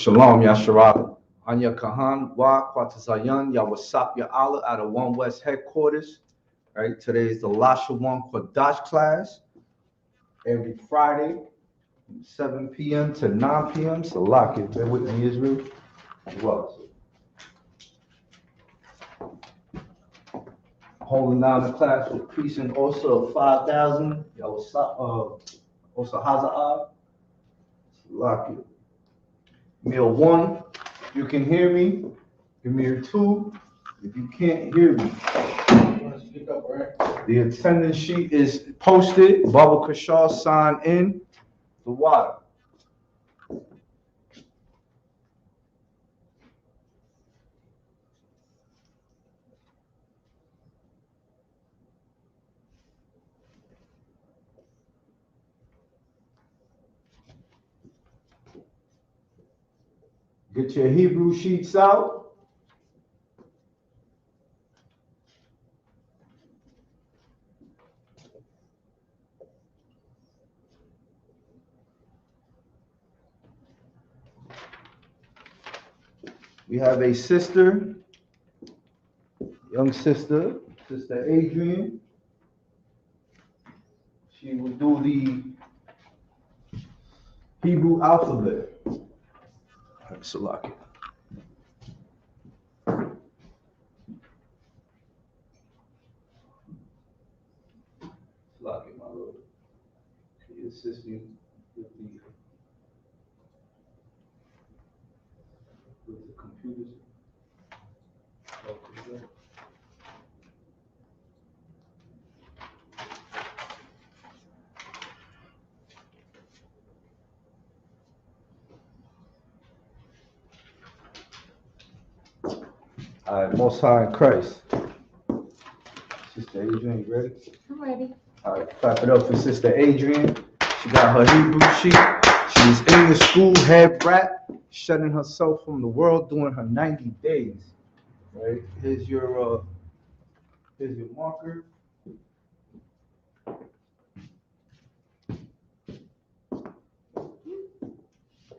Shalom, Yasharala. Anya Kahan, Wa, Kwatazayan, Yawasap Ya'ala out of One West headquarters. Right, today is the Lashawan Qadash class. Every Friday, from 7 p.m. to 9 p.m. So lock it. Bear with me, Israel. Well, holding down the class with peace and also 5,000. Yawasap, also Haza'ah. Lock it. Meal 1, you can hear me. Give me your 2. If you can't hear me, the attendance sheet is posted. Baba Kashaw signed in. The water. Get your Hebrew sheets out. We have a sister, young sister, Sister Adrian. She will do the Hebrew alphabet. Salaki. Salaki, my lord. Can you assist me with the computers? All right, Most High in Christ. Sister Adrian, you ready? I'm ready. All right, clap it up for Sister Adrian. She got her Hebrew sheet. She's in the school head rat, shutting herself from the world, doing her 90 days. Right? Here's your marker.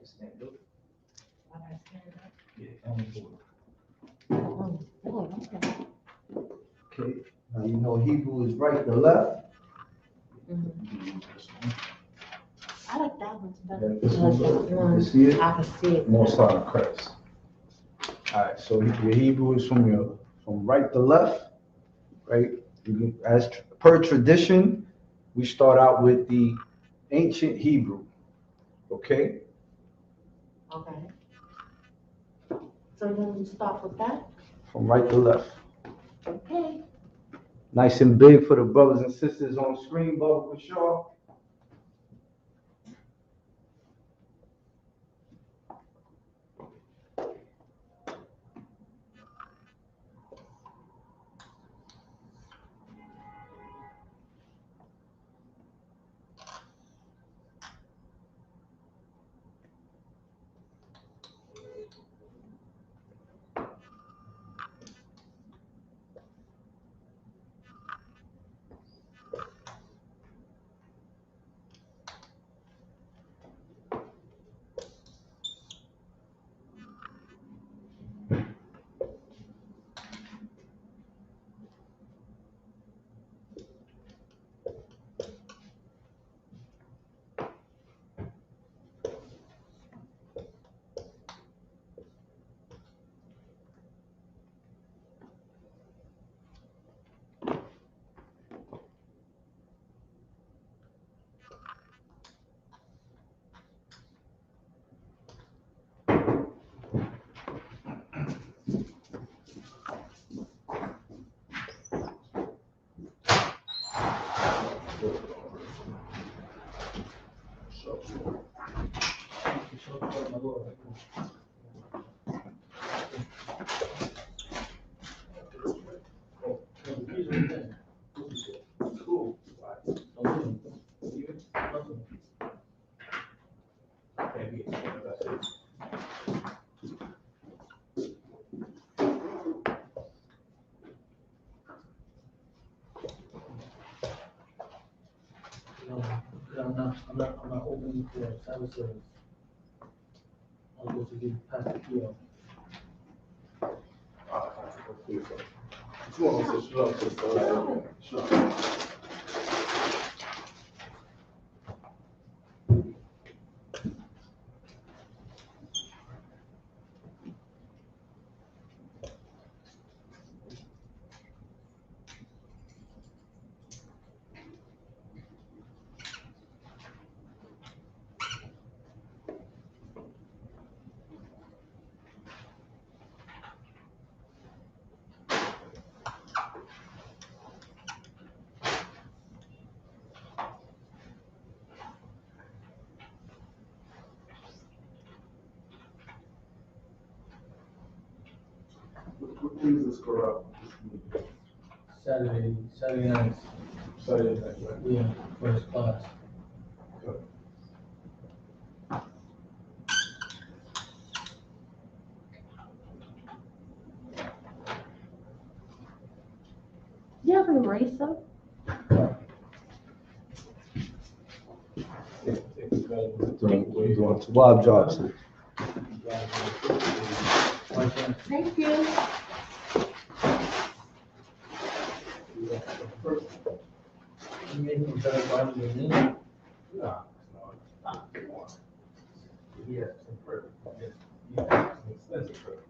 Stand up. Yeah, on the board. Okay. Now you know Hebrew is right to left. I like that one better. This one, you can see it. I can see it. Most High in Christ. All right. So your Hebrew is from right to left, right? As per tradition, we start out with the ancient Hebrew. Okay. Okay. So then we start with that? From right to left. Okay. Nice and big for the brothers and sisters on screen, Bubba for sure. I'm not open for Sabbath service I'll go to the Pastor Keo. What days is corrupt? Saturday nights. Saturday night, right? Yeah, first class. You have an eraser? Doing Bob Johnson. Thank you. You make them better body than me? Nah, Yeah, perfect. expensive trip.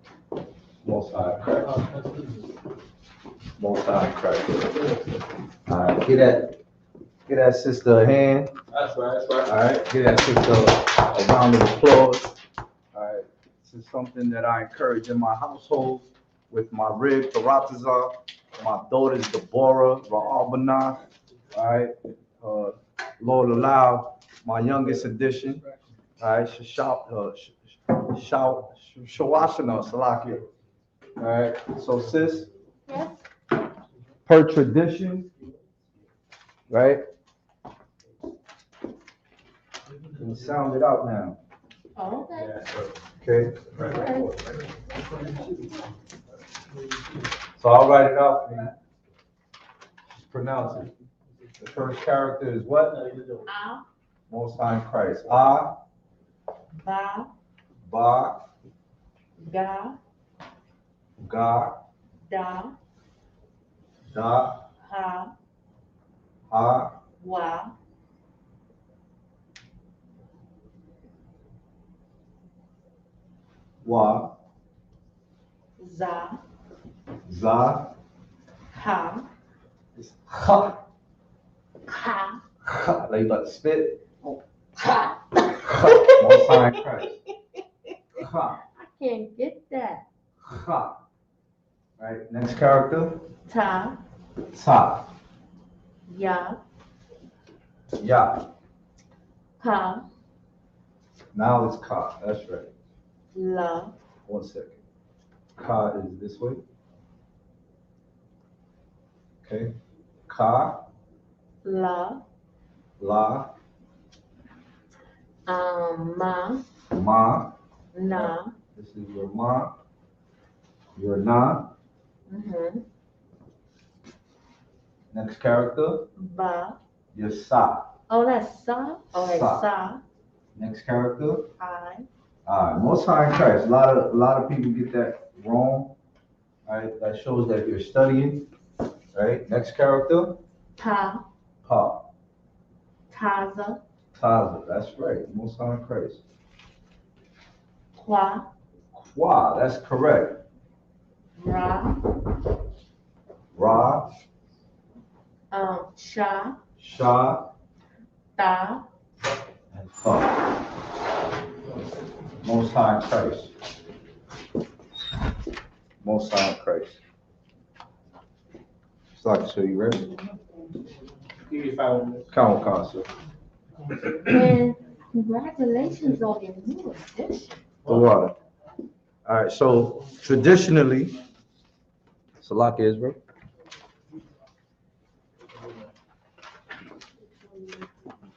Most high Christ. Oh, that's easy. Most high Christ. All right, get that sister a hand. That's right. All right, give that sister a round of applause. All right, this is something that I encourage in my household with my rib, Baratazar, my daughters, Deborah, Ra'abana. All right, Lord allow my youngest addition. All right, Shawashana, Salakia. All right, so sis, Yes. per tradition, right? You can sound it out now. Oh, okay. Okay, so I'll write it out for you. Just pronounce it. The first character is what? A, Most High in Christ. Ah, ba, Ba, ga, Ga, da, Da, ha, Ha, wa, Wa, za, Za, ha, Ha, ha, Ha. Like you about to spit? ha. Ha. Most High in Christ. Ha, I can't get that. Ha. Right, next character. Ta, Ta, ya, Ya. ka, Now it's Ka. That's right. la, 1 second. Ka is this way. Okay. Ka, la, La, ma, Ma. na, This is your Ma, your Na. Next character, ba. your Sa. Oh, that's sa. Okay, Sa. sa, Next character, I, Most High in Christ. A lot of people get that wrong. Right, that shows that you're studying. Right, next character, ta, Pa. taza, Taza. That's right. Most High in Christ. qua, Qua. That's correct. ra, Ra, sha, Sha, ta, and Fa. Most High in Christ. Most High in Christ. So you ready? Give me 5 minutes. Count concept. and congratulations on your new addition. The water. All right, so traditionally, Salak Israel.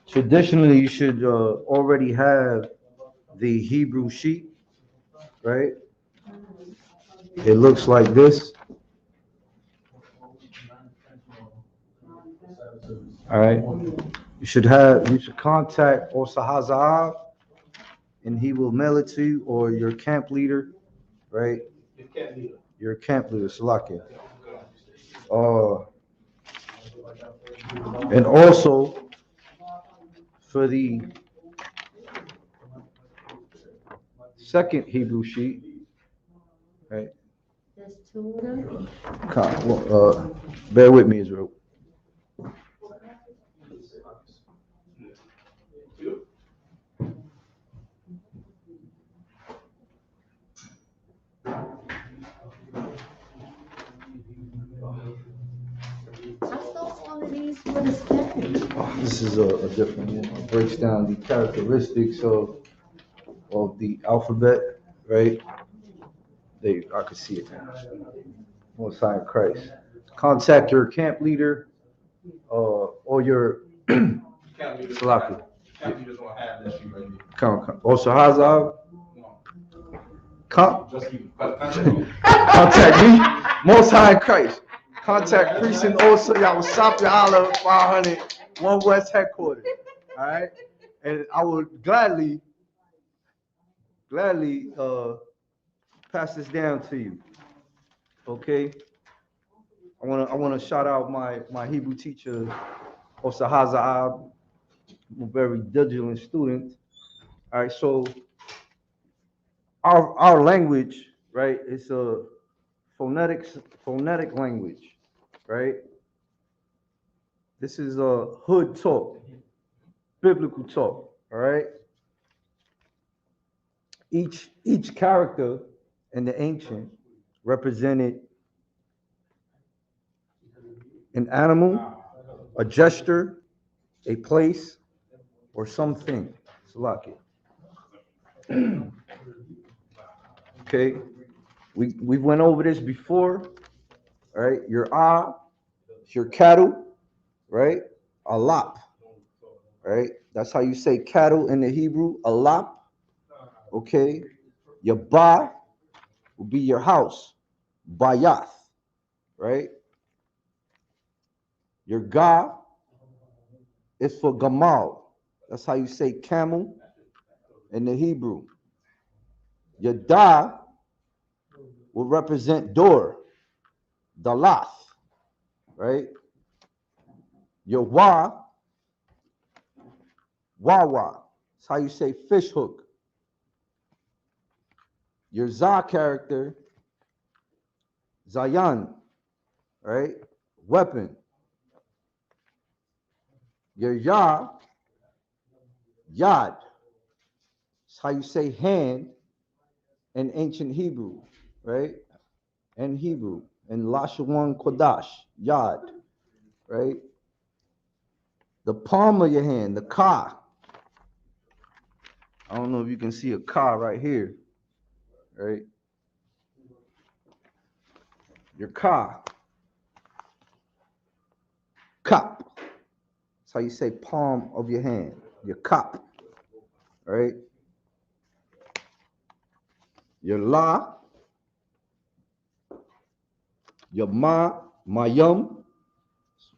Traditionally, you should already have the Hebrew sheet, right? It looks like this. All right. You should contact Osahazah and he will mail it to you, or your camp leader, right? It can't be. Your camp leader, Salakia. And also for the second Hebrew sheet, right? There's two of them. Bear with me, Israel. I thought all of these were the same. This is a different one. It breaks down the characteristics of the alphabet, right? I can see it now. Most High in Christ. Contact your camp leader, or your Salaki. Can't be just gonna have that sheet right Also, Hazab. Just you. Contact me, Most High in Christ. Contact Priest and also Isupk 500, 1 West headquarters. All right, and I would gladly pass this down to you. Okay. I wanna shout out my Hebrew teacher, Osa Hazab, a very diligent student. All right, so our language, right, it's a phonetic language, right? This is a hood talk, biblical talk, all right? Each character in the ancient represented an animal, a gesture, a place, or something. Salaki. Okay, we went over this before, right? Your your cattle, right? Alap, right? That's how you say cattle in the Hebrew, alap. Okay, your ba will be your house, bayath, right? Your ga is for gamal. That's how you say camel in the Hebrew. Your da will represent door, dalath, right? Your wawa. That's how you say fish hook. Your za character, zayan, right? Weapon. Your yad. That's how you say hand in ancient Hebrew, right? In Hebrew, in Lashawan Qadash, yad, right? The palm of your hand, the ka. I don't know if you can see a ka right here, right? Your ka. Cup. That's how you say palm of your hand, your cup, right? Your la, your mayum,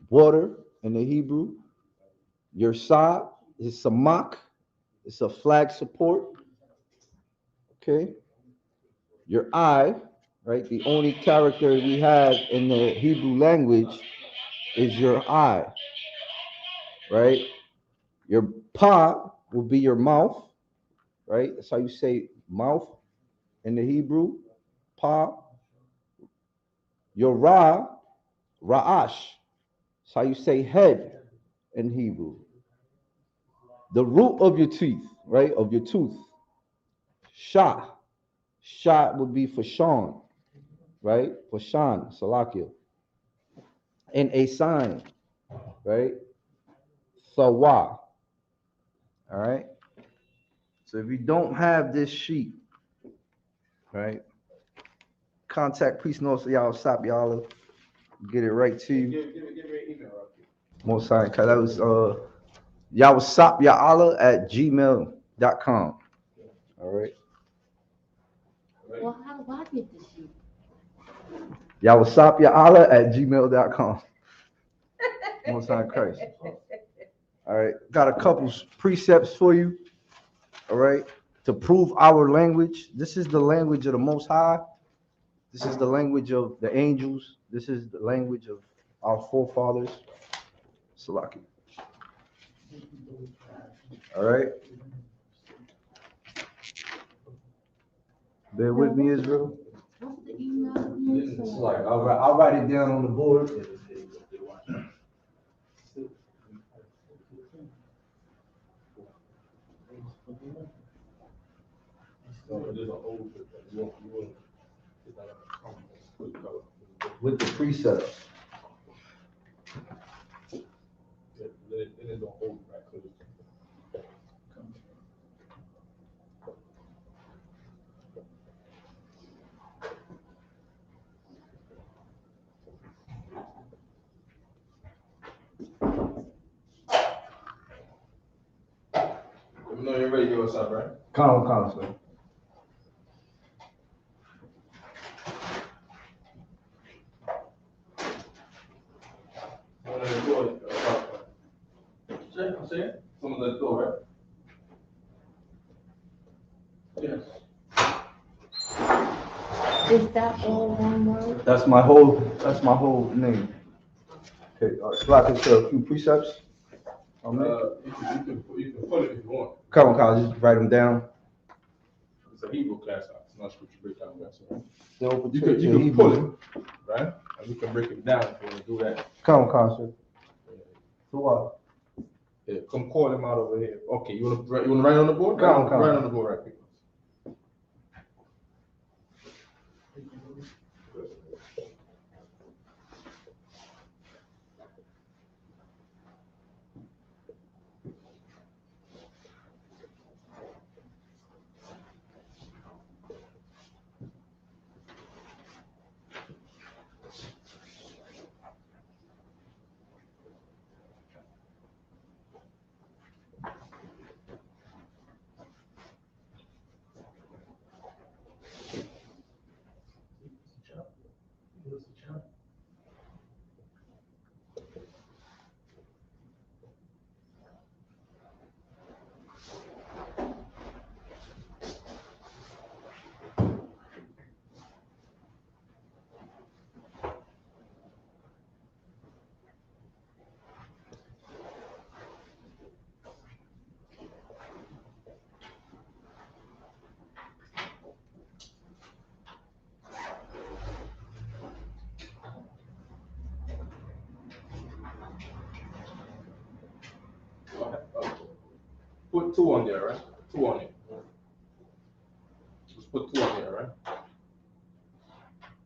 water in the Hebrew. Your sa is samak, it's a flag support. Okay. Your I, right? The only character we have in the Hebrew language is your I, right? Your pa will be your mouth, right? That's how you say mouth in the Hebrew. Pa. Your ra'ash. That's how you say head in Hebrew. The root of your teeth, right? Of your tooth. Shah. Shah would be for Sean, right? For Shan, Salakia. And a sign, right? Sawa. All right. So if you don't have this sheet, right? Contact Priest North y'all stop y'all. Get it right to you. Give me an email. Most High, cause that was yawasapya'ala@gmail.com. All right. Well, how do I get the sheet? Yawasapya'ala@gmail.com. Most High Christ. All right. Got a couple precepts for you. All right. to prove our language. This is the language of the Most High. This is the language of the angels. This is the language of our forefathers. Salaki. All right. Bear with me, Israel. What's the email again? It's like, I'll write it down on the board. With the precepts. You know you're ready to give us up, right? Come, sir. I'm saying? Someone let go, right? Yes. Is that all one word? That's my whole name. Okay, Salaki, so a few precepts. You can put it if you want. Come, just write them down. It's a Hebrew class, it's not scripture breakdown class, right? So You can pull it, right? And we can break it down if you want to do that. Come, sir. So what? Yeah, come call them out over here. Okay, you wanna write on the board? Come. Write on the board, right, people. Put 2 on there, right? 2 on it. Just put 2 on there, right?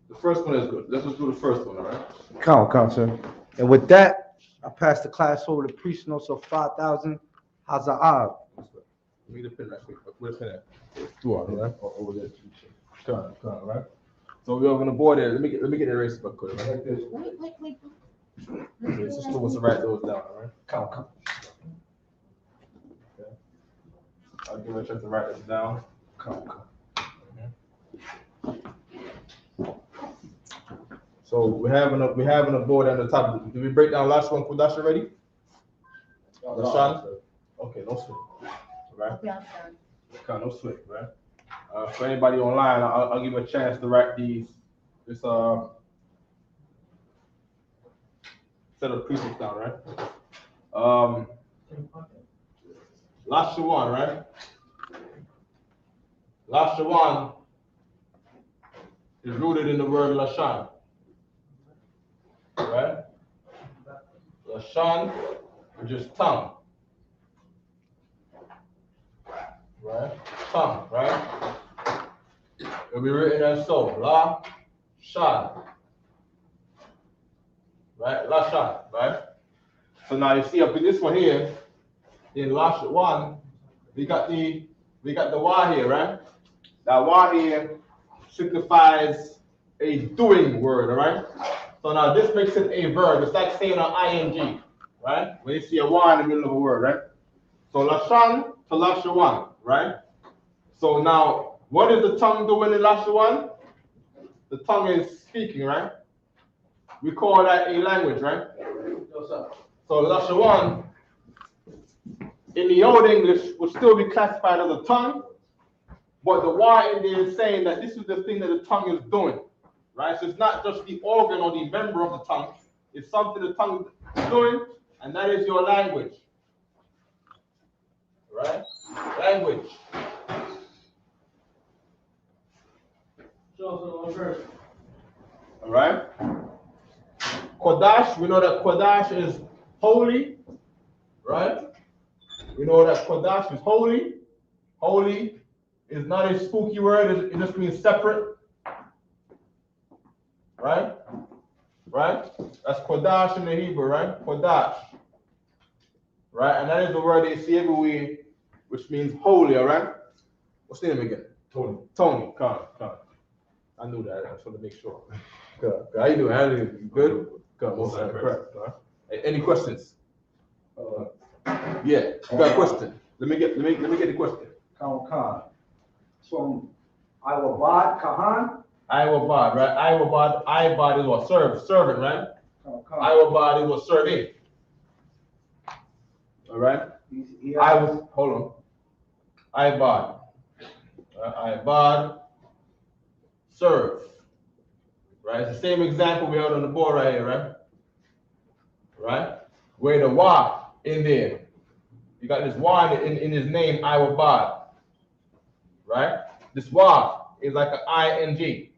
The first one is good. Let's just do the first one, all right? Come, sir. And with that, I pass the class over to priest notes of 5,000 Haza'ab. Give me the pen right quick. Where's the pen at? 2 on, right? Or over there. Come, right? So we're on the board there. Let me get the erase book, right? Like this. Wait. It's just supposed to write those down, all right? Come. Okay. I'll give it a chance to write this down. Come. So we're having a board at the top. Did we break down Lashawan Qadash already? Lashawan? Okay, no sweat. Right? Okay, I'm sorry. Okay, no sweat, right? For anybody online, I'll give a chance to write these. This set of precepts down, right? Lashawan, right? Lashawan is rooted in the word Lashan. Right? Lashan, which is tongue. Right? Tongue, right? It'll be written as so. La, shan. Right? Lashan, right? So now you see up in this one here, in Lashawan, we got the wa here, right? That wa here signifies a doing word, all right? So now this makes it a verb. It's like saying an ing, right? When you see a wa in the middle of a word, right? So Lashan to Lashawan, right? So now, what is the tongue doing in Lashawan? The tongue is speaking, right? We call that a language, right? So Lashawan, in the Old English, would still be classified as a tongue, But the why in there is saying that this is the thing that the tongue is doing, right? So it's not just the organ or the member of the tongue. It's something the tongue is doing, and that is your language, right? Language. Show us one verse. All right. Qadash, we know that Qadash is holy, right? We know that Qadash is holy. Holy is not a spooky word, it just means separate. Right? Right? That's Qadash in the Hebrew, right? Qadash. Right? And that is the word they see everywhere, which means holy, all right? What's the name again? Tony. Tony. Come on. I knew that. I just want to make sure. Good. How you doing? You good? Good. Most correct. All right. Any questions? Yeah. You got a question? Let me get the question. Khan. From Iwabad, Kahan. Iwabad, right? Iwabad is what? Servant, right? Iwabad is what? Serving. All right? Hold on. Iwabad. Iwabad, serve. Right? It's the same example we had on the board right here, right? Right? Where the wa in there. You got this wa in his name, Iwabad. Right? This wa is like an ing.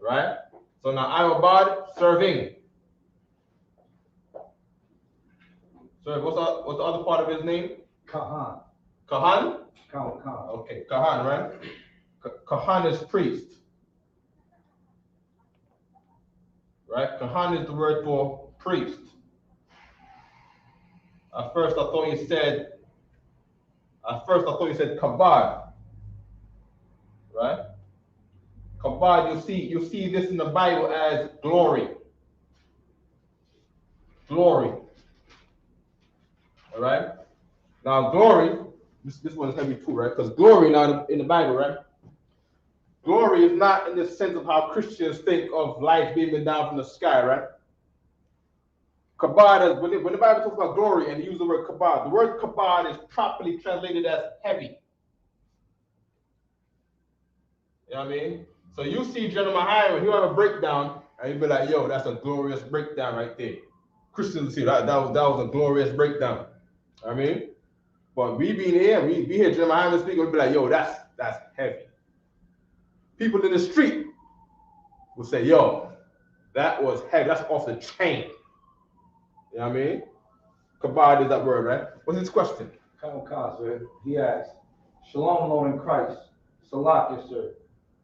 Right? So now Iwabad, serving. So what's the other part of his name? Kahan. Kahan? Kahan. Okay, Kahan, right? Kahan is priest. Right? Kahan is the word for priest. At first I thought you said kabad. Right? Kabad, you see this in the Bible as glory. Glory. All right? Now glory, this one is heavy too, right? Because glory now in the Bible, right? Glory is not in the sense of how Christians think of light beaming down from the sky, right? Kabad, when the Bible talks about glory and they use the word kabad, the word kabad is properly translated as heavy. You know what I mean? So you see Jeremiah, when you have a breakdown, and you be like, yo, that's a glorious breakdown right there. Christians see that was a glorious breakdown. You know what I mean? But we being here, we hear Jeremiah speak, we be like, yo, that's heavy. People in the street will say, yo, that was heavy, that's off the chain. You know what I mean? Kabad is that word, right? What's his question? Khan, sir. He asked, Shalom, Lord in Christ. Salak, sir.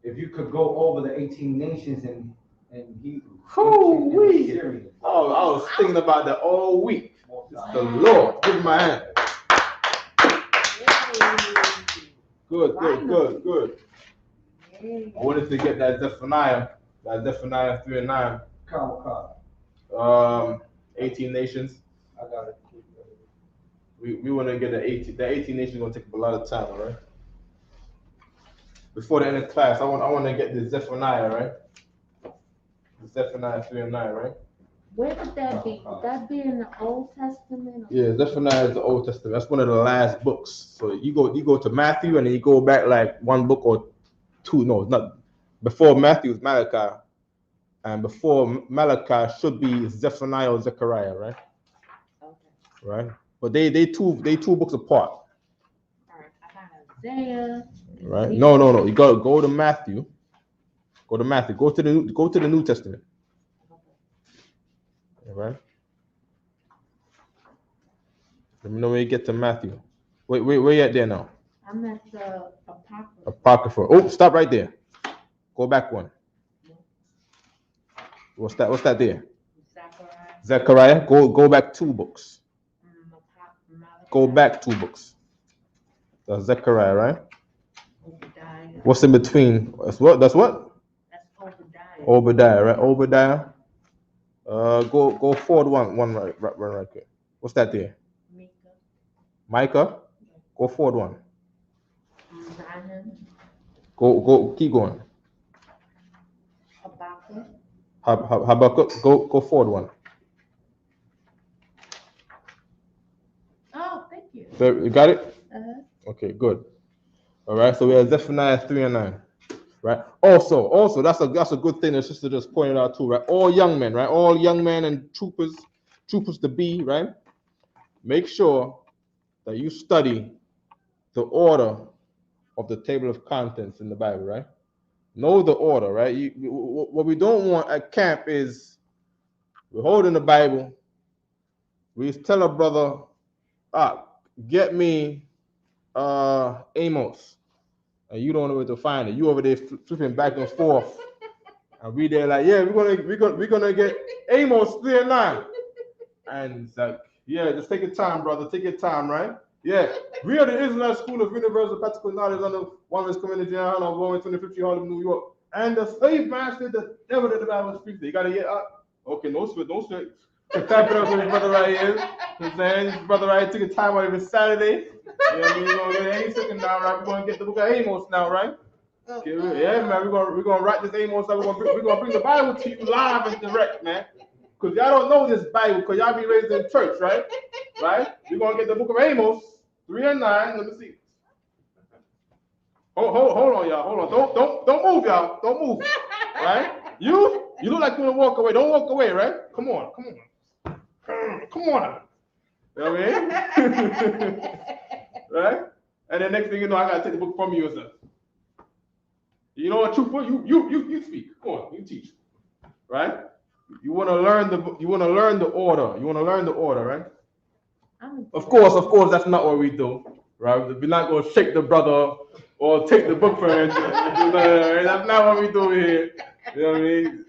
If you could go over the 18 nations in Hebrew. Oh, I was thinking about that all week. The Lord, give him my hand. Good. I wanted to get that Zephaniah 3:9. Khan. 18 nations. I got it. We want to get the 18 nations gonna take a lot of time, all right? Before the end of class, I want to get the Zephaniah, right? The Zephaniah 3:9, right? Where would that be? Would that be in the Old Testament? Yeah, Zephaniah is the Old Testament. That's one of the last books. So you go to Matthew and then you go back like one book or two. No, it's not. Before Matthew is Malachi, and before Malachi should be Zephaniah or Zechariah, right? Okay. Right. But they two books apart. All right. I got Isaiah. Right. No. You go to Matthew. Go to Matthew. Go to the New Testament. All right. Let me know when you get to Matthew. Wait, where you at there now? I'm at the Apocrypha. Apocrypha. Oh, stop right there. Go back one. What's that there? Zechariah. Go back 2 books. Go back 2 books. That's Zechariah, right? Obadiah. What's in between? That's what? That's Obadiah. Obadiah, right? Obadiah. Go forward one right quick. What's that there? Micah. Go forward one. Go keep going. Habakkuk. Go forward one. Oh, thank you. So you got it? Uh-huh. Okay, good. All right, so we have Zephaniah 3 and 9. Right. Also, that's a good thing the sister just pointed out too, right? All young men, right? All young men and troopers to be, right? Make sure that you study the order of the table of contents in the Bible, right? Know the order, right? What we don't want at camp is we're holding the Bible. We tell a brother, get me Amos, and you don't know where to find it. You over there flipping back and forth, and we there like, yeah, we're gonna get Amos 3 and 9, and it's like, yeah, just take your time, brother, take your time, right? Yeah, we are the Israelite School of Universal Practical Knowledge under Oneness Community on Going 2050 Harlem, New York, and the slave master, the devil that the Bible speaks. You gotta get up. Okay, no sweat. Tap it up with his brother right here. You know what I'm saying? His brother right here took a time out of his Saturday. You know what I mean? We're gonna get Amos second now, right? We're gonna get the book of Amos now, right? Okay, yeah, man. We're gonna write this Amos up. We're gonna bring the Bible to you live and direct, man. Because y'all don't know this Bible, because y'all be raised in church, right? Right? We're gonna get the book of Amos 3 and 9. Let me see. Hold on, y'all. Hold on. Don't move, y'all. Don't move. Right? You look like you wanna walk away. Don't walk away, right? Come on. Come on. You know what I mean? Right? And then next thing you know, I gotta take the book from you and stuff. You know what, trooper? You speak. Come on, you teach. Right? You wanna learn the order. You wanna learn the order, right? Of course, that's not what we do. Right? We're not gonna shake the brother or take the book from him. That's not what we do here. You know what I mean?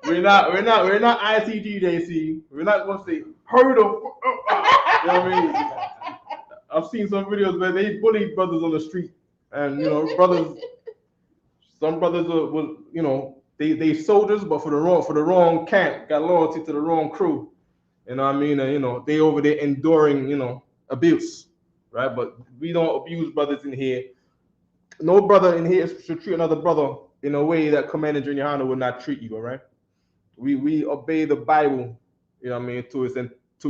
We're not ICG JC. We're not gonna say hurry up. You know what I mean? I've seen some videos where they bully brothers on the street, and you know, some brothers will, you know, they soldiers, but for the wrong camp, got loyalty to the wrong crew. You know what I mean? And you know, they over there enduring, you know, abuse, right? But we don't abuse brothers in here. No brother in here should treat another brother in a way that Commander Junior Honda would not treat you, all right? We obey the Bible, you know what I mean, to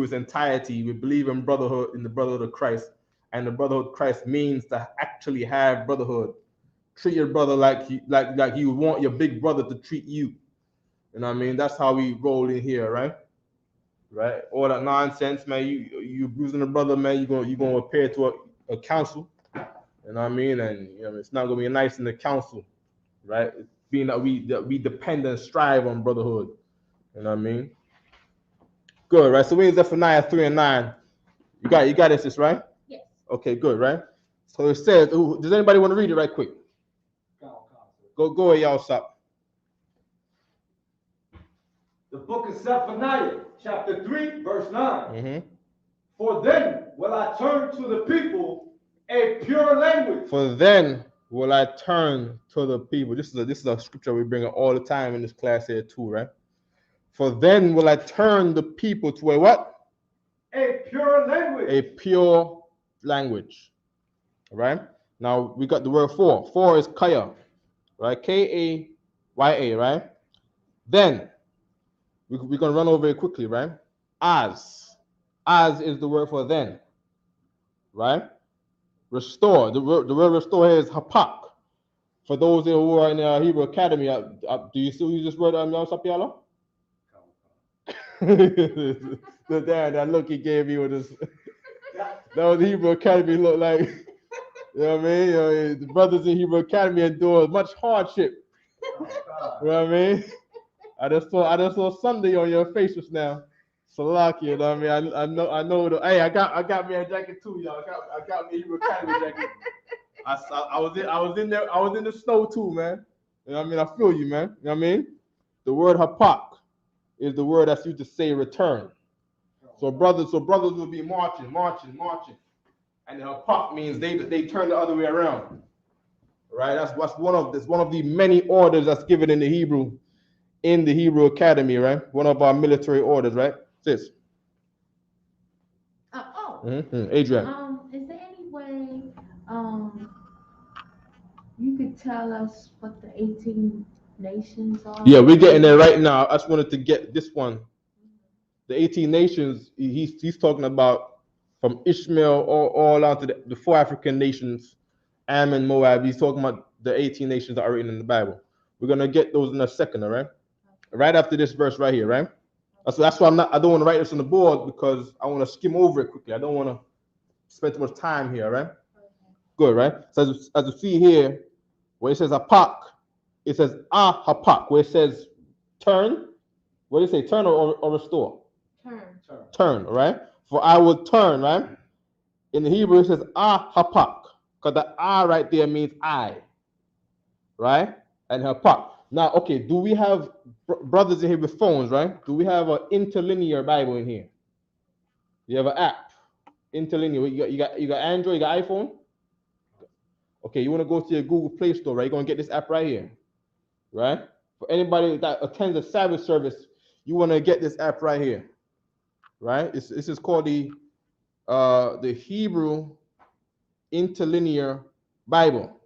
its entirety. We believe in brotherhood, in the brotherhood of Christ, and the brotherhood of Christ means to actually have brotherhood. Treat your brother like you would want your big brother to treat you. You know what I mean? That's how we roll in here, right? Right? All that nonsense, man. You abusing a brother, man. You gonna appear to a council. You know what I mean? And you know, it's not gonna be nice in the council, right? Being that we depend and strive on brotherhood. You know what I mean? Good, right? So we in Zephaniah 3 and 9. You got it, sis, right? Yes. Okay, good, right? So it says, does anybody want to read it right quick? Go ahead, y'all, stop. The book of Zephaniah, chapter 3, verse 9. Mm-hmm. For then will I turn to the people a pure language. For then will I turn to the people. This is a scripture we bring all the time in this class here too, right? For then will I turn the people to a what? A pure language. A pure language. All right? Now we got the word for. For is kaya, right? Kaya, right? Then we're gonna run over it quickly, right? As is the word for then, right? Restore. The word restore here is hapak. For those who are in the Hebrew Academy, do you still use this word, Sapiala? That look he gave you with this. That was the Hebrew Academy look like. You know what I mean? You know, the brothers in Hebrew Academy endure much hardship. You know what I mean? I just saw Sunday on your face just now. Salaki, you know what I mean? I know. Hey, I got me a jacket too, y'all. I got me a Hebrew Academy jacket. I was in there. I was in the snow too, man. You know what I mean? I feel you, man. You know what I mean? The word hapak is the word that's used to say return. So brothers will be marching, and the hapak means they turn the other way around. Right? That's one of the many orders that's given in the Hebrew Academy, right? One of our military orders, right? Sis. Adrian. Is there any way you could tell us what the 18 nations are? Yeah, we're getting there right now. I just wanted to get this one. The 18 nations, he's talking about from Ishmael all out to the 4 African nations Ammon, Moab. He's talking about the 18 nations that are written in the Bible. We're gonna get those in a second, all right? Right after this verse right here, right? So that's why I don't want to write this on the board because I want to skim over it quickly. I don't want to spend too much time here, right? Good, right? So as you see here, where it says apak, it says hapak. Where it says turn, what do you say? Turn or restore? Turn, right? For I will turn, right? In the Hebrew, it says hapak, because the right there means I, right? And hapak. Now, okay, do we have brothers in here with phones, right? Do we have an interlinear Bible in here? You have an app, interlinear. You got Android, you got iPhone? Okay, you want to go to your Google Play Store, right? You're going to get this app right here, right? For anybody that attends a Sabbath service, you want to get this app right here, right? This is called the Hebrew Interlinear Bible,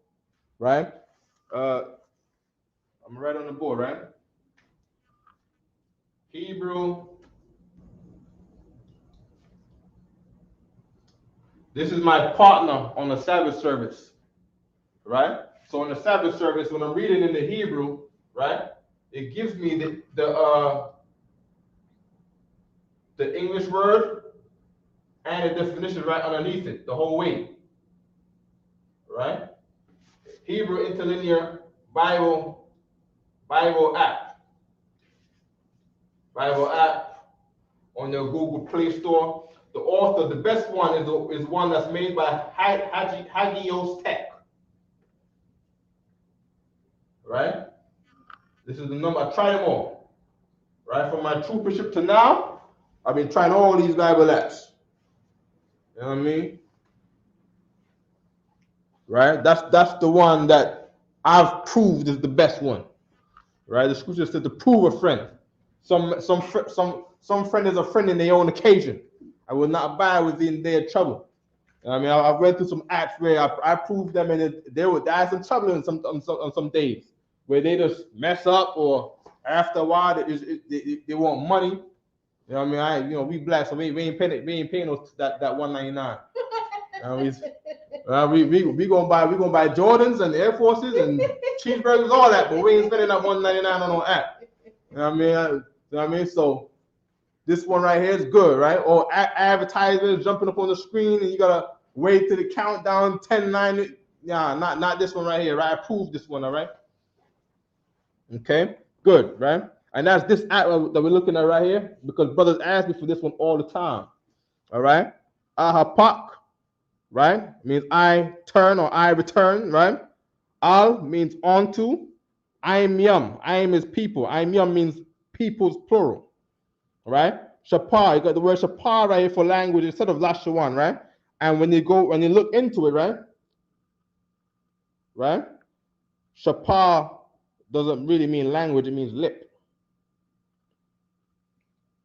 right? I'm right on the board, right? Hebrew. This is my partner on the Sabbath service, right? So on the Sabbath service, when I'm reading in the Hebrew, right, it gives me the English word and the definition right underneath it, the whole way, right? Hebrew Interlinear Bible app on your Google Play Store. The author, the best one is one that's made by Hagios Tech, right? This is the number. I tried them all, right? From my troopership to now, I've been trying all these Bible apps. You know what I mean? Right? That's the one that I've proved is the best one. Right? The scripture said to prove a friend. Some friend is a friend in their own occasion. I will not abide within their trouble. You know what I mean, I've read through some acts where I proved them, and they had some trouble on some days where they just mess up, or after a while they want money. You know what I mean? We black, so we ain't paying those that $199. We gonna buy Jordans and Air Forces and cheeseburgers, all that, but we ain't spending that $199 on no app. You know what I mean? You know what I mean? So this one right here is good, right? Or advertisements jumping up on the screen, and you gotta wait till the countdown 10, 9. Yeah, not this one right here, right? I proved this one, all right? Okay, good, right? And that's this app that we're looking at right here, because brothers ask me for this one all the time. All right? Ahapak, right? Means I turn or I return, right? Al means onto. I'm yum. I'm is people. I'm yum means people's plural. Right? Shapar, you got the word shapar right here for language instead of Lashawan, right? And when you look into it, right? Right? Shapar doesn't really mean language, it means lip.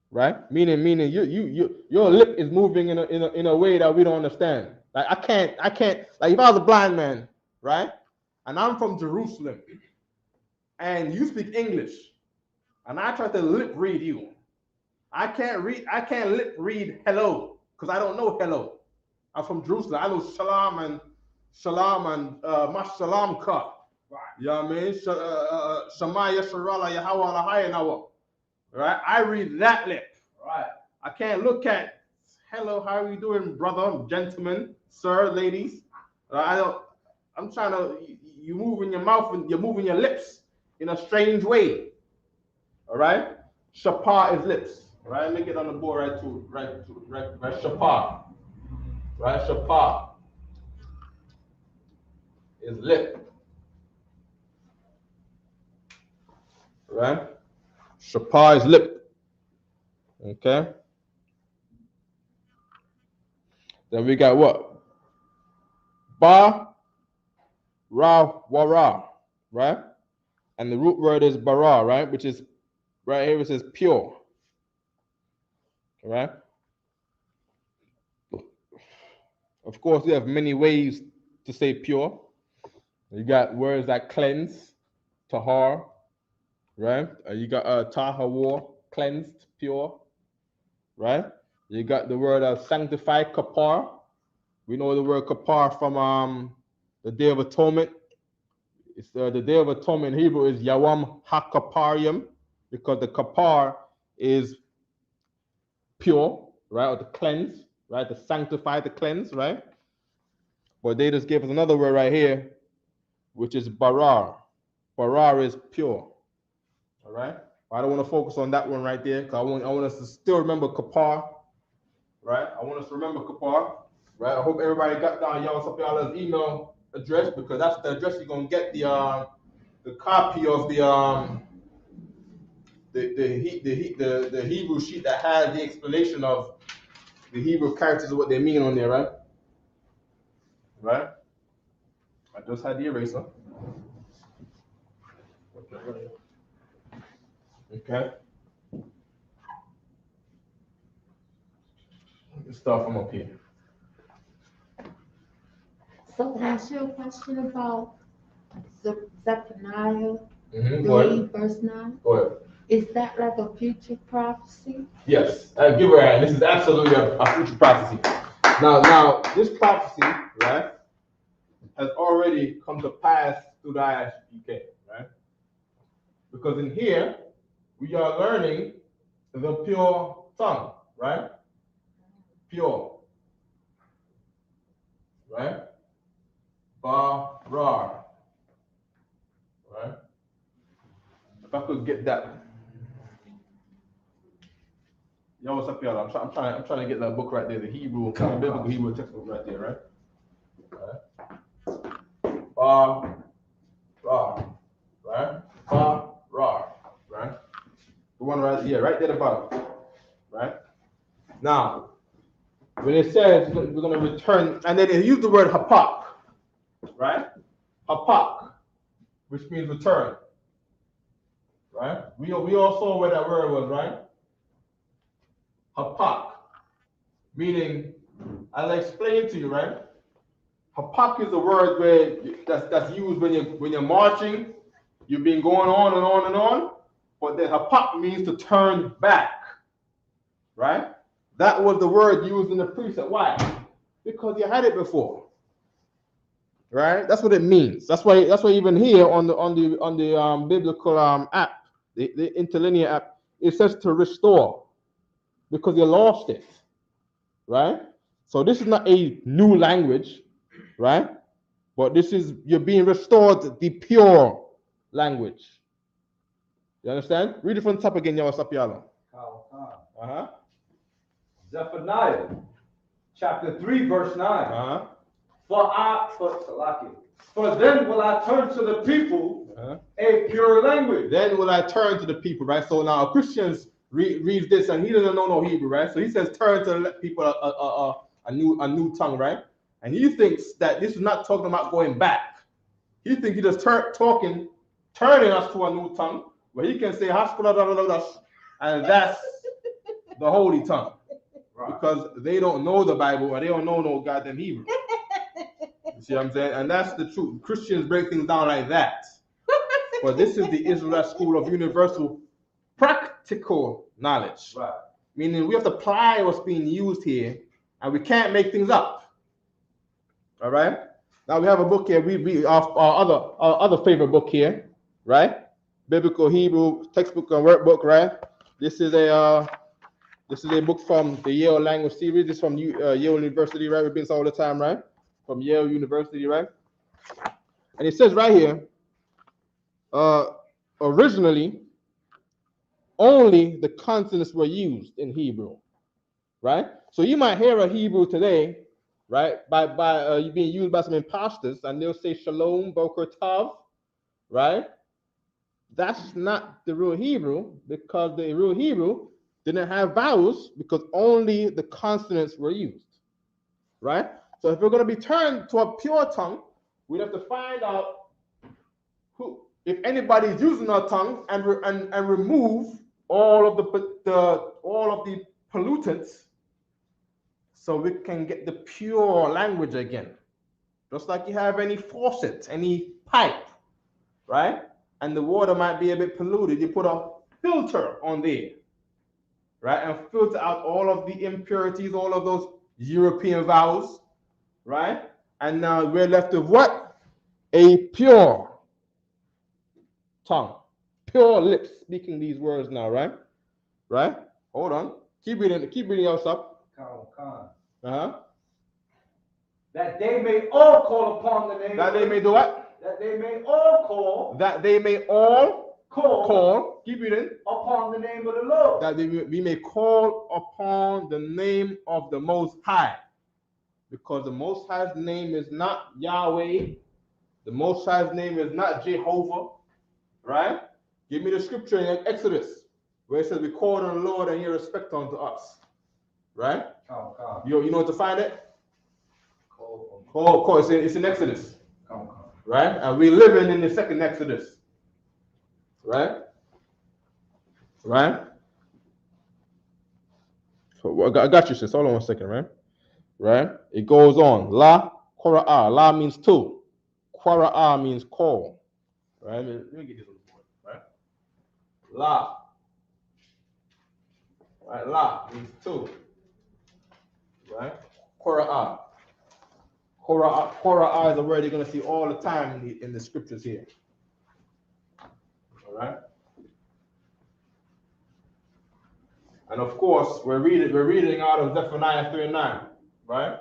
Right? Meaning your lip is moving in a way that we don't understand. Like I can't like if I was a blind man, right? And I'm from Jerusalem, and you speak English, and I try to lip read you. I can't lip read hello, because I don't know hello. I'm from Jerusalem. I know shalom and mashalam ka. You know what I mean? Shema Yesharala Yahweh Lahayanawa. Right? I read that lip. Right. I can't look at hello, how are you doing, brother, gentlemen, sir, ladies. I'm trying to, you moving your mouth and you're moving your lips in a strange way. All right? Shapar is lips. Right? Let me get on the board right, Shapar. Right? Shapar is lip. Right? Shapar is lip. Okay? Then we got what? Ba, ra, wara, right? And the root word is bara, right? Which is, right here it says pure. Right? Of course, we have many ways to say pure. You got words like cleanse, tahar, right? You got tahawar, cleansed, pure, right? You got the word sanctify, kapar. We know the word kapar from the Day of Atonement. It's the Day of Atonement in Hebrew is Yawam HaKaparium, because the kapar is pure, right, or to cleanse, right, to sanctify, to cleanse, right? But they just gave us another word right here, which is barar. Barar is pure, all right? I don't want to focus on that one right there, because I want us to still remember kapar, right? I want us to remember kapar, right? I hope everybody got down y'all's email address, because that's the address you're gonna get the copy of the Hebrew sheet that has the explanation of the Hebrew characters and what they mean on there, right? Right? I just had the eraser. Okay. Let's start from up here. So ask you a question about Zephaniah Go 3, ahead. verse 9. Go ahead. Is that like a future prophecy? Yes, give her a hand. This is absolutely a future prophecy. Now, this prophecy, right, has already come to pass through the ISUK, right? Because in here, we are learning the pure tongue, right? Pure, right? Barar, right? If I could get that. Yo, what's up, y'all? I'm trying to get that book right there, the Hebrew, biblical Hebrew textbook right there, right? Right? Right? Right? The one right here, right there at the bottom, right? Now, when it says we're going to return, and then it used the word hapak, right? Hapak, which means return, right? We all saw where that word was, right? Hapak, meaning, as I explained to you, right? Hapak is a word where that's used when you're marching. You've been going on and on and on, but the hapak means to turn back, right? That was the word used in the precept. Why? Because you had it before, right? That's what it means. That's why even here on the biblical app, the interlinear app, it says to restore, because you lost it, right? So this is not a new language, right? But this is, you're being restored the pure language. You understand? Read it from the top again, y'all. Stop y'all. Zephaniah chapter 3, verse 9. For then will I turn to the people a pure language. Then will I turn to the people, right? So now Christians read this and he doesn't know no Hebrew, right? So he says turn to the people a new tongue, right? And he thinks that this is not talking about going back. He thinks he just turning us to a new tongue where he can say and that's the holy tongue. Right. Because they don't know the Bible or they don't know no goddamn Hebrew. You see what I'm saying? And that's the truth. Christians break things down like that. But this is the Israelite school of universal practical knowledge. Right. Meaning we have to apply what's being used here and we can't make things up. All right. Now we have a book here. We our other favorite book here, right? Biblical Hebrew textbook and workbook, right? This is a book from the Yale language series. This is from Yale University, right? We been all the time, right? From Yale University, right? And it says right here, originally, only the consonants were used in Hebrew, right? So you might hear a Hebrew today, right, by being used by some imposters, and they'll say shalom, boker tov, right? That's not the real Hebrew, because the real Hebrew didn't have vowels, because only the consonants were used, right? So if we're going to be turned to a pure tongue, we'd have to find out if anybody's using our tongue and remove all of the pollutants, so we can get the pure language again. Just like you have any faucet, any pipe, right? And the water might be a bit polluted. You put a filter on there, right? And filter out all of the impurities, all of those European vowels, right? And now we're left with what? a pure tongue, pure lips, speaking these words now, right? Right? Hold on. Keep reading else up. Uh-huh. That they may all call upon the name. That they may do what? That they may all call. That they may all call. Keep reading. Upon the name of the Lord. That we may call upon the name of the Most High. Because the Most High's name is not Yahweh. The Most High's name is not Jehovah. Right? Give me the scripture in Exodus where it says we call on the Lord and he respect unto us. Right? You know where to find it? Call. It's in Exodus. Right? And we're living in the second Exodus. Right? Right? So I got you, sis. Hold on 1 second, right? Right? It goes on. La, Kora'ah. La means two. Kora'ah means call. Right? Let me get this on the board. Right? La. Right? La means two. Right? Kora'ah. Kora'ah is a word you're going to see all the time in the scriptures here. All right? And of course, we're reading out of Zephaniah 3:9, right?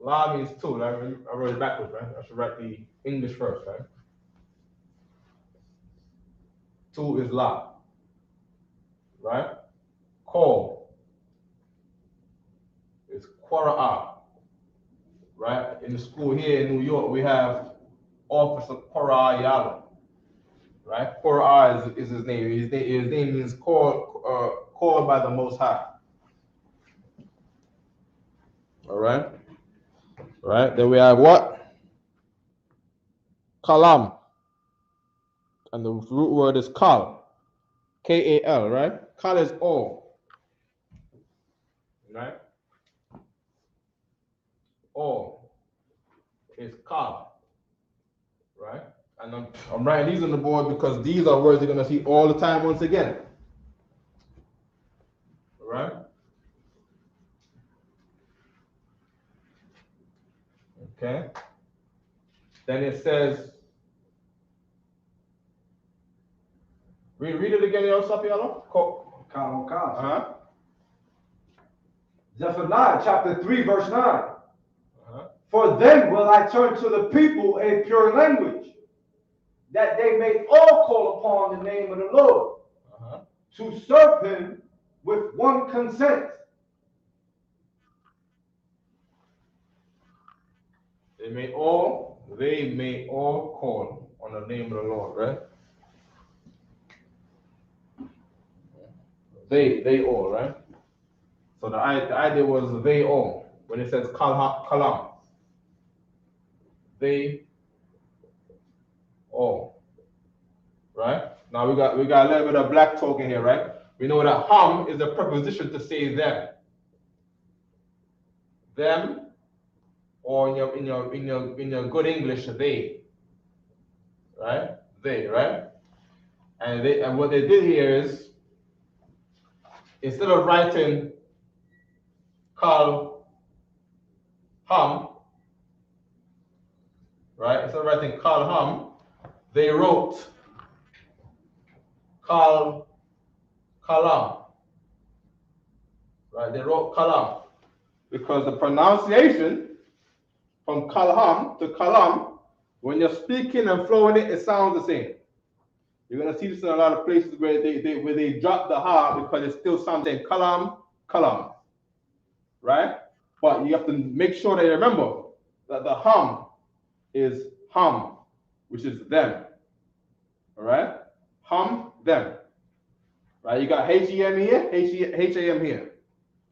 La means two. Right? I wrote it backwards, right? I should write the English first, right? Two is La, right? Call is Kora'ah, right? In the school here in New York, we have Officer Kora'ah Yalo, right? Kora'ah is his name. His name means called by the Most High. All right. Right. Then we have what? Kalam. And the root word is kal. K-A-L, right? Kal is all. Right? All is kal. Right? And I'm writing these on the board because these are words you're going to see all the time once again. Right? Okay. Then it says, read it again, Sapiano. Uh-huh. Zephaniah chapter 3, verse 9. For then will I turn to the people a pure language, that they may all call upon the name of the Lord, to serve him with one consent. They may all call on the name of the Lord, right? They all, right? So the idea was they all. When it says kalam, they all, right? Now we got a little bit of black talk in here, right? We know that ham is a preposition to say them. Them, or in your good English, they. Right? They, right? And what they did here is, instead of writing kal ham, right? Instead of writing kal ham, they wrote kalam. Right? They wrote kalam. Because the pronunciation from kalham to kalam, when you're speaking and flowing it sounds the same. You're gonna see this in a lot of places where they drop the ha because it still sounds like kalam, right? But you have to make sure that you remember that the ham is ham, which is them. All right, ham, them. Right? You got H-E-M here, H-A-M here,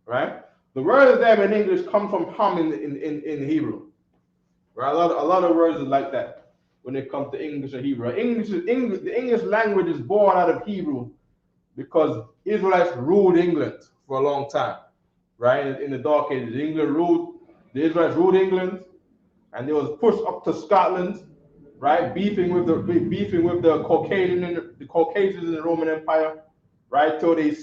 right? The word them in English comes from ham in Hebrew. Right? A lot of words is like that when it comes to English or Hebrew. The English language is born out of Hebrew because Israelites ruled England for a long time. Right? In the Dark Ages, the Israelites ruled England, and they was pushed up to Scotland, right? Beefing with the Caucasians in the Roman Empire, right? Till they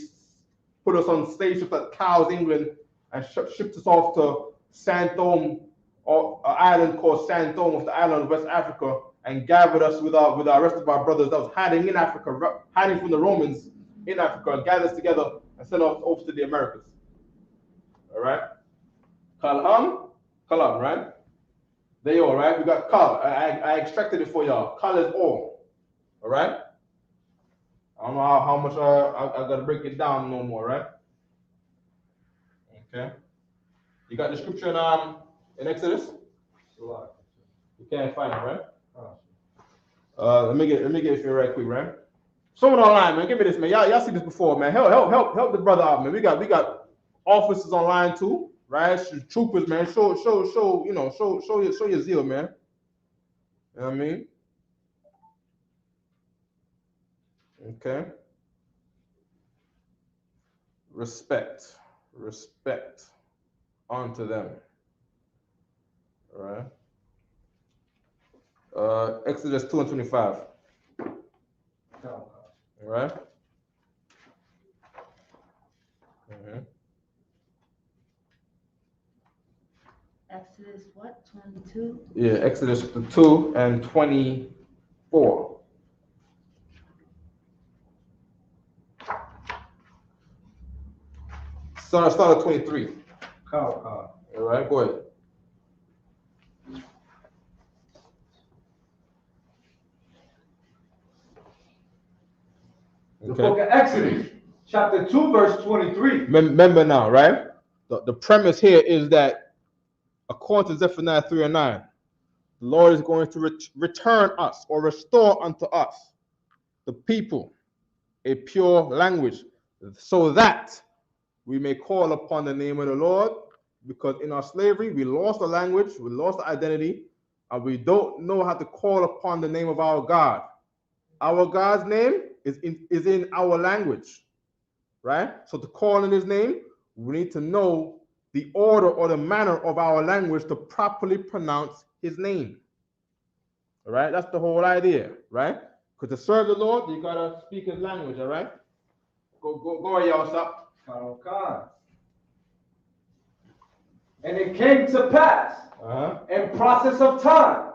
put us on slave ships that cows England and shipped us off to Saint-Thome or an island called Santon, with the island of West Africa, and gathered us with our rest of our brothers that was hiding in Africa, hiding from the Romans in Africa, and gathered us together and sent us over to the Americas. All right, Kalam, right? There you are, right? We got Kal. I extracted it for y'all. Kal is all. All right. I don't know how much I gotta break it down no more, right? Okay. You got the scripture in Exodus? You can't find it, right? Let me get it for you right quick, right? Someone online, man, give me this, man. Y'all see this before, man. Help the brother out, man. We got officers online too, right? Troopers, man. Show your zeal, man. You know what I mean? Okay. Respect unto them. All right. Exodus 2:25. All right. Exodus what? 22? Yeah, Exodus 2:24. Start at 23. All right, go ahead. The book of Exodus, chapter 2, verse 23. Remember now, right? The premise here is that according to Zephaniah 3:9, the Lord is going to return us or restore unto us, the people, a pure language, so that we may call upon the name of the Lord, because in our slavery, we lost the language, we lost the identity, and we don't know how to call upon the name of our God. Our God's name is in our language, right? So to call in his name, we need to know the order or the manner of our language to properly pronounce his name. All right, that's the whole idea, right? Because to serve the Lord, you gotta speak his language, all right? Go ahead, y'all, stop. And it came to pass in process of time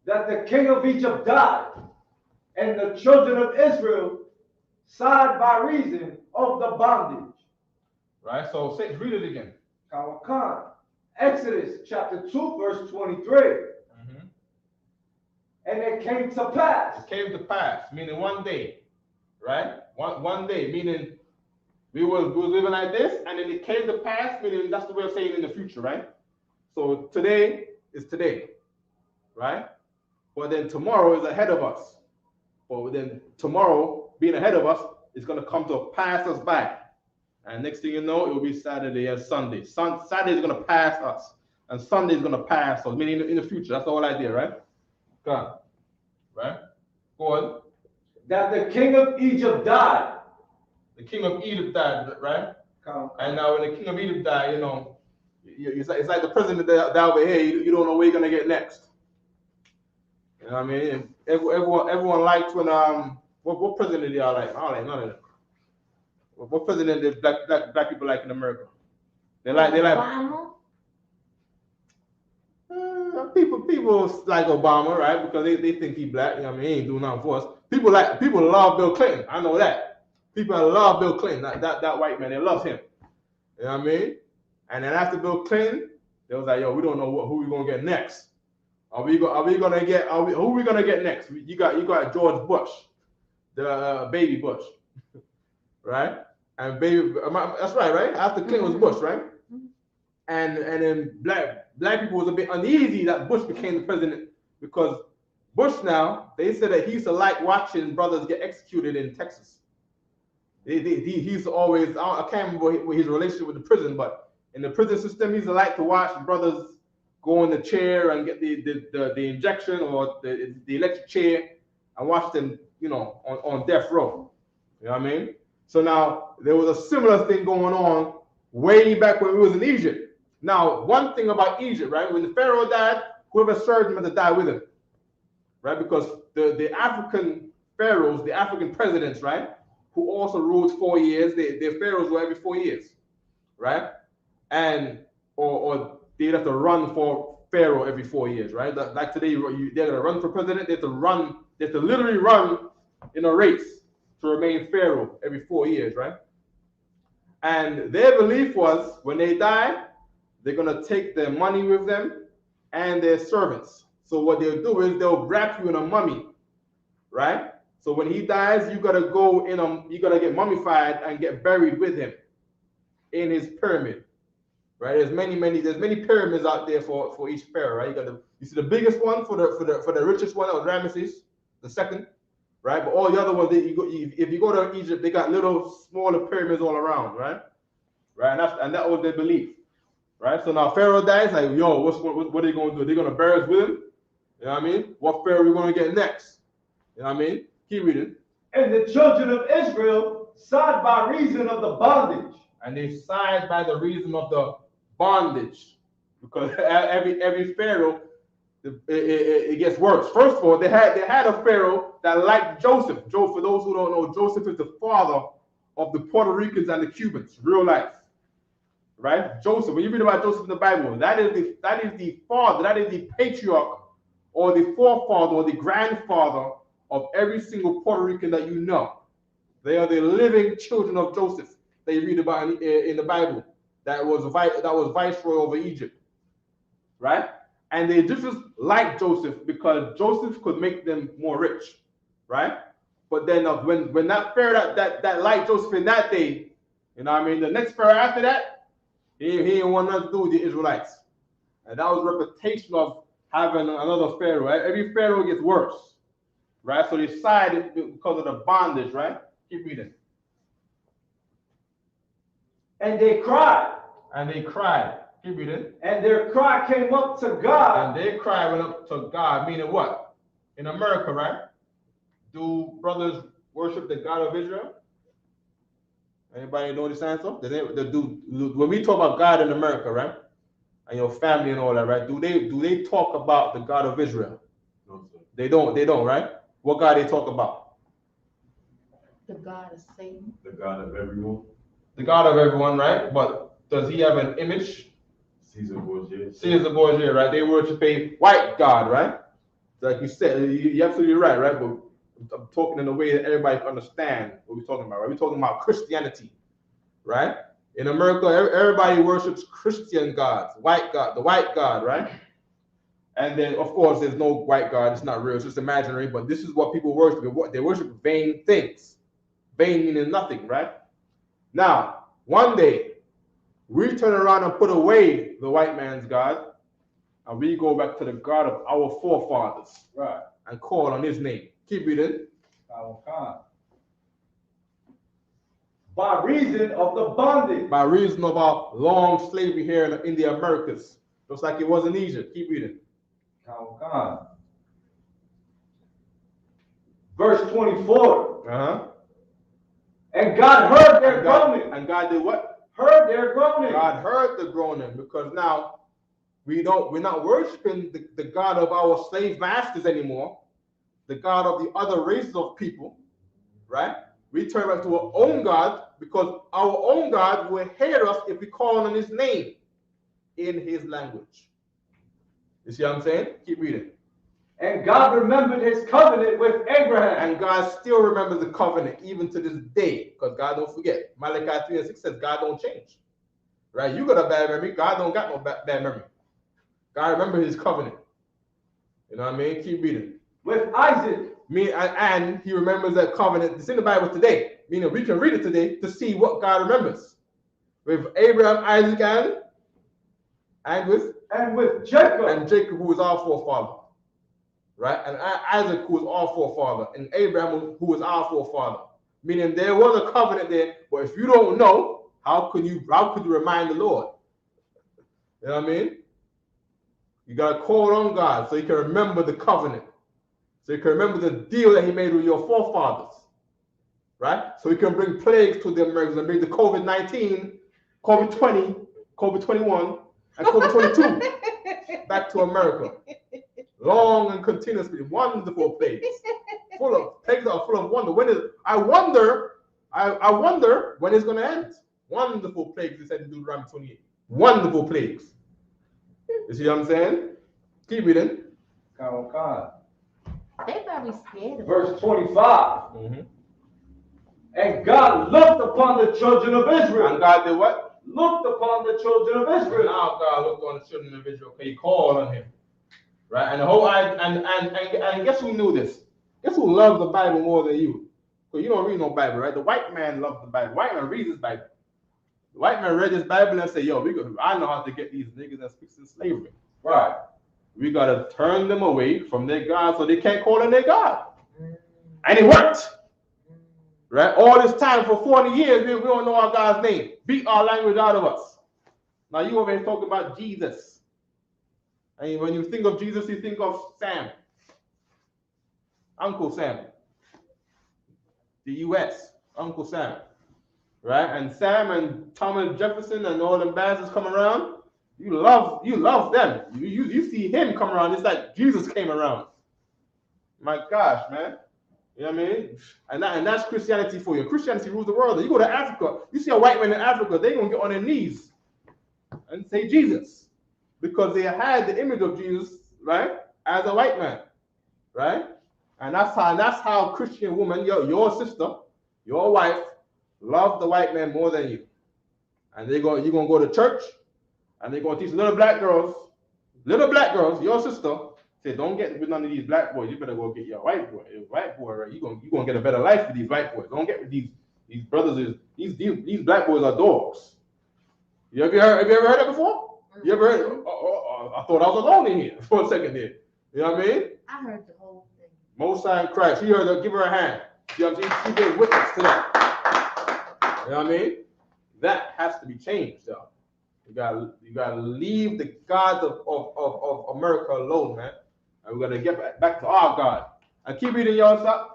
that the king of Egypt died, and the children of Israel sighed by reason of the bondage. Right, so read it again. Exodus chapter 2, verse 23. And it came to pass. It came to pass, meaning one day, right? One day, meaning we were living like this, and then it came to pass, meaning that's the way of saying in the future, right? So today is today, right? But then tomorrow is ahead of us. But then tomorrow being ahead of us is going to come to pass us by. And next thing you know, it will be Saturday and Sunday. Saturday is going to pass us, and Sunday is going to pass us, meaning in the future. That's the whole idea, right? Go on. Right? Go on. That the king of Egypt died. The king of Egypt died, right? And now when the king of Egypt died, it's like the president that over here, you don't know where you're going to get next. You know what I mean? Everyone likes when, what president do y'all like? I don't like none of them. What president did black people like in America? They like Obama? People like Obama, right? Because they think he black. You know what I mean? He ain't doing nothing for us. People love Bill Clinton. I know that. People love Bill Clinton. That white man, they love him. You know what I mean? And then after Bill Clinton, they was like, yo, we don't know who we gonna get next. Who are we gonna get next? You got George Bush, the baby Bush, right? And that's right? After Clinton was Bush, right? And then black people was a bit uneasy that Bush became the president, because Bush now, they said that he used to like watching brothers get executed in Texas. He used to always, I can't remember his relationship with the prison, but in the prison system, he used to like to watch brothers go in the chair and get the injection or the electric chair and watch them, on death row. You know what I mean? So now there was a similar thing going on way back when we was in Egypt. Now, one thing about Egypt, right? When the Pharaoh died, whoever served him had to die with him, right? Because the African pharaohs, the African presidents, right, who also ruled 4 years, their pharaohs were every 4 years, right? And or they'd have to run for pharaoh every 4 years, right? Like today, they're gonna run for president. They have to literally run in a race to remain pharaoh every 4 years, right? And their belief was when they die, they're gonna take their money with them and their servants. So what they'll do is they'll wrap you in a mummy, right? So when he dies, you gotta go in you gotta get mummified and get buried with him in his pyramid, right? There's many pyramids out there for each pharaoh, right? You see the biggest one for the richest one, that was Ramesses the second, right? But all the other ones, if you go to Egypt, they got little smaller pyramids all around, right? Right, and that was their belief, right? So now Pharaoh dies, like, yo, what are they gonna do? They're gonna bury us with him, you know what I mean? What pharaoh are we gonna get next? You know what I mean? Keep reading. And the children of Israel sighed by reason of the bondage. And they sighed by the reason of the bondage, because every pharaoh, it gets worse. First of all, they had a pharaoh that liked Joseph. For those who don't know, Joseph is the father of the Puerto Ricans and the Cubans, real life, right? Joseph. When you read about Joseph in the Bible, that is the father, that is the patriarch, or the forefather, or the grandfather of every single Puerto Rican that you know. They are the living children of Joseph that you read about in the Bible. That was viceroy over Egypt, right? And the Egyptians liked Joseph because Joseph could make them more rich, right? But then when that pharaoh that liked Joseph in that day, you know what I mean, the next pharaoh after that, he didn't want nothing to do with the Israelites. And that was a reputation of having another pharaoh, right? Every pharaoh gets worse, right? So they sided because of the bondage, right? Keep reading. And they cried. And they cried. Keep reading. And their cry came up to God. And their cry went up to God, meaning what? In America, right? Do brothers worship the God of Israel? Anybody know this answer? When we talk about God in America, right? And your family and all that, right? Do they talk about the God of Israel? No, sir. They don't, right? What God they talk about? The God of Satan. The God of everyone. The God of everyone, right? But does he have an image? Caesar Borgia. Caesar Borgia, right? They worship a white God, right? Like you said, you're absolutely right, right? But I'm talking in a way that everybody can understand what we're talking about, right? We're talking about Christianity, right? In America, everybody worships Christian gods, white God, the white God, right? And then, of course, there's no white God. It's not real. It's just imaginary. But this is what people worship. They worship vain things. Vain meaning nothing, right? Now, one day, we turn around and put away the white man's God, and we go back to the God of our forefathers, Right. and call on his name. Keep reading. By reason of the bondage. By reason of our long slavery here in the Americas, just like it was in Egypt. Keep reading. Verse 24. Uh-huh. And God heard their groaning. And God did what? Heard their groaning. God heard the groaning, because now we're not worshiping the God of our slave masters anymore, the God of the other races of people, right? We turn back to our own God, because our own God will hear us if we call on his name in his language. You see what I'm saying? Keep reading. And God remembered his covenant with Abraham. And God still remembers the covenant even to this day, because God don't forget. Malachi 3:6 says God don't change. Right? You got a bad memory. God don't got no bad memory. God remembers his covenant. You know what I mean? Keep reading. With Isaac. And he remembers that covenant. It's in the Bible today. Meaning we can read it today to see what God remembers. With Abraham, Isaac, and with Jacob. And Jacob, who is our forefather. Right? And Isaac, who is our forefather. And Abraham, who is our forefather. Meaning there was a covenant there, but if you don't know, how could you remind the Lord? You know what I mean? You got to call on God so you can remember the covenant. So you can remember the deal that he made with your forefathers. Right? So we can bring plagues to the Americans and bring the COVID-19, COVID-20, COVID-21, and COVID-22 back to America. Long and continuously, wonderful plagues. Plagues are full of wonder. I wonder when it's going to end. Wonderful plagues, he said in Deuteronomy 28. Wonderful plagues. You see what I'm saying? Keep reading. They very scared of Verse 25. Mm-hmm. And God looked upon the children of Israel. And God did what? Looked upon the children of And Israel. now God looked on the children of Israel. He called on him. Right? And the whole and guess who knew this? Guess who loves the Bible more than you? Because you don't read no Bible, right? The white man loves the Bible. The white man reads his Bible. The white man read his Bible and said, yo, I know how to get these niggas that speaks in slavery. Right. We gotta turn them away from their God so they can't call on their God. And it worked. Right? All this time for 40 years, we don't know our God's name. Beat our language out of us. Now you over here talking about Jesus. And when you think of Jesus, you think of Sam. Uncle Sam. The US. Uncle Sam. Right? And Sam and Thomas Jefferson and all them bands come around. You love them. You see him come around. It's like Jesus came around. My gosh, man. You know what I mean? And that's Christianity for you. Christianity rules the world. You go to Africa, you see a white man in Africa, they're going to get on their knees and say Jesus. Because they had the image of Jesus, right, as a white man, right? And that's how Christian woman, your sister, your wife, love the white man more than you. And you're going to go to church, and they're going to teach little black girls, your sister, say, don't get with none of these black boys. You better go get your white boy. Your white boy, right? You're gonna get a better life with these white boys. Don't get with these brothers. These black boys are dogs. Have you ever heard that before? You ever heard? I thought I was alone in here for a second there. You know what I mean? I heard the whole thing. Most High in Christ. She heard her. Give her a hand. You know what I'm saying? She gave witness to that. You know what I mean? That has to be changed, though. You gotta leave the gods of America alone, man. And we're gonna get back to our God. And keep reading your stuff.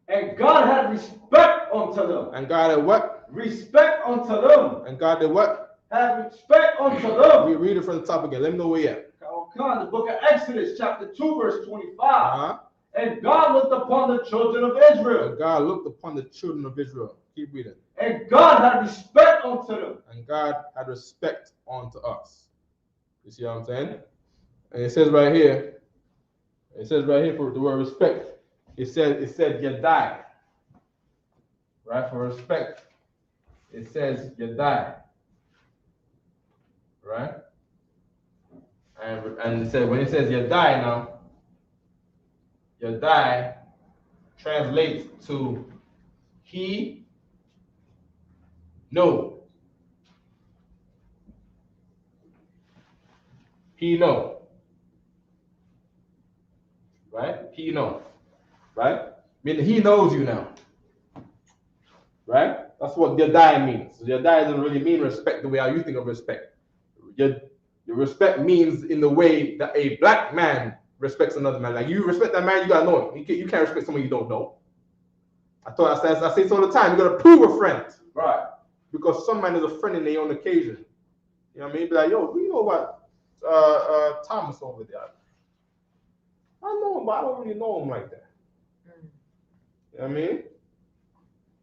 And God had respect unto them. And God had what? Respect unto them. And God did what? Had respect unto them. We read it from the top again. Let me know where you're at. The book of Exodus, chapter 2, verse 25. And God looked upon the children of Israel. And God looked upon the children of Israel. Keep reading. And God had respect unto them. And God had respect unto us. You see what I'm saying? And it says right here for the word respect. It said Yadai. Right? For respect. It says Yadai. Right? And it said when it says Yadai now, Yadai translates to he know. He know. Right? He know. Right? Meaning he knows you now. Right? That's what Yadai means. So Yadai doesn't really mean respect the way how you think of respect. Your respect means in the way that a black man respects another man. Like you respect that man, you gotta know him. You can't respect someone you don't know. I say this all the time. You gotta prove a friend. Right. Because some man is a friend in their own occasion. You know what I mean? Be like, yo, you know what? Thomas over there. I know him, but I don't really know him like that. You know what I mean?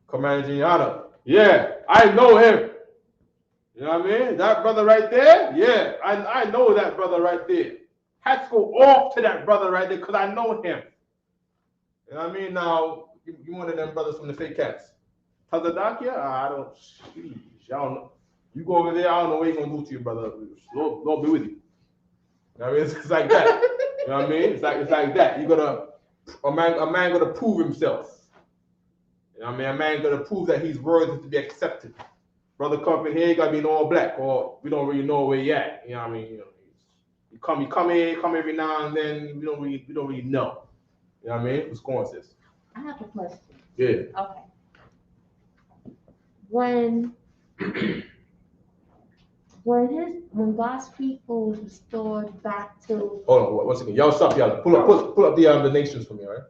Commander Gianna. Yeah, I know him. You know what I mean? That brother right there? Yeah, I know that brother right there. Hats go off to that brother right there because I know him. You know what I mean? Now, you one of them brothers from the fake cats. Tazadakia? I don't know. You go over there, I don't know what he's going to do to you, brother. Lord be with you. You know what I mean? It's like that. You know what I mean? It's like that. A man gonna prove himself. You know what I mean? A man gonna prove that he's worthy to be accepted. Brother come in here, you gotta be in all black, or we don't really know where you at. You know what I mean? You come every now and then, we don't really know. You know what I mean? What's going on, sis? I have a question. Yeah. Okay. When God's people was restored back to. Hold on, one second. Y'all stop, y'all. Pull up the nations for me, all right?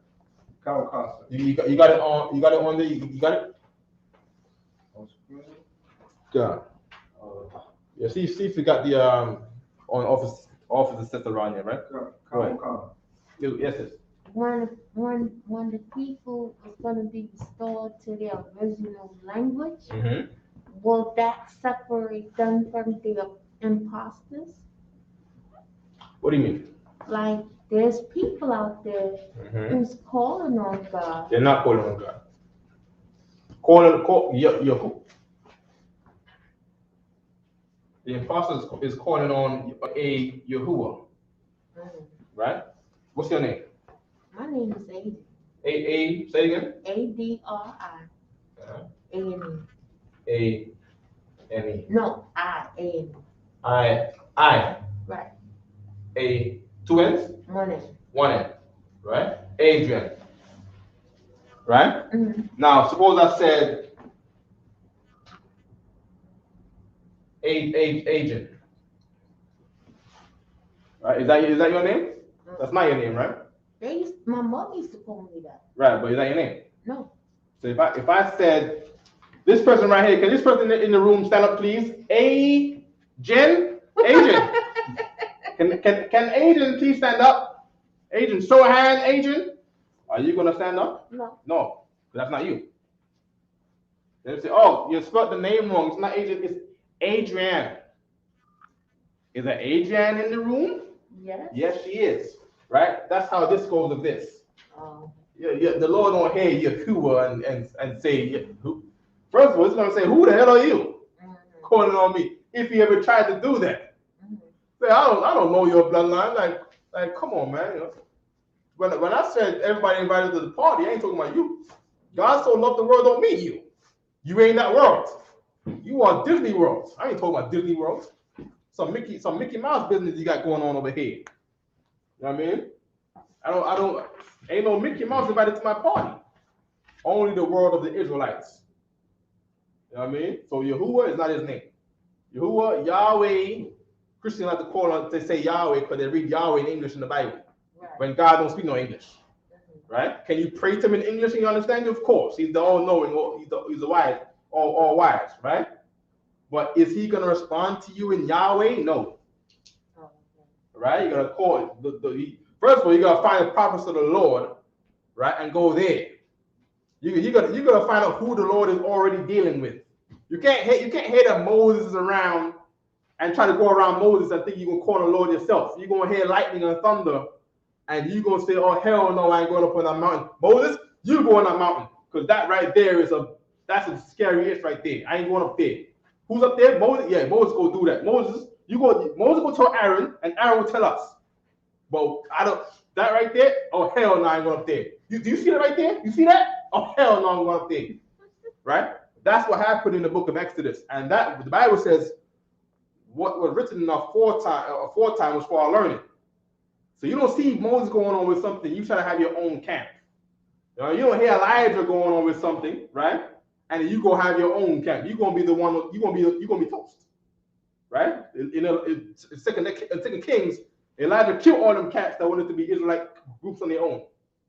You got it on. You got it on there. You got it. Yeah. Yeah. See if you got the on office set around here, right? Yes. When the people was going to be restored to their original language, will that separate them from the imposters? What do you mean? Like, there's people out there who's calling on God. They're not calling on God. Call who? The imposter is calling on a Yahuwah, right? What's your name? My name is Adrian. Say it again. A-D-R-I-A-N-E. A-N-E. No, I-A-N-E. I. Right. A, two N's? One N. One N, right? Adrian, right? Mm-hmm. Now, suppose I said agent, right? Is that your name? That's not your name, right? My mom used to call me that. Right, but is that your name? No. So if I said this person right here, can this person in the room stand up, please? Agent. Can Agent please stand up? Agent, show a hand, Agent. Are you gonna stand up? No. No, that's not you. They say, oh, you spelled the name wrong. It's not Agent, it's Adrian. Is there Adrian in the room? Yes. Yes, she is. Right? That's how this goes with this. Oh. Yeah, the Lord don't hear Yahuwah and say, who? First of all, it's gonna say, who the hell are you? Calling on me. If you ever tried to do that. Say, I don't know your bloodline. Like, come on, man. You know? When I said everybody invited to the party, I ain't talking about you. God so loved the world don't mean you. You ain't that world. You are Disney World. I ain't talking about Disney World. Some Mickey Mouse business you got going on over here. You know what I mean? Ain't no Mickey Mouse invited to my party. Only the world of the Israelites. You know what I mean? So Yahuwah is not his name. Yahuwah, Yahweh, Christians like to call on, they say Yahweh because they read Yahweh in English in the Bible. Right. When God don't speak no English. Right? Can you pray to him in English and you understand? Of course. He's the all-knowing, he's the wise, all wise, right? But is he going to respond to you in Yahweh? No. Oh, okay. Right? You're going to call first of all, you got to find the prophets of the Lord, right? And go there. You got to find out who the Lord is already dealing with. You can't hear that Moses is around and try to go around Moses and think you're going to call the Lord yourself. You're going to hear lightning and thunder and you're going to say, oh, hell no, I ain't going up on that mountain. Moses, you go on that mountain because that right there that's a scary itch right there. I ain't going up there. Who's up there? Moses? Yeah, Moses go do that. Moses go tell Aaron and Aaron will tell us. But that right there, oh, hell no, I ain't going up there. Do you see that right there? You see that? Oh, hell no, I'm going up there. Right? That's what happened in the book of Exodus. And that the Bible says what was written in aforetime was for our learning. So you don't see Moses going on with something, you try to have your own camp. You don't hear Elijah going on with something, right? And then you go have your own camp. You're gonna be the one. You're gonna be toast, right? In Second Kings, Elijah killed all them cats that wanted to be Israelite groups on their own.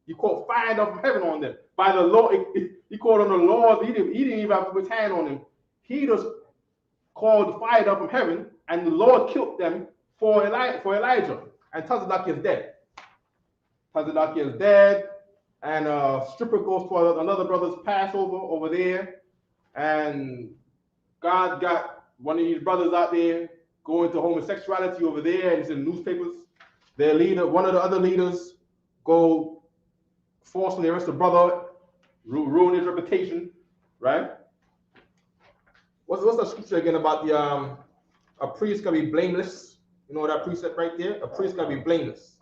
He called fire down from heaven on them. By the Lord, he called on the Lord. He didn't even have to put his hand on them. He just called fire down from heaven, and the Lord killed them for Elijah. And Tazadaki is dead. Tazadaki is dead. And stripper goes to another brother's Passover over there. And God got one of these brothers out there going to homosexuality over there, and it's in the newspapers. Their leader, one of the other leaders, go forcefully arrest the brother, ruin his reputation, right? What's the scripture again about a priest can be blameless? You know that precept right there? A priest can be blameless.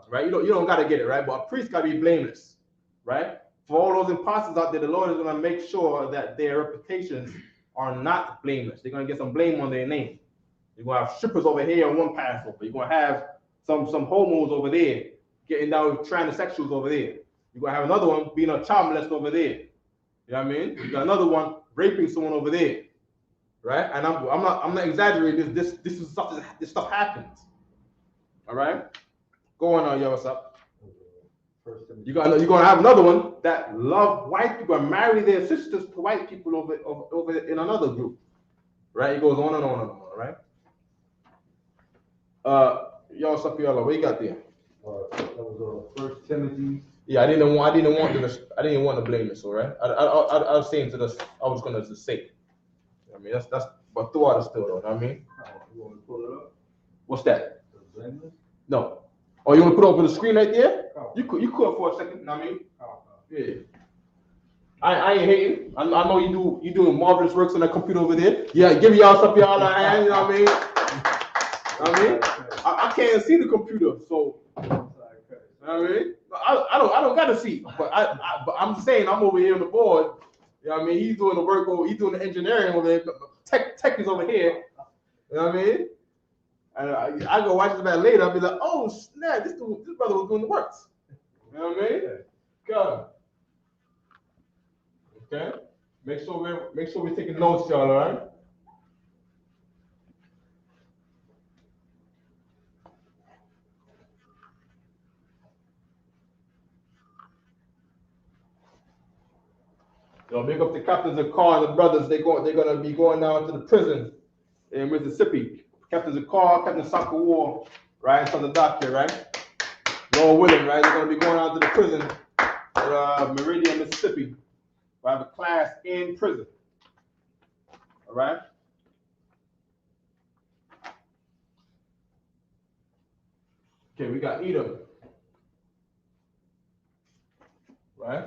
Right? You don't gotta get it, right? But a priest gotta be blameless, right? For all those imposters out there, the Lord is gonna make sure that their reputations are not blameless. They're gonna get some blame on their name. You're gonna have strippers over here on one Passover. You're gonna have some homos over there getting down with transsexuals over there. You're gonna have another one being a child molester over there. You know what I mean? You got another one raping someone over there, right? And I'm not exaggerating. This stuff happens. All right. Go on, yo, what's up? You're gonna have another one that love white people and marry their sisters to white people over in another group, right? It goes on and on and on, right? Yo, what's up, y'all? What you got there? That was 1 Timothy. Yeah, I didn't want to blame this, all right? I was saying to this, I was gonna just say, I mean, that's but throughout the still, though, you know what I mean? You want to pull it up? What's that? The blameless? No. Oh, you want to put it up on the screen right there? Oh. You could for a second, you know what I mean? Oh, Yeah. I ain't hating. I know you doing marvelous works on that computer over there. Yeah, give y'all stuff y'all are hand, you know what I mean? You know what I mean? I can't see the computer, so you know what I mean? I don't gotta see, but I'm saying I'm over here on the board. You know what I mean? He's doing the work over, he's doing the engineering over there. Tech is over here. You know what I mean? And I go watch this back later. I'll be like, oh snap, this brother was doing the works. You know what I mean? Good. Okay. Make sure we're taking notes, y'all. All right. So make up the captains of car and the brothers. They're gonna be going down to the prison in Mississippi. Captains of car, Captain Soccer War, right? From the doctor, right? Lord willing, right? They're gonna be going out to the prison at Meridian, Mississippi. We have a class in prison. All right. Okay, we got Edom. Right?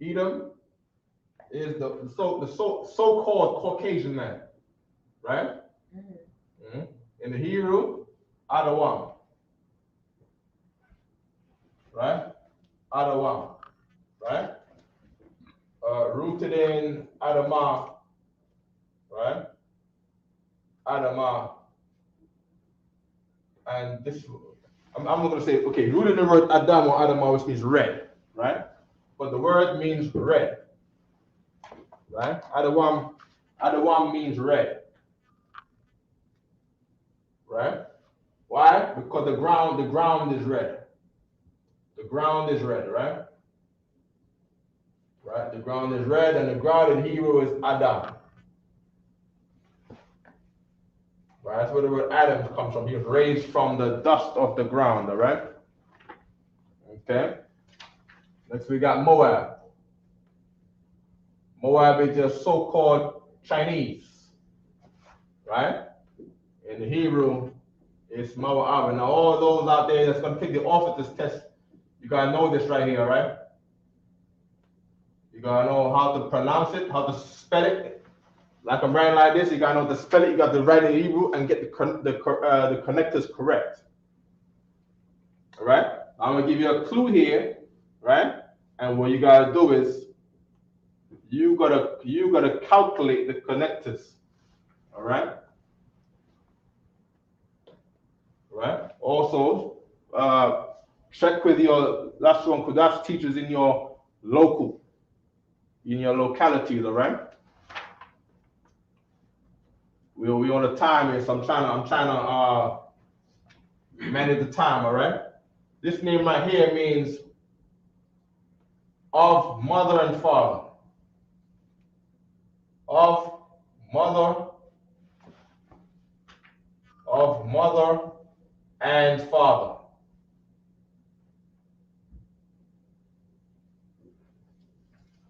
Edom is the so-called Caucasian man, right? Mm-hmm. In the Hebrew, Adawam, right? Adawam, right? Rooted in Adamah, right? Adamah, and this, I'm not going to say, okay, rooted in the word Adam or Adamah, which means red, right? But the word means red, right? Adawam means red, right? Why? Because the ground is red. The ground is red, right? Right? The ground is red, and the ground in Hebrew is Adam. Right? That's where the word Adam comes from. He was raised from the dust of the ground, all right? Okay. Next we got Moab. Moab is just so-called Chinese, right? In the Hebrew, it's Moab. Now all those out there that's gonna take the officers test, you gotta know this right here, right? You gotta know how to pronounce it, how to spell it. Like I'm writing like this, you gotta know how to spell it. You got to write it in Hebrew and get the connectors correct. All right. I'm gonna give you a clue here, right? And what you gotta do is you gotta calculate the connectors. All right. All right. Also, check with your Lashawan Qadash teachers in your localities. All right. We on the time here, so I'm trying to manage the time. All right. This name right here means of mother and father. Of mother and father.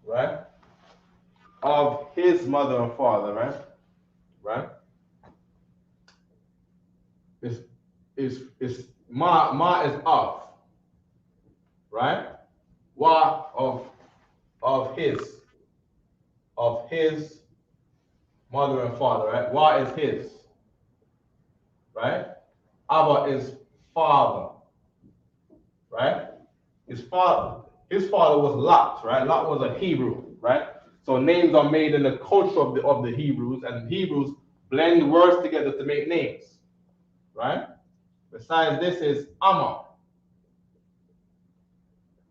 Right? Of his mother and father, right? Right? It's ma is of. Right? Wa of his mother and father, right? Wa is his. Right? Abba is father. Right? His father was Lot, right? Lot was a Hebrew, right? So names are made in the culture of the Hebrews, and Hebrews blend words together to make names, right? Besides this is Amma.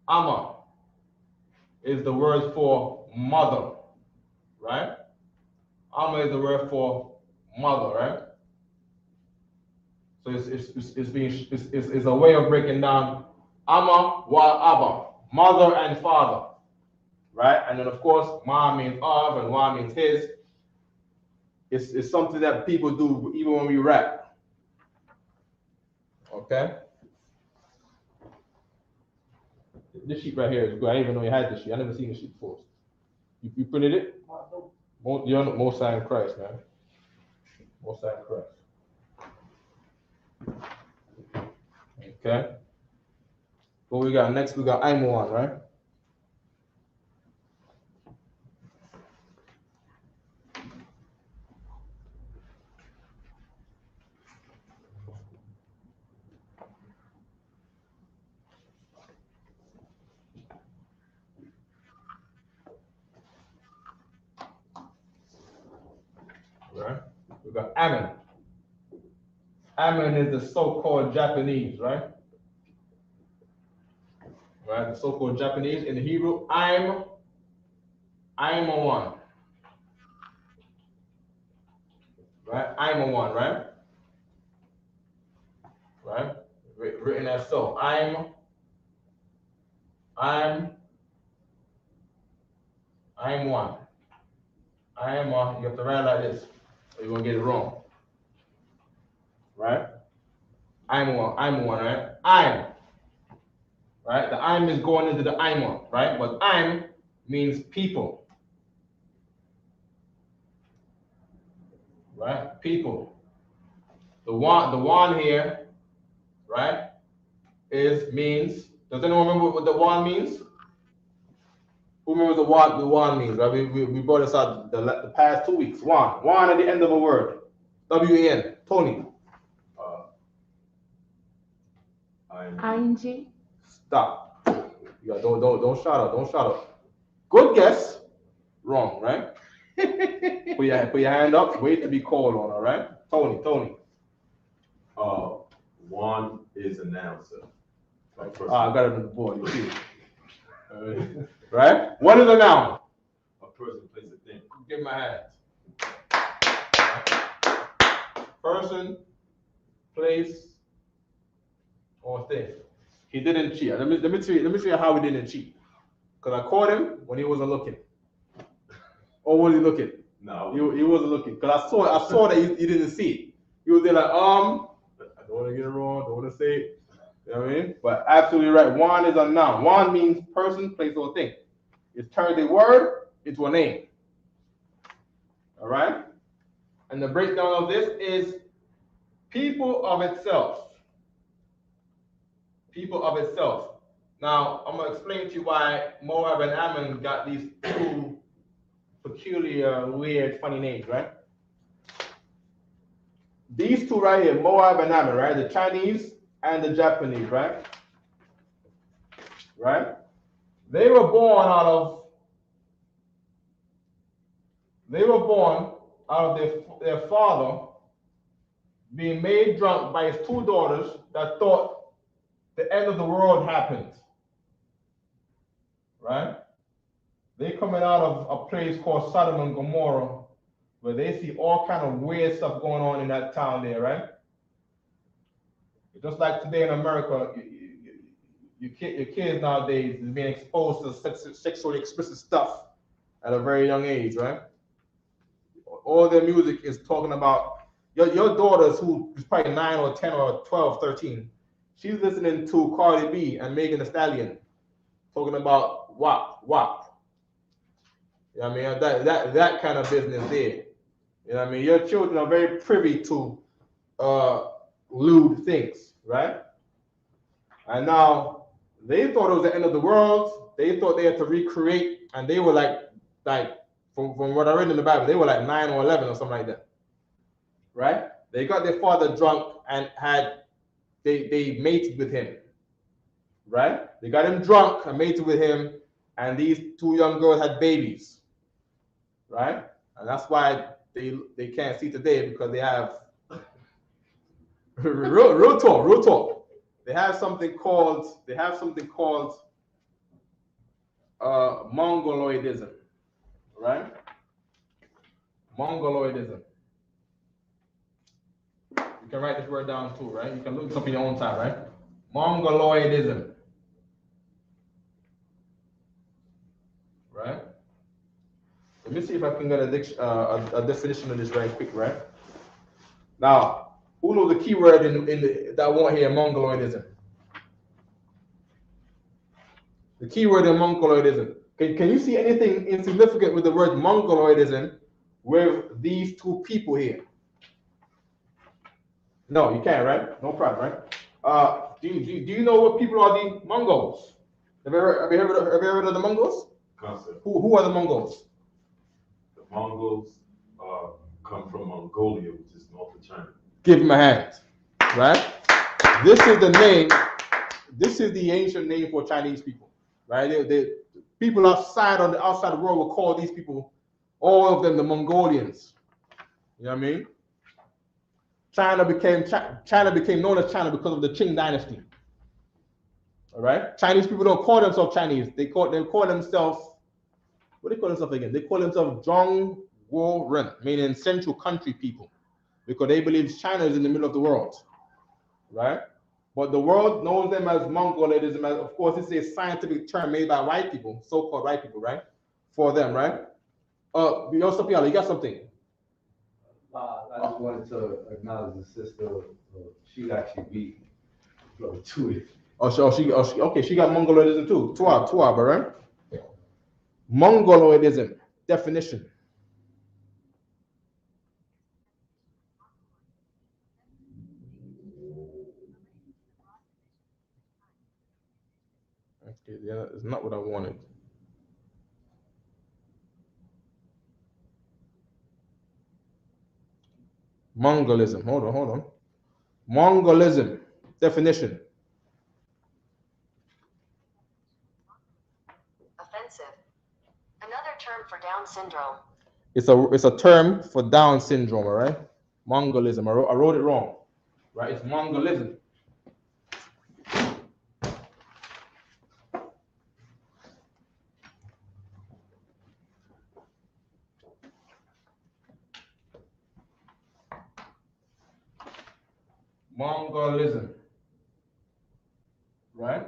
Amma is the word for mother, right? Amma is the word for mother, right? So it's a way of breaking down Amma wa Abba, mother and father, right? And then of course, Ma means of and Wa means his. It's something that people do even when we rap. Okay? This sheet right here is good. I didn't even know you had this sheet. I never seen this sheet before. You printed it? You're Most High in Christ, man. Most High in Christ. Okay. What we got next? We got I'm one, right? Right? We got Ammon. Ammon is the so-called Japanese, right? Right, the so-called Japanese. In the Hebrew, I'm a one. Right? I'm a one, right? Right? Written as so. I'm one. I am one. You have to write like this, or you're gonna get it wrong. Right? I'm one, right? Right? The I'm is going into the I'm one, right? But I'm means people. Right? People. The one here, right, means, does anyone remember what the one means? Who remembers the one means, right? We brought this out the past 2 weeks. One at the end of a word. W-A-N. Tony. ING. Stop. Yeah, don't shout out. Don't shout out. Good guess. Wrong, right? put your hand up. Wait to be called on. All right. Tony. One is a noun, sir. Like person. I got it on the board. You see it. Right? What is a noun? A person, place, a thing. Give my hands. Person, place, or thing. He didn't cheat. Let me tell you how he didn't cheat. Because I caught him when he wasn't looking. Or was he looking? No. He wasn't looking. Because I saw that he didn't see it. He was there like, I don't want to get it wrong, don't want to say it. You know what I mean? But absolutely right. One is a noun. One means person, place, or thing. It turns a word into a name. All right? And the breakdown of this is people of itself. People of itself. Now, I'm going to explain to you why Moab and Ammon got these two peculiar, weird, funny names, right? These two right here, Moab and Ammon, right? The Chinese and the Japanese, right? Right? They were born out of their father being made drunk by his two daughters that thought the end of the world happened. Right? They coming out of a place called Sodom and Gomorrah, where they see all kind of weird stuff going on in that town there, right? Just like today in America, your kids nowadays is being exposed to sexually explicit stuff at a very young age, right? All their music is talking about your daughters, who is probably 9 or 10 or 12, 13. She's listening to Cardi B and Megan Thee Stallion talking about WAP. You know what I mean? That kind of business there. You know what I mean? Your children are very privy to lewd things, right? And now they thought it was the end of the world. They thought they had to recreate, and they were like from what I read in the Bible, they were like 9 or 11 or something like that, right? They got their father drunk and they mated with him, right? They got him drunk and mated with him, and these two young girls had babies, right? And that's why they can't see today, because they have real talk. They have something called Mongoloidism, right? Mongoloidism. You can write this word down too, right? You can look this up in your own time, right? Mongoloidism. Right? Let me see if I can get a definition of this right quick, right? Now, who knows the key word in that one here, Mongoloidism? The key word in Mongoloidism. Can you see anything insignificant with the word Mongoloidism with these two people here? No, you can't, right? No problem, right? Do you know what people are the Mongols? Have you heard of the Mongols? Concept. Who are the Mongols? The Mongols come from Mongolia, which is north of China. Give them a hand, right? This is the name. This is the ancient name for Chinese people, right? People outside the world will call these people, all of them, the Mongolians. You know what I mean? China became known as China because of the Qing dynasty. All right, Chinese people don't call themselves Chinese. They call themselves, what do they call themselves again? They call themselves Zhongguoren, meaning Central Country people, because they believe China is in the middle of the world, right? But the world knows them as Mongoloidism. As, of course, this is a scientific term made by white people, so-called white people, right? For them, right? You got something? I just wanted to acknowledge the sister. She actually beat Brother Tui. She got Mongoloidism too. Tuaba, right? Mongoloidism definition. Okay, yeah, it's not what I wanted. Mongolism. Hold on. Mongolism definition. Offensive. Another term for Down syndrome. It's a term for Down syndrome, all right? Mongolism. I wrote it wrong, right? It's Mongolism. Mongolism, right?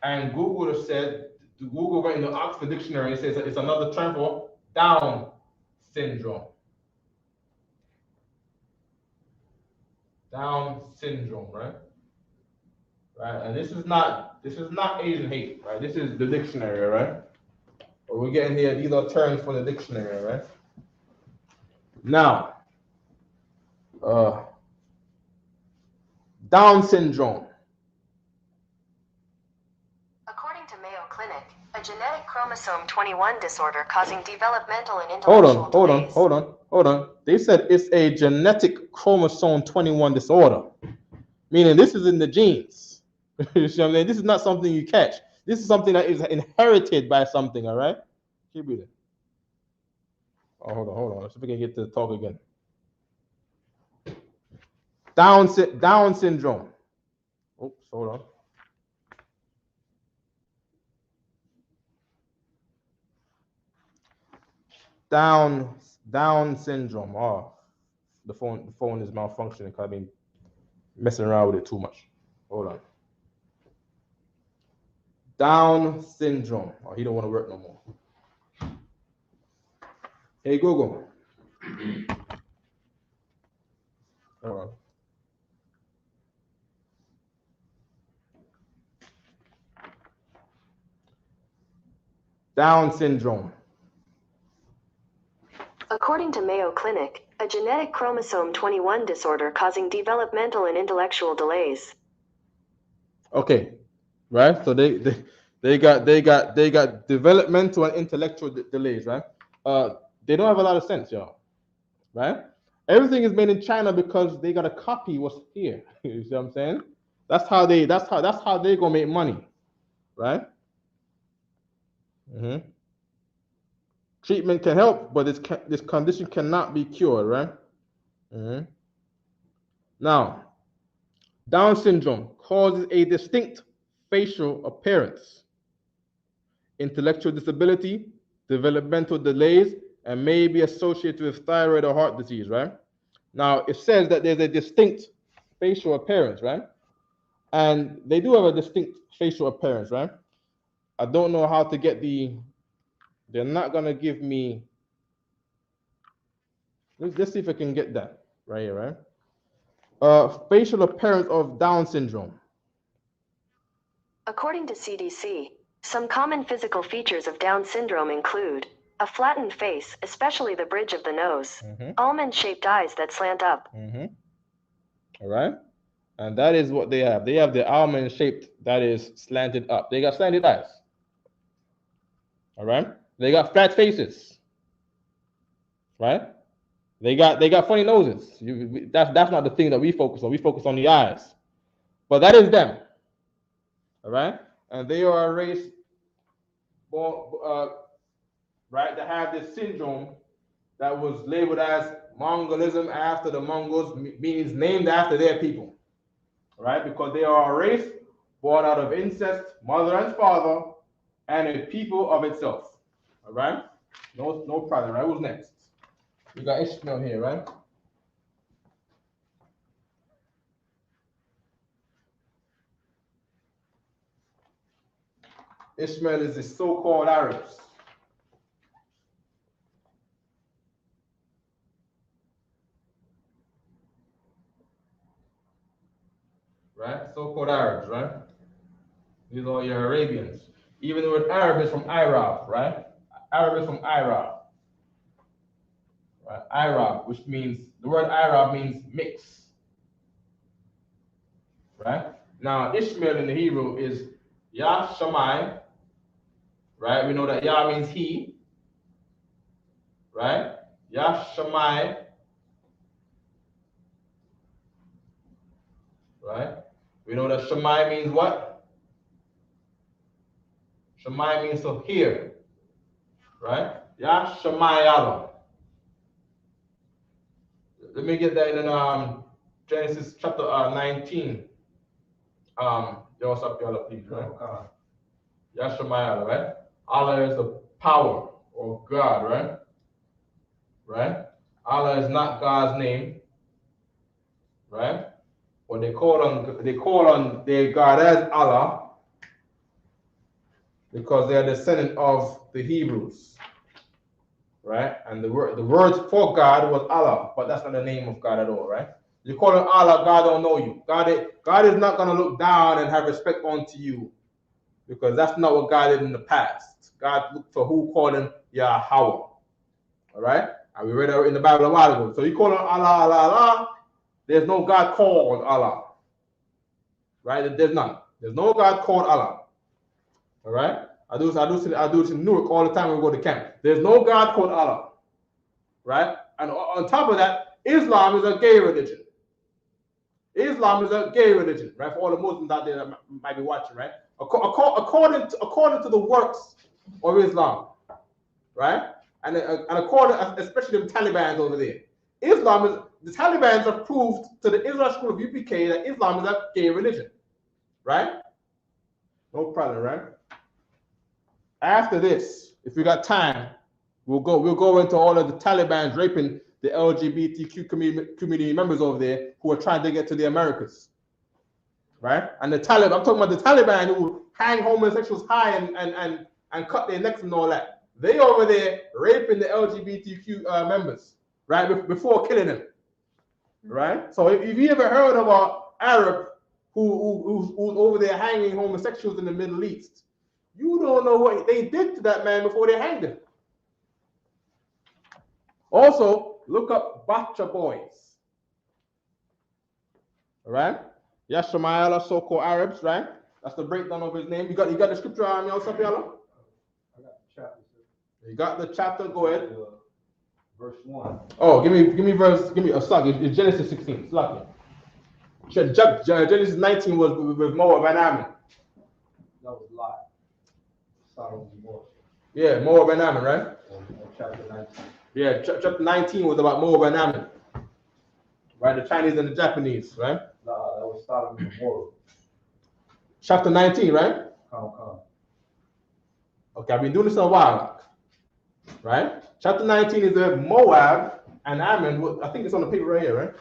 And Google has said, Google right in the Oxford Dictionary, it says it's another term for Down syndrome. Down syndrome, right? Right, and this is not Asian hate, right? This is the dictionary, right? But we're getting here, these are terms for the dictionary, right? Now, Down syndrome. According to Mayo Clinic, a genetic chromosome 21 disorder causing developmental and intellectual delays. Hold on. They said it's a genetic chromosome 21 disorder, meaning this is in the genes. You see what I mean? This is not something you catch. This is something that is inherited by something, all right? Keep reading. Oh, hold on. Let's see if we can get to talk again. Down syndrome. Oops, hold on. Down syndrome. Oh, the phone is malfunctioning because I've been messing around with it too much. Hold on. Down syndrome. Oh, he don't want to work no more. Hey Google. Hold on. Down syndrome. According to Mayo Clinic, a genetic chromosome 21 disorder causing developmental and intellectual delays. Okay, right? So they got developmental and intellectual delays, right? They don't have a lot of sense, y'all, right? Everything is made in China because they got to copy what's here. You see what I'm saying? That's how they gonna make money, right? Mm-hmm. Treatment can help, but this condition cannot be cured, right? Mm-hmm. Now, Down syndrome causes a distinct facial appearance, intellectual disability, developmental delays, and may be associated with thyroid or heart disease, right? Now, it says that there's a distinct facial appearance, right? And they do have a distinct facial appearance, right? I don't know how to get they're not gonna give me, let's see if I can get that right here, right? Facial appearance of Down syndrome. According to CDC, Some common physical features of Down syndrome include a flattened face, especially the bridge of the nose, almond-shaped eyes that slant up. All right? And that is what they have. They have the almond-shaped that is slanted up. They got slanted eyes. All right? They got flat faces. Right? They got funny noses. That's not the thing that we focus on. We focus on the eyes. But that is them. All right? And they are a race born, right, that have this syndrome that was labeled as Mongolism after the Mongols, means named after their people. All right? Because they are a race born out of incest, mother and father, and a people of itself. All right? No problem, right? Who's next? We got Ishmael here, right? Ishmael is the so-called Arabs. Right? So-called Arabs, right? These are your Arabians. Even the word Arab is from Arab, right? Arab is from Arab. Right? Arab, which means, the word Arab means mix. Right? Now, Ishmael in the Hebrew is Yah Shammai. Right? We know that Yah means he. Right? Yah Shammai. Right? We know that Shammai means what? Shammai means to hear. Right? Yah Shammai Allah. Let me get that in Genesis chapter 19. What's up, y'all, please, right? Yah Shammai Allah, right? Allah is the power or God, right? Right? Allah is not God's name, right? But they call on their God as Allah because they are descendant of the Hebrews, right? And the word for God was Allah, but that's not the name of God at all, right? You call him Allah, God don't know you. God is not gonna look down and have respect unto you, because that's not what God did in the past. God looked for who called him Yahweh, all right? And we read that in the Bible a while ago. So you call him Allah, Allah, Allah. There's no God called Allah, right? There's none. There's no God called Allah, all right? I do this in Newark all the time when we go to camp. There's no God called Allah, right? And on top of that, Islam is a gay religion. Islam is a gay religion, right? For all the Muslims out there that might be watching, right? According to the works of Islam, right? And according, especially the Taliban over there, the Taliban have proved to the Israel School of UPK that Islam is a gay religion, right? No problem, right? After this, if we got time, we'll go into all of the Taliban raping the LGBTQ community members over there who are trying to get to the Americas, right? And the Taliban, I'm talking about the Taliban who hang homosexuals high and cut their necks and all that. They over there raping the LGBTQ members, right? Before killing them, right? So if you ever heard of an Arab who's over there hanging homosexuals in the Middle East, you don't know what they did to that man before they hanged him. Also, look up Bacha boys. All right? Yashamayala, so-called Arabs, right? That's the breakdown of his name. You got the scripture on you, Sapiyala? I got the chapter. You got the chapter, go ahead. Verse 1. Oh, give me a slug. It's Genesis 16. Slug. Genesis 19 was with Moab and Ammon. That was Lot. Sodom and Gomorrah. Yeah, Moab and Ammon, right? Chapter 19. Yeah, chapter 19 was about Moab and Ammon. Right, the Chinese and the Japanese, right? Nah, that was Sodom and Gomorrah. Chapter 19, right? Come. Okay, I've been doing this a while, right? Chapter 19 is the Moab and Ammon. I think it's on the paper right here, right?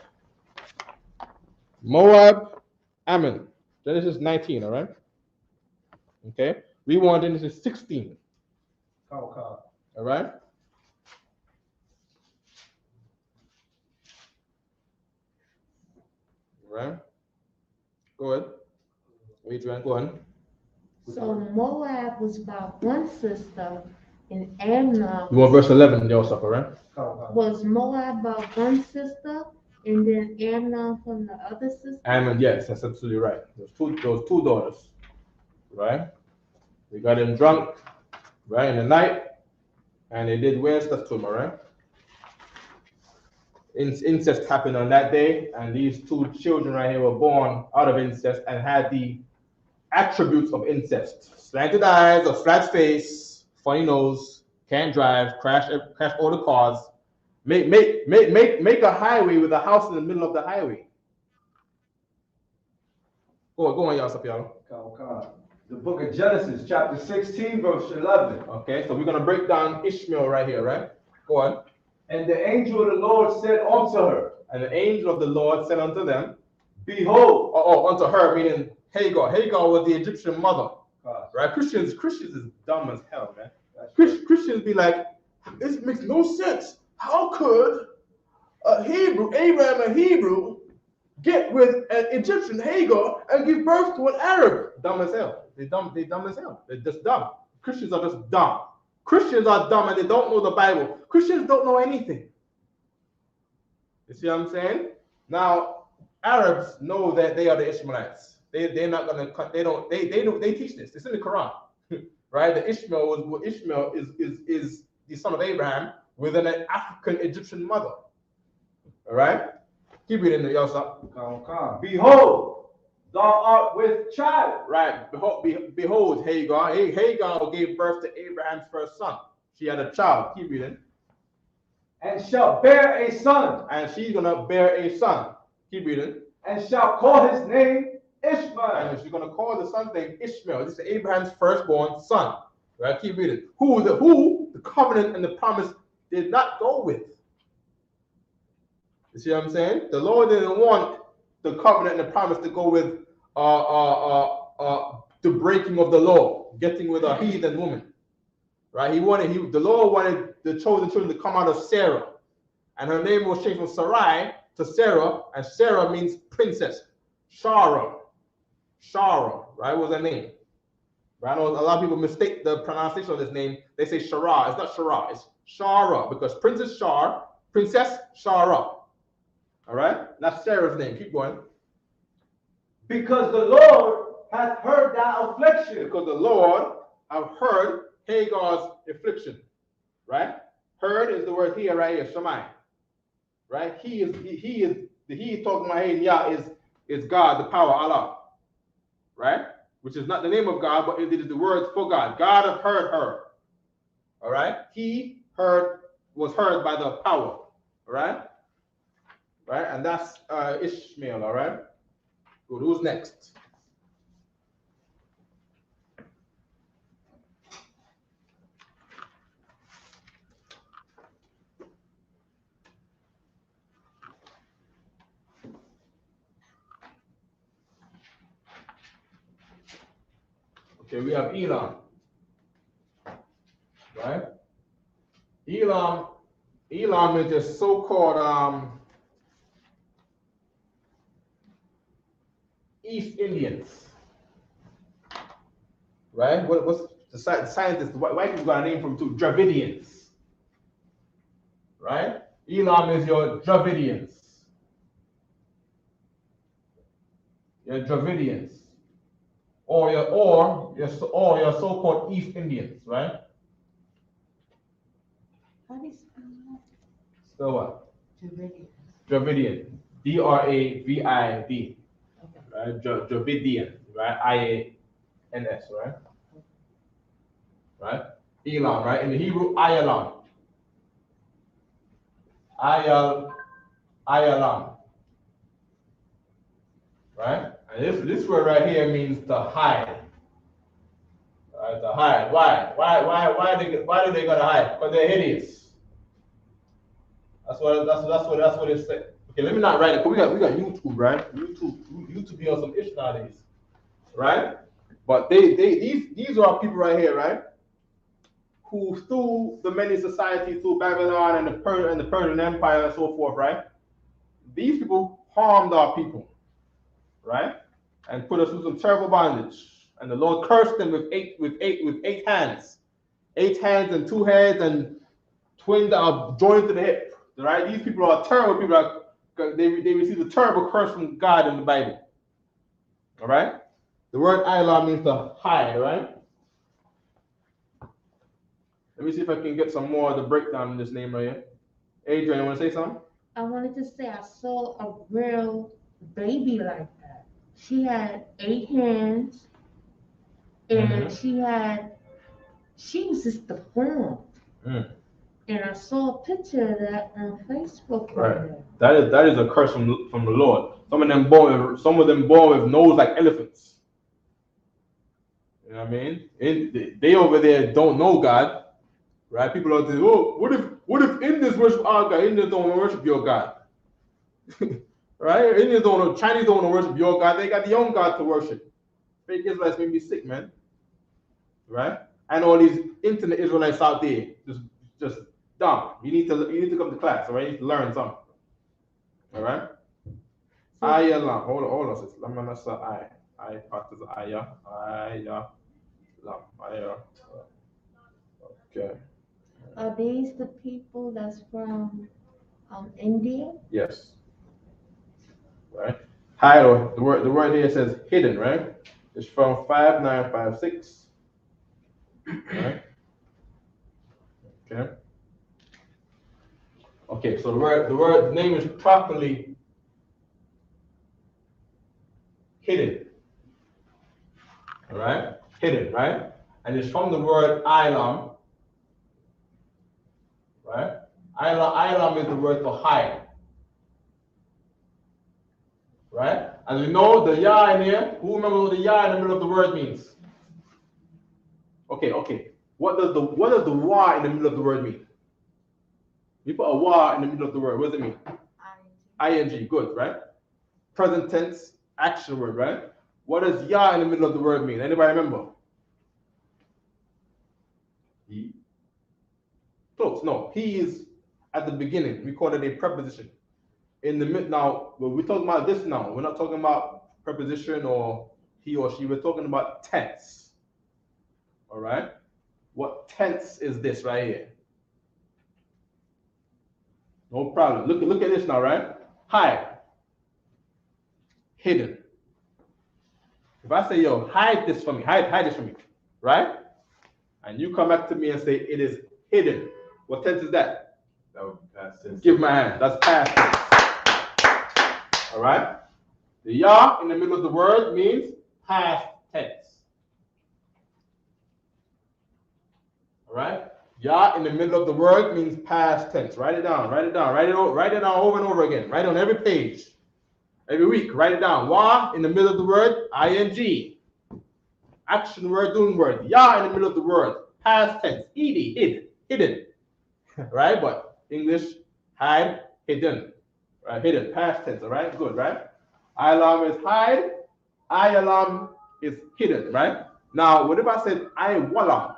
Moab, Ammon. Genesis 19, all right? Okay, we want Genesis 16. Come. All right? Right? Go ahead. Adrian, go on. So Moab was about one sister, and Amnon. You want verse 11, Yosef, all right? Was Moab about one sister, and then Amnon from the other sister? Ammon, yes, that's absolutely right. Those two daughters, right? They got him drunk, right, in the night, and they did weird stuff to him, all right? Incest happened on that day, and these two children right here were born out of incest and had the attributes of incest: slanted eyes, a flat face, funny nose, can't drive, crash all the cars, make a highway with a house in the middle of the highway. Go on, y'all. The book of Genesis, chapter 16, verse 11. Okay, so we're gonna break down Ishmael right here, right? Go on. And the angel of the Lord said unto her, And the angel of the Lord said unto them, Behold. Unto her, meaning Hagar. Hagar was the Egyptian mother, right? Christians is dumb as hell, man. Christians be like, this makes no sense. How could Abraham, a Hebrew, get with an Egyptian Hagar and give birth to an Arab? Dumb as hell. They dumb as hell. They're just dumb. Christians are just dumb. Christians are dumb and they don't know the Bible. Christians don't know anything. You see what I'm saying? Now, Arabs know that they are the Ishmaelites. They're not gonna cut. They teach this. It's in the Quran, right? That Ishmael is the son of Abraham with an African Egyptian mother. All right. Keep reading the Yosef. Behold, thou art with child. Right. Behold, Hagar. Hagar gave birth to Abraham's first son. She had a child. Keep reading. And shall bear a son. And she's gonna bear a son. Keep reading. And shall call his name Ishmael. And she's gonna call the son's name Ishmael. This is Abraham's firstborn son. Right? Keep reading. Who the covenant and the promise did not go with. You see what I'm saying? The Lord didn't want the covenant and the promise to go with the breaking of the law, getting with a heathen woman. Right? The Lord wanted the chosen children to come out of Sarah. And her name was changed from Sarai to Sarah, and Sarah means princess. Shara, right, was her name. Right? I know a lot of people mistake the pronunciation of this name. They say Shara. It's not Shara, it's Shara, because Princess Shara. All right? That's Sarah's name. Keep going. Because the Lord hath heard thy affliction. Because the Lord hath heard Hagar's affliction. Right? Heard is the word here, right here, Shammai. Right? He is talking about Yah is God, the power, Allah. Right? Which is not the name of God, but it is the word for God. God hath heard her. All right? He was heard by the power. All right? Right? And that's Ishmael, all right? Good. Who's next? Okay, we have Elam. Right? Elam is the so-called East Indians. Right? What's the scientists, white people got a name from too? Dravidians. Right? Elam is your Dravidians. Your Dravidians. Or your so-called East Indians, right? How do you spell that? Spell what? Dravidian. Dravidian. D-R-A-V-I-D. Okay. Right? Dravidian, right? I-A-N-S, right? Right? Elam, right? In the Hebrew, Ayalam. Ayalam. Right? And this word right here means to hide. Right? To hide. Why do they gotta hide? Because they're hideous. That's what it said. Okay, let me not write it. Cause we got YouTube, right? YouTube be on some ish nowadays, right? But these are people right here, right? Who through the many societies, through Babylon and the Persian Empire and so forth, right? These people harmed our people, right? And put us through some terrible bondage. And the Lord cursed them with eight hands. 8 hands and 2 heads and twins that are joined to the hip. Right? These people are terrible people. They receive a terrible curse from God in the Bible. All right? The word Ilah means to hide, right? Let me see if I can get some more of the breakdown in this name right here. Adrian, you want to say something? I wanted to say I saw a real baby like that. She had 8 hands, and she was just deformed. And I saw a picture of that on Facebook. Right. That is a curse from the Lord. Some of them born with nose like elephants. You know what I mean? They over there don't know God, right? People are saying, "Oh, what if Indians worship our God? Indians don't worship your God." Right? Chinese don't want to worship your God. They got their own God to worship. Fake Israelites make me sick, man. Right? And all these internet Israelites out there, just dumb. You need to come to class, all right? You need to learn something. All right? Ayalam. Hold on, sis. Lamanasa I practice Aya. Lam. Aya. Okay. Are these the people that's from India? Yes. Right. Hide, the word here says hidden, right? It's from 5956. Right? Okay. Okay, so the word name is properly hidden. All right? Hidden, right? And it's from the word Ilam. Right? Ilam is the word for hide. Right? As we know, the ya in here, who remembers what the ya in the middle of the word means? Okay. What does the wa in the middle of the word mean? You put a wa in the middle of the word, what does it mean? ING, good, right? Present tense, action word, right? What does ya in the middle of the word mean? Anybody remember? He. Close, no. He is at the beginning. We call it a preposition. In the mid now, we're talking about this now. We're not talking about preposition or he or she. We're talking about tense. All right? What tense is this right here? No problem. Look at this now, right? Hide. Hidden. If I say, yo, hide this for me, hide this for me, right? And you come back to me and say, it is hidden. What tense is that? That would be past tense. Give my hand. That's past tense. All right? The ya in the middle of the word means past tense. All right? Ya in the middle of the word means past tense. Write it down. Write it down over and over again. Write it on every page. Every week, write it down. Wa in the middle of the word, ing. Action word, doing word. Ya in the middle of the word, past tense. Ed, hidden. Right? But English, hide, hidden. Right? Hidden, past tense. All right? Good, right? Ilam is hide. Ayalam is hidden, right? Now, what if I said Iwalam?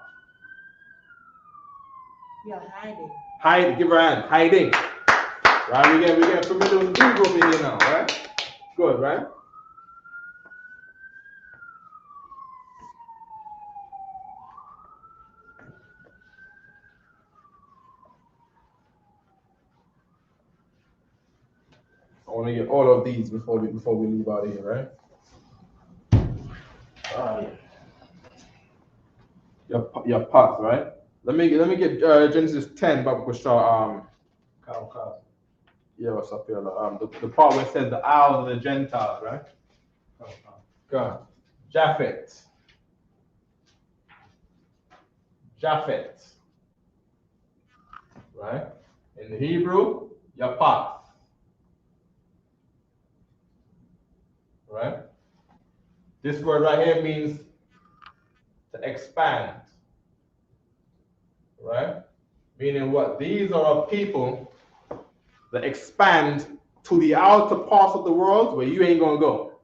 You're hiding. Hide, give her a hand. Hiding. Right? We get familiar with the group in here now, right? Good, right? I want to get all of these before we leave out of here, right? Your pots, right? Let me get Genesis 10, Baba Kushar. Yeah, what's up here? The part where it says the isles of the Gentiles, right? God. Japhet. Right? In the Hebrew, Yapath. Right? This word right here means to expand. Right? Meaning what? These are a people that expand to the outer parts of the world where you ain't gonna go.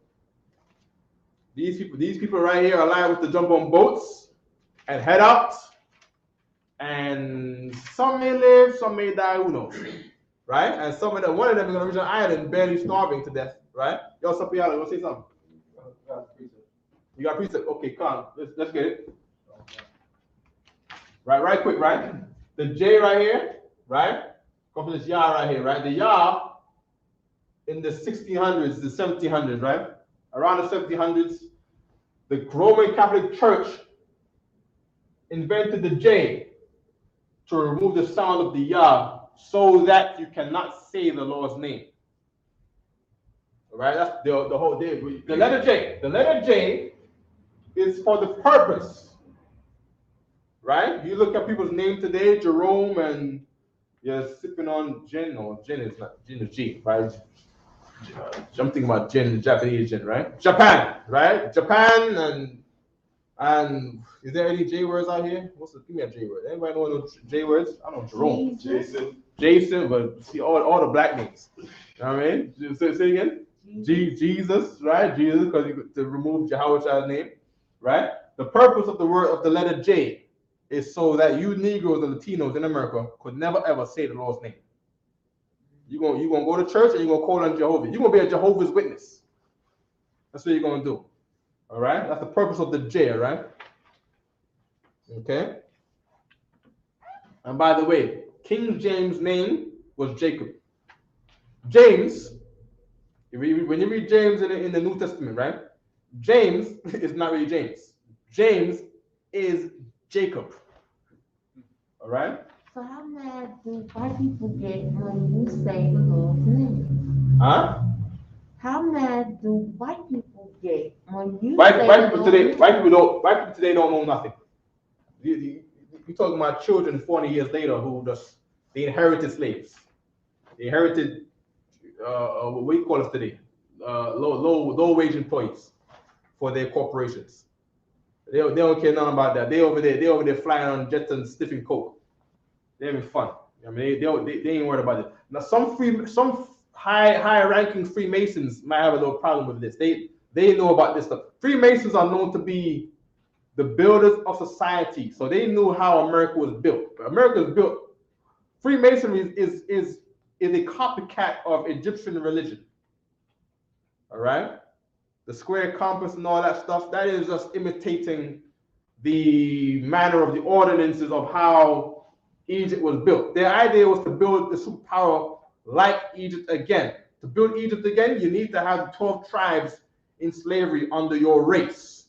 These people right here are liable to jump on boats and head out. And some may live, some may die, who knows? Right? And one of them is gonna reach an island barely starving to death, right? Yo, Sapiala, you wanna say something? You got precept. Okay, come on. Let's get it. Right quick, right? The J right here, right? Come from this Yah right here, right? The Yah in the 1600s, the 1700s, right? Around the 1700s, the Roman Catholic Church invented the J to remove the sound of the Yah so that you cannot say the Lord's name. All right, that's the whole day. The letter J. The letter J is for the purpose, right? You look at people's names today, Jerome, and you're sipping on gin, or gin is not, gin is G, right? I'm thinking about gin, Japanese gin, right? Japan, right? Japan, and is there any J words out here? Give me a J word. Anybody know those J words? I don't know, Jerome. Jason, but see all the black names. You know what I mean? Say it again. Jesus, right? Jesus, because to remove Jehovah's name, right? The purpose of the word of the letter J is so that you Negroes and Latinos in America could never ever say the Lord's name. You're gonna go to church and you're gonna call on Jehovah. You're gonna be a Jehovah's Witness. That's what you're gonna do. All right? That's the purpose of the J, right? Okay. And by the way, King James' name was Jacob. James, when you read James in the New Testament, right? James is not really James. James is Jacob. All right? So how mad do white people get when you say the Lord's name? Huh? How mad do white people get when you White say people today don't know nothing. You're talking about children 40 years later who they inherited slaves. They inherited what we call it today, low wage employees for their corporations. They don't care nothing about that. They over there flying on jets and sniffing coke. They're having fun. I mean, they ain't worried about it. Now some high ranking Freemasons might have a little problem with this. They know about this stuff. Freemasons are known to be the builders of society, so they knew how America was built. America is built. Freemasonry is a copycat of Egyptian religion. All right, the square compass and all that stuff. That is just imitating the manner of the ordinances of how Egypt was built. Their idea was to build the superpower like Egypt again. To build Egypt again, you need to have 12 tribes in slavery under your race.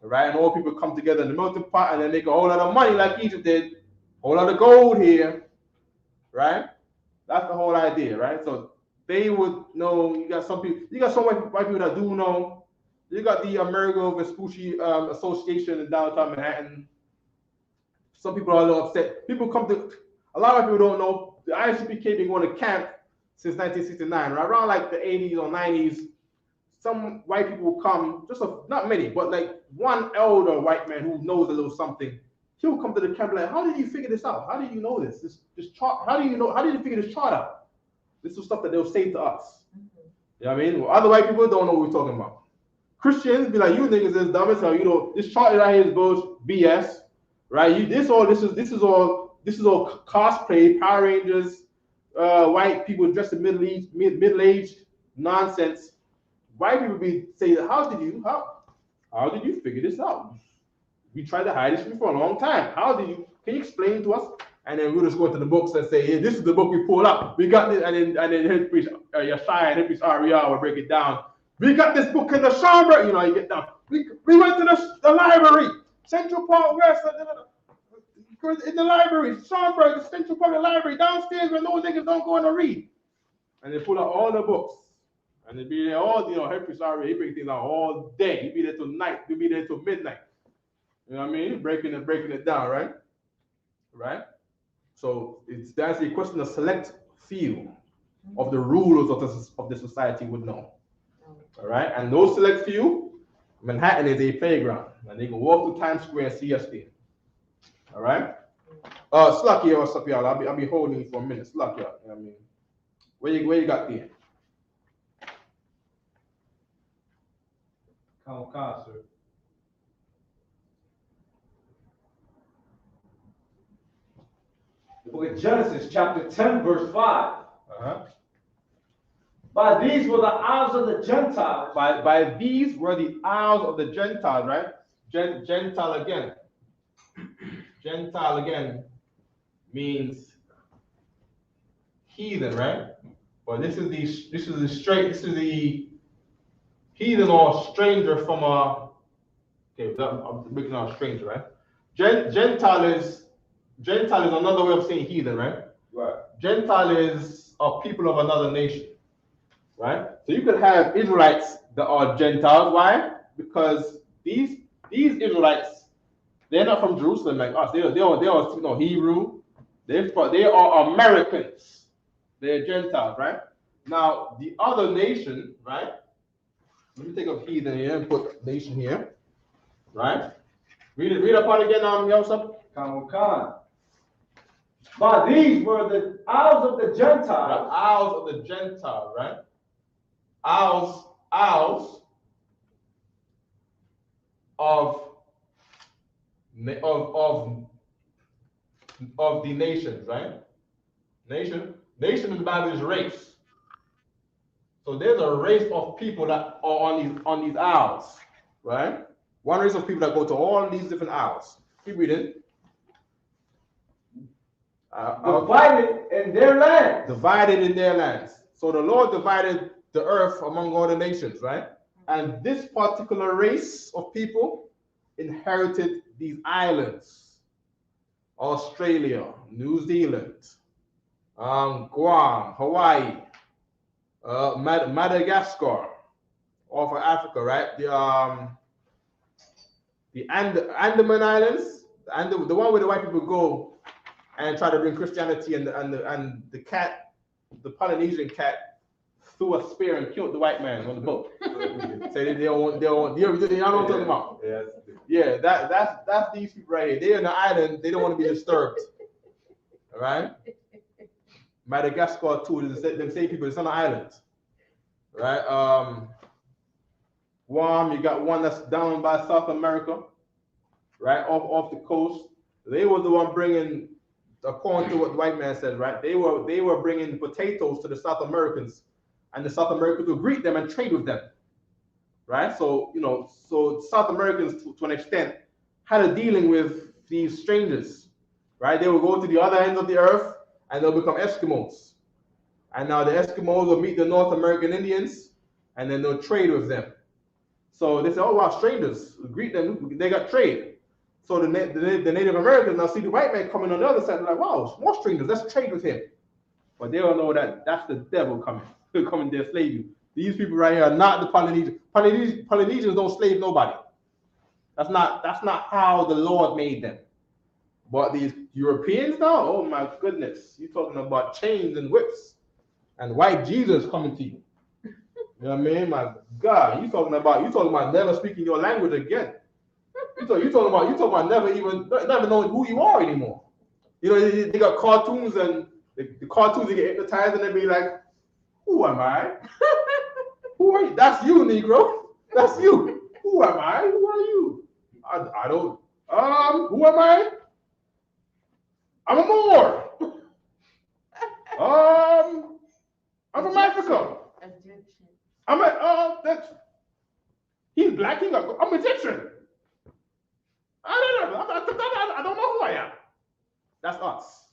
All right, and all people come together in the melting pot and then make a whole lot of money like Egypt did. A whole lot of gold here, right? That's the whole idea, right? So they would know. You got some white people that do know. You got the Amerigo Vespucci Association in downtown Manhattan. Some people are a little upset. A lot of people don't know the Isupk been going to camp since 1969, right? Around like the 80s or 90s. Some white people will come, not many, but like one elder white man who knows a little something. He'll come to the camp like, how did you figure this out? How did you know this? This chart, how did you figure this chart out? This is stuff that they'll say to us. You know what I mean? Well, other white people don't know what we're talking about. Christians be like, you niggas is dumb as hell. You know, this chart right here is BS, right? This is all cosplay, Power Rangers, white people dressed in middle-aged nonsense. White people say, how did you figure this out? We tried to hide this from you for a long time. Can you explain to us? And then we'll just go into the books and say, hey, this is the book we pulled up. We got this, and then head priest Yeshai and head priest Ariel will break it down. We got this book in the chamber, you get down. We went to the library, Central Park West, in the library, Schaumburg, the Central Park Library, downstairs where no niggas don't go and read. And they pull out all the books. And they be there all, head priest Ariel, he breaks things down all day. He be there till night, he be there till midnight. You know what I mean? Breaking it down, right? Right? So that's a question a select few of the rulers of the society would know. All right? And those select few, Manhattan is a playground. And they can walk through Times Square and see us there. All right? Slucky, what's up, y'all? I'll be holding you for a minute. Slucky, y'all. You know what I mean? Where you got there? Concert. The book of Genesis, chapter 10, verse 5. By these were the isles of the Gentiles. By these were the isles of the Gentiles, right? Gentile again. Gentile again means heathen, right? But this is the heathen or stranger from a. Okay, I'm making out stranger, right? Gentile is another way of saying heathen, right? Right. Gentile is a people of another nation, right? So you could have Israelites that are Gentiles. Why? Because these Israelites, they're not from Jerusalem like us. They are Hebrew. They are Americans. They're Gentiles, right? Now the other nation, right? Let me take up heathen here and put nation here, right? Read up on again, Isupk. Khan. By these were the isles of the The Gentiles. isles of the Gentile, right? Isles of the nations, right? Nation in the Bible is race. So there's a race of people that are on these isles, right? One race of people that go to all these different isles. Keep reading. Divided in their land. Divided in their lands. So the Lord divided the earth among all the nations, right? And this particular race of people inherited these islands: Australia, New Zealand, Guam, Hawaii, Madagascar, all for Africa, right? The Andaman Islands, the one where the white people go and try to bring Christianity, and the cat, the Polynesian cat, threw a spear and killed the white man on the boat. Say they don't want, y'all know what I'm talking about. Yes. Yeah, that's these people right here. They're in the island, they don't want to be disturbed. All right? Madagascar too, them same people, it's on the island. Right? Guam, you got one that's down by South America, right? Off the coast. They were the one bringing, according to what the white man said, right? They were bringing potatoes to the South Americans, and the South Americans would greet them and trade with them, right? So South Americans, to an extent, had a dealing with these strangers, right? They would go to the other end of the earth and they'll become Eskimos, and now the Eskimos will meet the North American Indians, and then they'll trade with them. So they say, "Oh wow, strangers, greet them. They got trade." So the Native Americans now see the white man coming on the other side. They're like, "Wow, more strangers. Let's trade with him." But they don't know that that's the devil coming to slave you. These people right here are not the Polynesians. Polynesians don't slave nobody. That's not how the Lord made them. But these Europeans now, oh my goodness, you're talking about chains and whips and white Jesus coming to you. You know what I mean? My God, you talking about never speaking your language again. You talking about never knowing who you are anymore. You know, they got cartoons, and the cartoons, they get hypnotized and they be like, "Who am I? Who are you? That's you, Negro. That's you. Who am I? Who are you? I don't. Who am I? I'm a Moor. I'm from Africa. Egyptian. He's black. I'm Egyptian. I don't know who I am. That's us.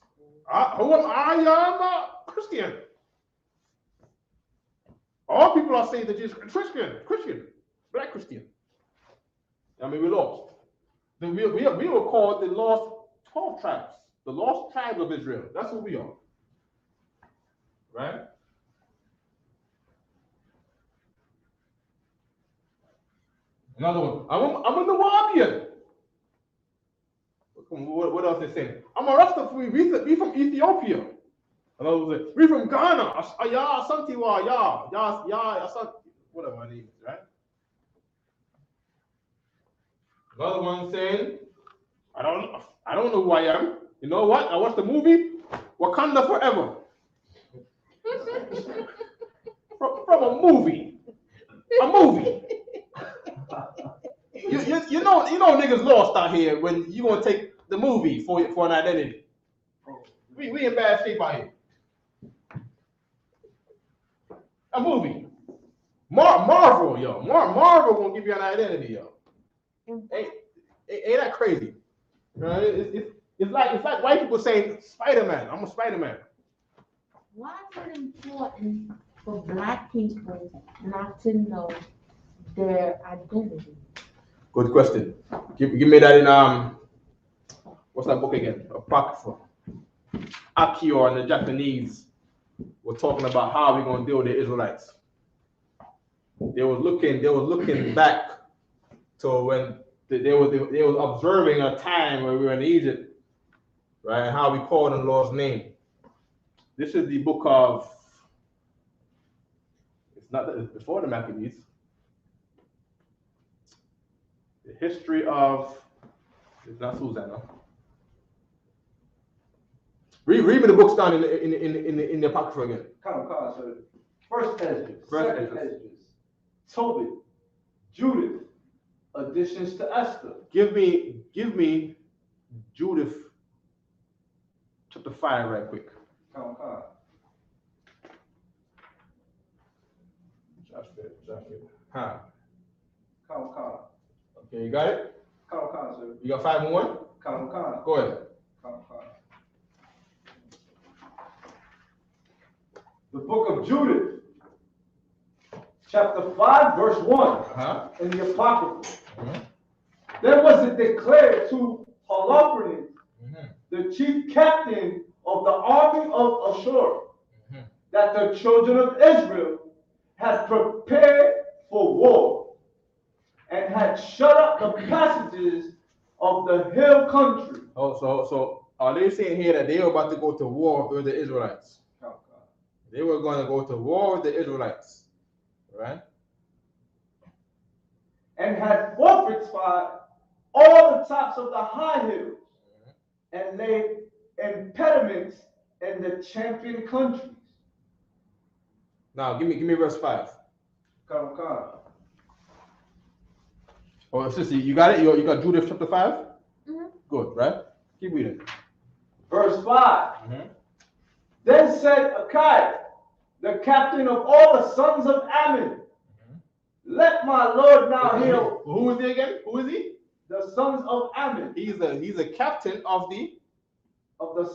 Who am I? I'm a Christian. All people are saying that Jesus Christian, black Christian. I mean, we lost. We were called the lost 12 tribes, the lost tribes of Israel. That's who we are. Right? Another one. I'm a Nawabian. What else they saying? I'm a Rastafari. We from Ethiopia. Another one say, we from Ghana. Ya Santiwa, ya whatever my name is, right? Another one saying, I don't know who I am. You know what? I watched the movie Wakanda Forever. from a movie. A movie. You know niggas lost out here when you gonna take the movie for an identity. We in bad shape out here. A movie. Marvel, yo. Marvel gonna give you an identity, yo. Ain't that crazy? It's like white people saying Spider-Man. I'm a Spider-Man. Why is it important for Black people not to know their identity? Good question. Give me that in what's that book again? Apocrypha. Akio and the Japanese were talking about how we're gonna deal with the Israelites. They was looking back to when they was observing a time when we were in Egypt, right? And how we called on the Lord's name. This is the book of. It's before the Maccabees. The history of. It's not Susanna. Read me the books down in the Apocrypha again. Come, sir. First Ezra, second Ezra, Tobit, Judith, additions to Esther. Give me Judith chapter 5 right quick. Come. Josh it. Huh. Come. Okay, you got it? Come, sir. You got 5 more? Come. Go ahead. Come. The book of Judith, chapter 5, verse 1, in the Apocrypha. Then was it declared to Holofernes, the chief captain of the army of Ashur, that the children of Israel had prepared for war and had shut up the passages of the hill country. Oh, so are they saying here that they were about to go to war with the Israelites? They were going to go to war with the Israelites, right? And had fortified all the tops of the high hills and laid impediments in the champion countries. Now, give me verse 5. Come. Oh, sister, you got it? You got Judith chapter 5? Mm-hmm. Good, right? Keep reading. Verse 5. Then said Achiah, the captain of all the sons of Ammon, let my lord now hear. Who is he again? Who is he? The sons of Ammon. He's a captain of the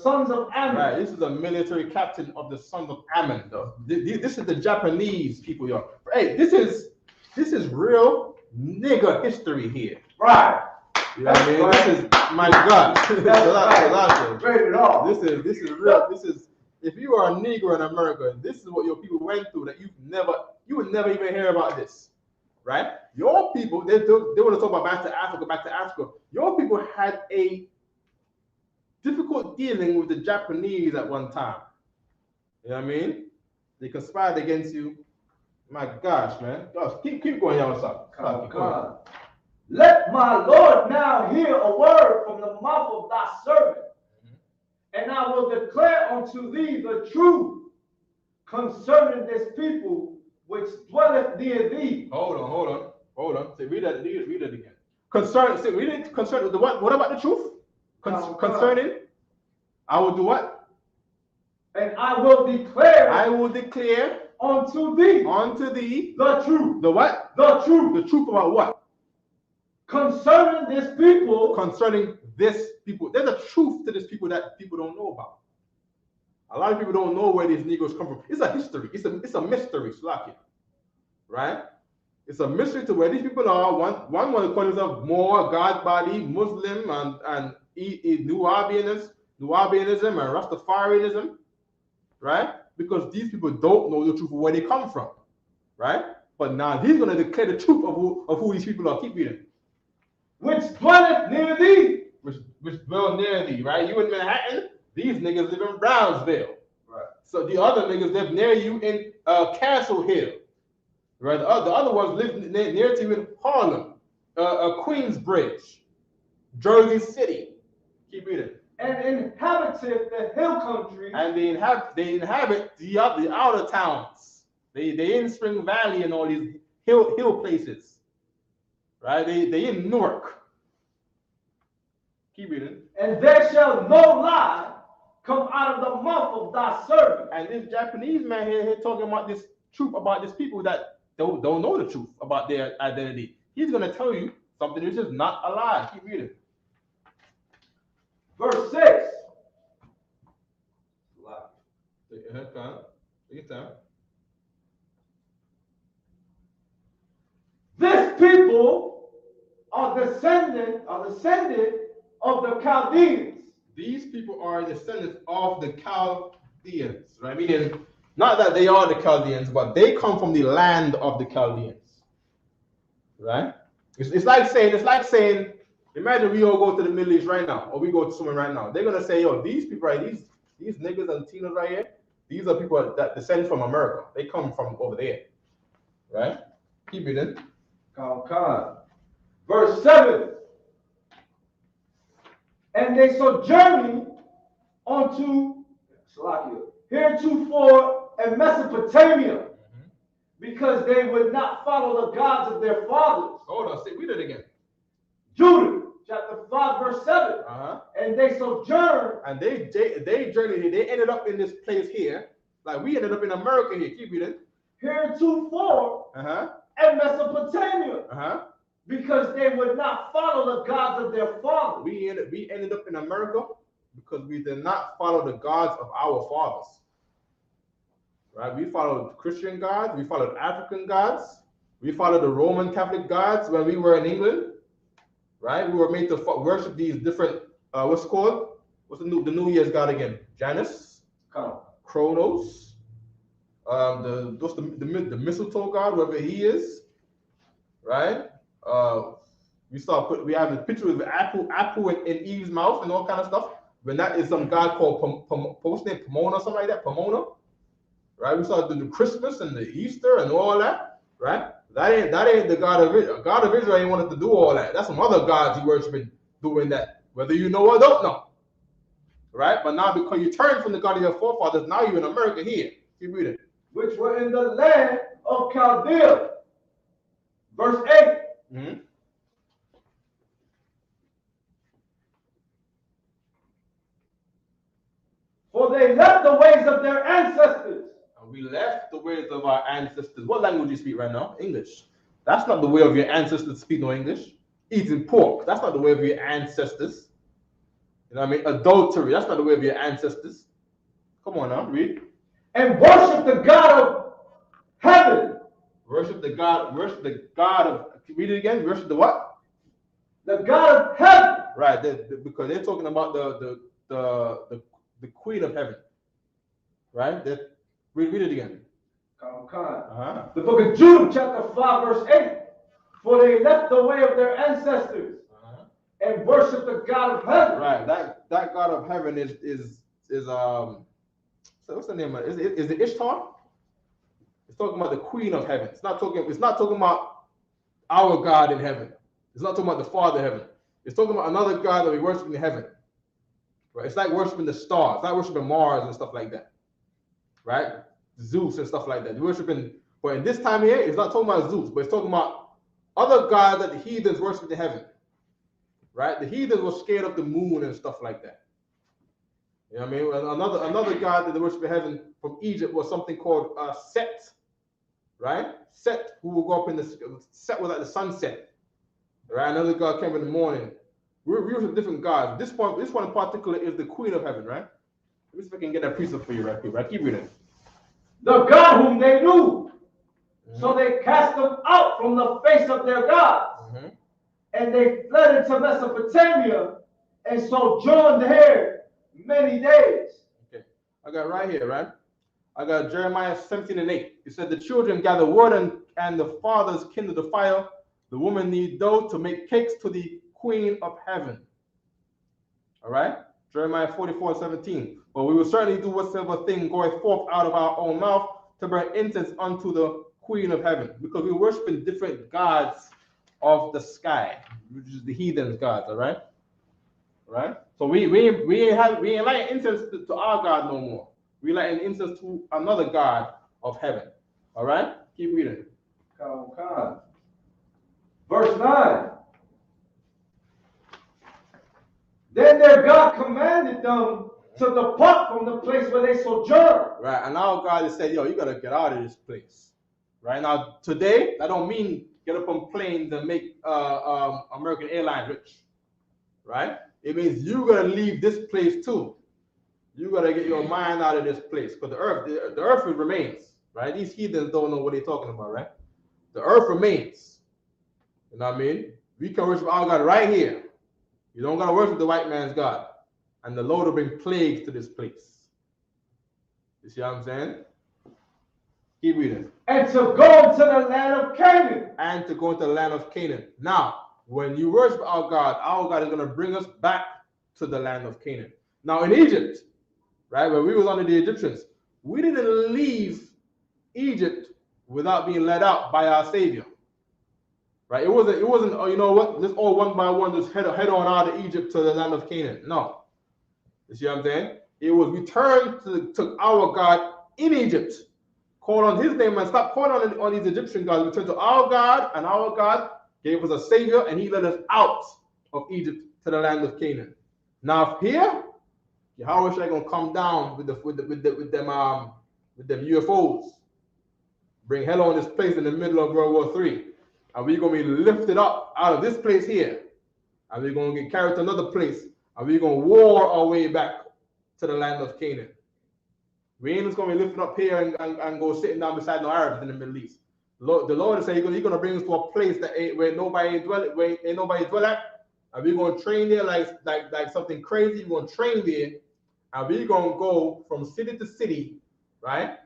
sons of Ammon. Right. This is a military captain of the sons of Ammon. Though. This is the Japanese people, yo. Hey, this is real nigger history here. Right. You know what I mean? Right. This is my God. That's rated off. This is real. This is. If you are a Negro in America, this is what your people went through that you would never even hear about this, right? Your people, they want to talk about back to Africa. Your people had a difficult dealing with the Japanese at one time. You know what I mean? They conspired against you. My gosh, man. Gosh, keep going, y'all. Come. Let my Lord now hear a word from the mouth of thy servant. And I will declare unto thee the truth concerning this people which dwelleth near thee. Hold on. Say, read that again. Concerning the what? What about the truth? Concerning, I will do what? And I will declare unto thee the truth. The what? The truth. The truth about what? Concerning this people. There's a truth to this people that people don't know about. A lot of people don't know where these Negroes come from. It's a history. It's a mystery, Slaki. Right? It's a mystery to where these people are. One want to call themselves more God body, Muslim, and Nubianism and Rastafarianism. Right? Because these people don't know the truth of where they come from. Right? But now he's going to declare the truth of who these people are. Keep reading. Which dwelleth near thee. Which dwell near thee, right? You in Manhattan, these niggas live in Brownsville. Right. So the other niggas live near you in Castle Hill. Right? The other ones live near to you in Harlem, Queensbridge, Jersey City. Keep reading. And inhabited the hill country. And they inhabit the outer towns. They in Spring Valley and all these hill places. Right? They in Newark. Keep reading. And there shall no lie come out of the mouth of thy servant. And this Japanese man here talking about this truth about these people that don't know the truth about their identity. He's going to tell you something that's just not a lie. Keep reading. Verse 6. This people are descended of the Chaldeans. These people are descendants of the Chaldeans, right? Meaning, not that they are the Chaldeans, but they come from the land of the Chaldeans, right? It's like saying, imagine we all go to the Middle East right now, or we go to somewhere right now. They're gonna say, yo, these people, right, these niggas and Tinas right here, these are people that descend from America. They come from over there, right? Keep reading. Verse 7. And they sojourned unto heretofore in Mesopotamia, because they would not follow the gods of their fathers. Hold on, read it again. Judah, chapter 5, verse 7. And they sojourned. And they journeyed. They ended up in this place here, like we ended up in America here. Keep reading. Heretofore in Mesopotamia, because they would not follow the gods of their fathers. We ended up in America because we did not follow the gods of our fathers. Right? We followed Christian gods. We followed African gods. We followed the Roman Catholic gods when we were in England. Right? We were made to worship these different. What's it called? What's the New Year's god again? Janus, Kronos. The mistletoe god, whoever he is. Right? We have a picture of the apple in Eve's mouth and all kind of stuff. When that is some god called Pomona, something like that, Pomona. Right? We saw the Christmas and the Easter and all that. Right? That ain't the God of Israel. God of Israel ain't wanted to do all that. That's some other gods he worshiping doing that. Whether you know or don't know. Right? But now because you turned from the God of your forefathers, now you're in America here. Keep reading. Which were in the land of Chaldea. Verse 8. For they left the ways of their ancestors. And we left the ways of our ancestors. What language do you speak right now? English. That's not the way of your ancestors to speak no English. Eating pork. That's not the way of your ancestors. You know what I mean? Adultery. That's not the way of your ancestors. Come on now, read. And worship the God of heaven. Worship the God of, read it again. Worship the what? The God of heaven. Right, because they're talking about the Queen of Heaven. Right? Read it again. The book of Jude, chapter 5, verse 8. For they left the way of their ancestors and worship the God of heaven. Right, that God of heaven is so what's the name of it? Is it Ishtar? It's talking about the Queen of Heaven. It's not talking about our God in heaven. It's not talking about the Father in heaven. It's talking about another God that we worship in heaven. Right? It's like worshiping the stars. It's like worshiping Mars and stuff like that. Right? Zeus and stuff like that. You're worshiping, but in this time here, it's not talking about Zeus, but it's talking about other gods that the heathens worship in heaven. Right? The heathens were scared of the moon and stuff like that. You know what I mean? Another god that they worship in heaven from Egypt was something called Set. Right? Set, who will go up in the Set was like the sunset. Right? Another god came in the morning. We worship different gods. This one in particular is the Queen of Heaven, right? Let me see if I can get that precept for you right here. Right? Keep reading. The God whom they knew. So they cast them out from the face of their gods. And they fled into Mesopotamia and sojourned there many days. Okay. I got right here, right? I got Jeremiah 17:8. It said, the children gather wood and the fathers kindle the fire. The woman need dough to make cakes to the Queen of Heaven. All right? Jeremiah 44:17. But we will certainly do whatsoever thing goeth forth out of our own mouth to burn incense unto the Queen of Heaven. Because we worship in different gods of the sky, which is the heathen's gods, all right? All right? So we ain't lighting incense to our God no more. We lighting incense to another God of heaven. All right? Keep reading. Verse 9. Then their God commanded them to depart from the place where they sojourn. Right, and now God has said, yo, you gotta get out of this place. Right now, today, that don't mean get up on planes and make American Airlines rich. Right? It means you gotta leave this place too. You gotta get your mind out of this place, because the earth remains. Right? These heathens don't know what they're talking about. Right? The earth remains. You know what I mean? We can worship our God right here. You don't gotta worship the white man's God, and the Lord will bring plagues to this place. You see what I'm saying? Keep reading. And to go into the land of Canaan. And to go into the land of Canaan. Now, when you worship our God is going to bring us back to the land of Canaan. Now, in Egypt, right, when we was under the Egyptians, we didn't leave Egypt without being led out by our Savior. Right? It wasn't, oh, you know what, just all one by one, just head on out of Egypt to the land of Canaan. No. You see what I'm saying? It was we turned to our God in Egypt, called on his name and stopped calling on these Egyptian gods. We turned to our God, and our God gave us a Savior, and he led us out of Egypt to the land of Canaan. Now here, Yahweh is gonna come down with them UFOs, bring hell on this place in the middle of World War III, and we're gonna be lifted up out of this place here, and we're gonna get carried to another place, and we're gonna war our way back to the land of Canaan. We ain't just gonna be lifted up here and go sitting down beside no Arabs in the Middle East. The Lord is saying he's gonna bring us to a place that where nobody dwell at, and we're gonna train there like something crazy. We're gonna train there, and we're gonna go from city to city, right?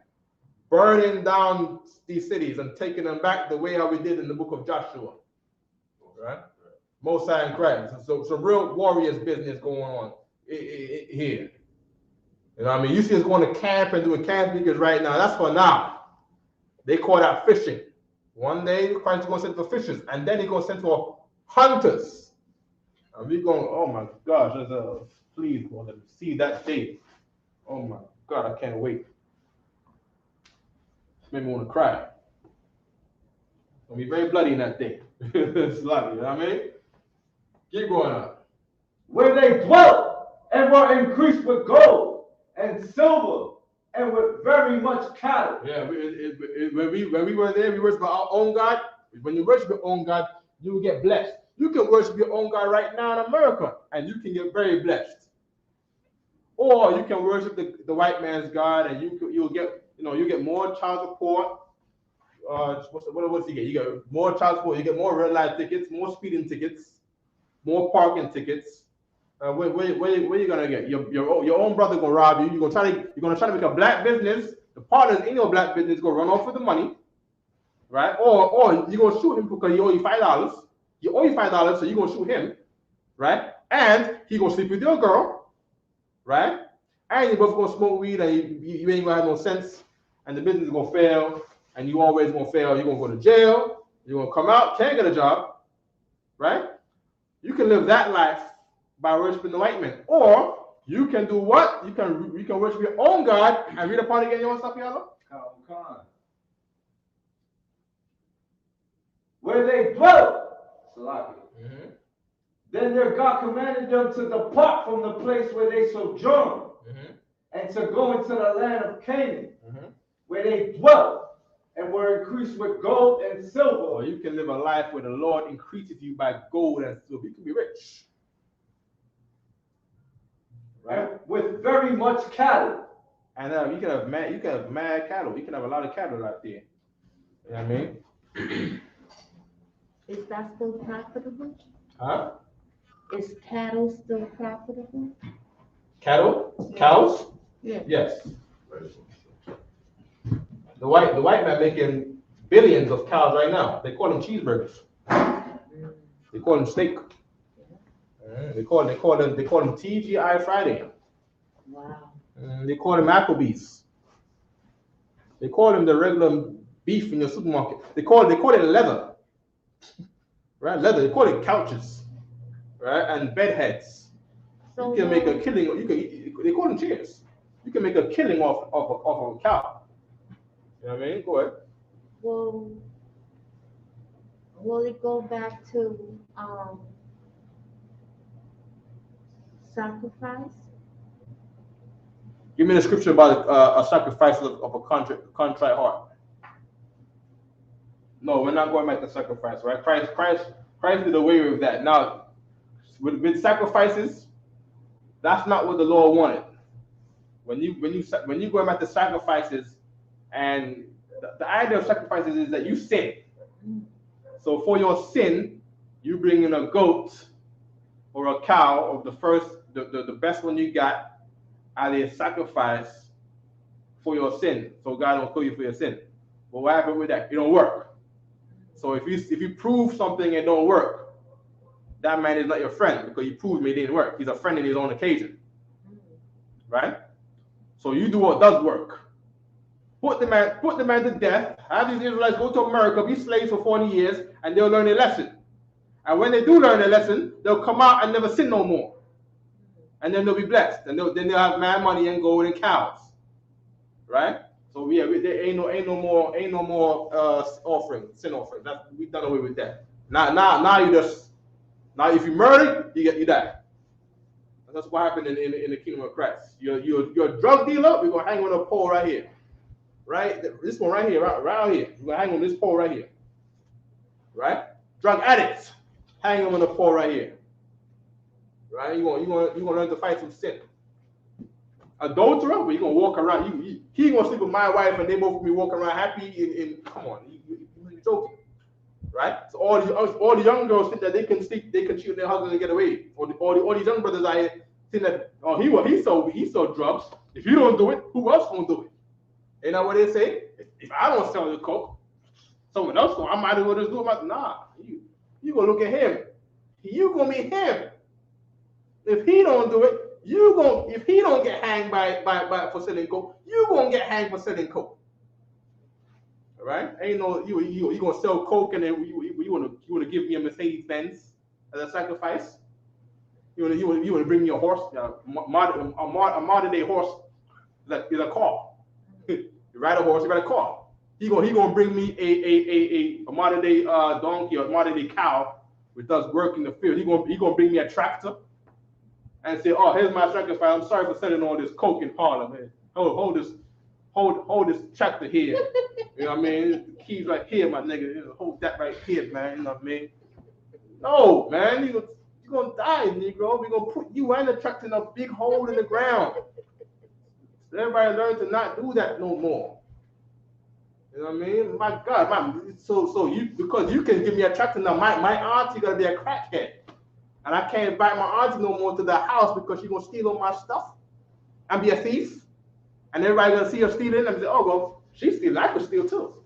Burning down these cities and taking them back the way how we did in the book of Joshua, right? Mosai and Christ. So some real warriors business going on here. You know what I mean? You see us going to camp and doing camp because right now, that's for now. They call that fishing. One day, Christ is going to send for fishers, and then he's going to send for hunters. And we're going, oh my gosh, please, Lord, let me see that day. Oh my God, I can't wait. It made me want to cry. It's going to be very bloody in that day. It's bloody, you know what I mean? Keep going on. Where they dwelt and were increased with gold and silver, and with very much cattle. Yeah, when we were there, we worship our own God. When you worship your own God, you will get blessed. You can worship your own God right now in America, and you can get very blessed. Or you can worship the white man's God, and you'll get more child support. What's you get? You get more child support. You get more red light tickets, more speeding tickets, more parking tickets. Where you gonna get your own brother gonna rob you? You're gonna try to make a black business. The partners in your black business gonna run off with the money, right? Or you're gonna shoot him because he owe you $5. You owe you $5, so you're gonna shoot him, right? And he gonna sleep with your girl, right? And you both gonna smoke weed, and you ain't gonna have no sense, and the business is gonna fail, and you always gonna fail. You're gonna go to jail. You're gonna come out, can't get a job, right? You can live that life by worshiping the white man. Or you can do what? You can worship your own God and read a part again. You want to stop, Yellow? Where they dwelt, then their God commanded them to depart from the place where they sojourned, and to go into the land of Canaan, where they dwelt and were increased with gold and silver. Or you can live a life where the Lord increases you by gold and silver. You can be rich. Right? With very much cattle. And you can have mad cattle. You can have a lot of cattle out there. You know what I mean? Is that still profitable? Huh? Is cattle still profitable? Cattle? Cows? Yeah. Yes. The white man making billions of cows right now. They call them cheeseburgers. They call them steak. They call them TGI Friday. Wow. They call them Applebee's. They call them the regular beef in your supermarket. They call it leather. Right? Leather. They call it couches. Right? And bed heads. So You can make a killing. They call them chairs. You can make a killing off of a cow. You know what I mean? Go ahead. Will it go back to sacrifice? Give me the scripture about a sacrifice of a contrite heart. No, we're not going back to sacrifice, right? Christ did away with that. Now, with sacrifices, that's not what the Lord wanted. When you go back to sacrifices, and the idea of sacrifices is that you sin. So for your sin, you bring in a goat or a cow of the best one you got, as a sacrifice for your sin. So God don't kill you for your sin. But what happened with that? It don't work. So if you prove something and don't work, that man is not your friend because you proved me it didn't work. He's a friend in his own occasion. Right? So you do what does work. Put the man to death, have these Israelites go to America, be slaves for 40 years, and they'll learn a lesson. And when they do learn a lesson, they'll come out and never sin no more. And then they'll be blessed. And then they'll have mad money and gold and cows. Right? So yeah, there ain't no more offering, sin offering. We've done away with that. Now if you murder, you die. And that's what happened in the kingdom of Christ. You're a drug dealer, we're gonna hang on a pole right here. Right? This one right here, right here. We're gonna hang on this pole right here. Right? Drug addicts, hang on the pole right here. Right? You're gonna learn to fight some sin. Adulterer, but you're gonna walk around. He gonna sleep with my wife, and they both gonna be walking around happy. Come on, you're joking, right? So all the young girls think that they can cheat with their husband and get away. All these young brothers out here think that he sold drugs. If you don't do it, who else gonna do it? Ain't that what they say? If I don't sell the coke, someone else gonna. I might as well just do it. Nah, you gonna look at him. You gonna be him. If he don't do it, if he don't get hanged by for selling coke, you gonna get hanged for selling coke. All right? Ain't no you gonna sell coke and then you wanna give me a Mercedes Benz as a sacrifice? You wanna bring me a horse, a modern day horse is a car. You ride a horse, you ride a car. He gonna bring me a modern day donkey or modern day cow which does work in the field. He gonna bring me a tractor and say, "Oh, here's my sacrifice. I'm sorry for selling all this coke in Harlem. Man. Hold this tractor here. You know what I mean? The keys right here, my nigga. You know, hold that right here, man. You know what I mean? No, man. You're gonna die, Negro. We're gonna put you and the tractor in a big hole in the ground. So everybody learn to not do that no more. You know what I mean? My God, so you because you can give me a tractor now. My auntie gonna be a crackhead. And I can't invite my auntie no more to the house because she's gonna steal all my stuff and be a thief. And everybody gonna see her stealing and say, "Oh well, she's stealing. I could steal too."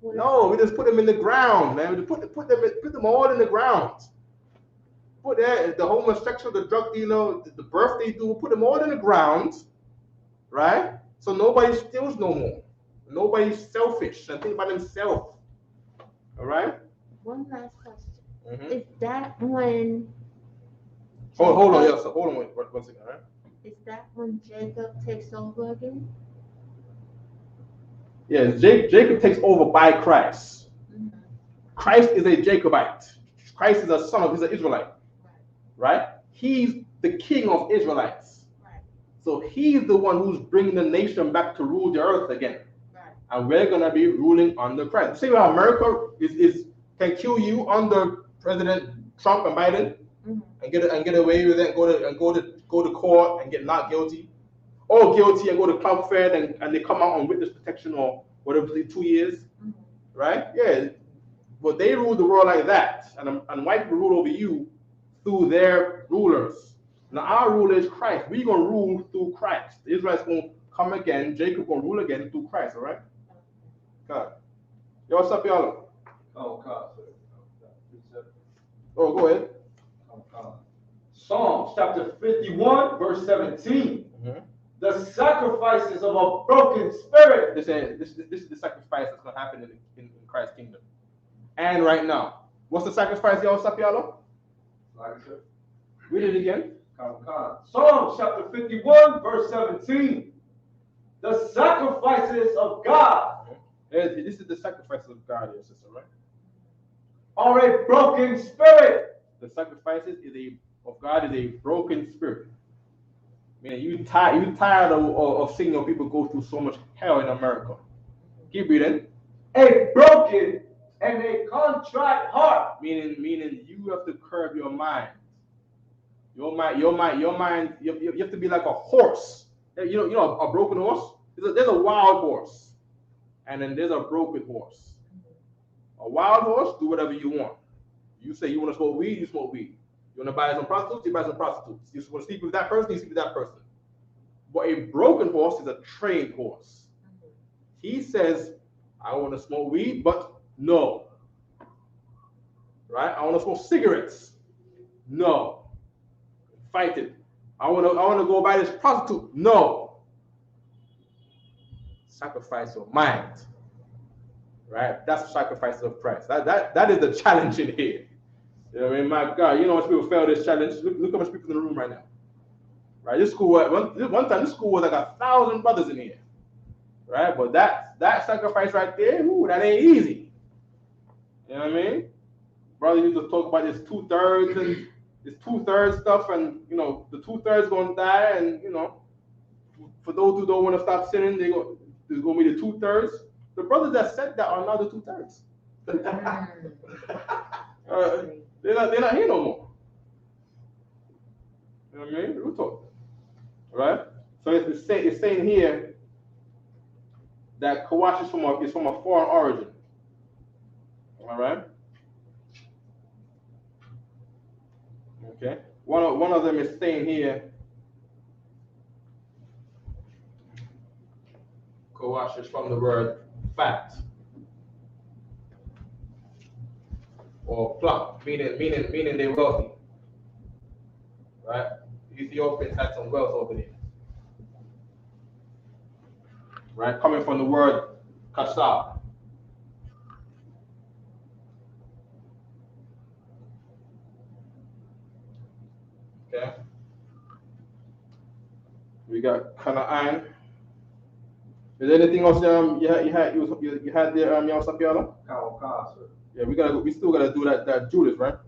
No, we just put them in the ground, man. We put them all in the ground. Put that the homosexual, the drug dealer, the birthday dude, put them all in the ground, right? So nobody steals no more. Nobody's selfish and think about themselves. All right. One last question. Mm-hmm. Is that when? Hold on, yes, hold on one second, all right? Is that when Jacob takes over again? Yes, Jacob takes over by Christ. Mm-hmm. Christ is a Jacobite. Christ is a son of, he's an Israelite. Right? He's the king of Israelites. Right. So he's the one who's bringing the nation back to rule the earth again. Right. And we're going to be ruling under Christ. See how America can kill you under President Trump and Biden? Mm-hmm. and get away with it, and go to court and get not guilty, or guilty and go to club fair and they come out on witness protection or whatever, 2 years, mm-hmm. right? Yeah, but they rule the world like that, and white people rule over you through their rulers. Now our ruler is Christ. We're gonna rule through Christ. The Israelites gonna come again. Jacob gonna rule again through Christ. All right? God, yo, what's up, y'all? Oh, God. Oh, go ahead. Psalms chapter 51, verse 17. Mm-hmm. The sacrifices of a broken spirit. This is the sacrifice that's going to happen in Christ's kingdom. And right now. What's the sacrifice, y'all? Sapialo? Read it again. Psalms chapter 51, verse 17. The sacrifices of God. Mm-hmm. This is the sacrifices of God, your sister, right? Are a broken spirit. The sacrifices of God is a broken spirit. Meaning you tired of seeing your people go through so much hell in America. Keep reading. A broken and a contrite heart. Meaning you have to curb your mind. Your mind. You have to be like a horse. You know a broken horse. There's a wild horse, and then there's a broken horse. A wild horse, do whatever you want. You say you want to smoke weed, you smoke weed. You want to buy some prostitutes, you buy some prostitutes. You want to sleep with that person, you sleep with that person. But a broken horse is a trained horse. He says, I want to smoke weed, but no. Right? I want to smoke cigarettes. No. Fight it. I want to go buy this prostitute. No. Sacrifice your mind. Right? That's the sacrifice of Christ. That is the challenge in here. You know what I mean? My God, you know how much people fail this challenge? Look how much people in the room right now. Right? This school, one time, this school was like 1,000 brothers in here. Right? But that sacrifice right there, that ain't easy. You know what I mean? Brother, you just talk about this 2/3 and this 2/3 stuff, and you know the 2/3 gonna die, and you know, for those who don't want to stop sinning, there's gonna be the 2/3. The brothers that said that are now the 2/3. They're not here no more. You know what I mean? Real talk. Right? So it's saying here that Kawash is from a foreign origin. All right. Okay. One of them is saying here, Kawash is from the word fat or plump, meaning they're wealthy. Right? Ethiopians had some wealth over there. Right? Coming from the word kasab. Okay. We got Canaan. Is there anything else you had there, Yam Sapiala? Yeah, we still gotta do that Judas, right?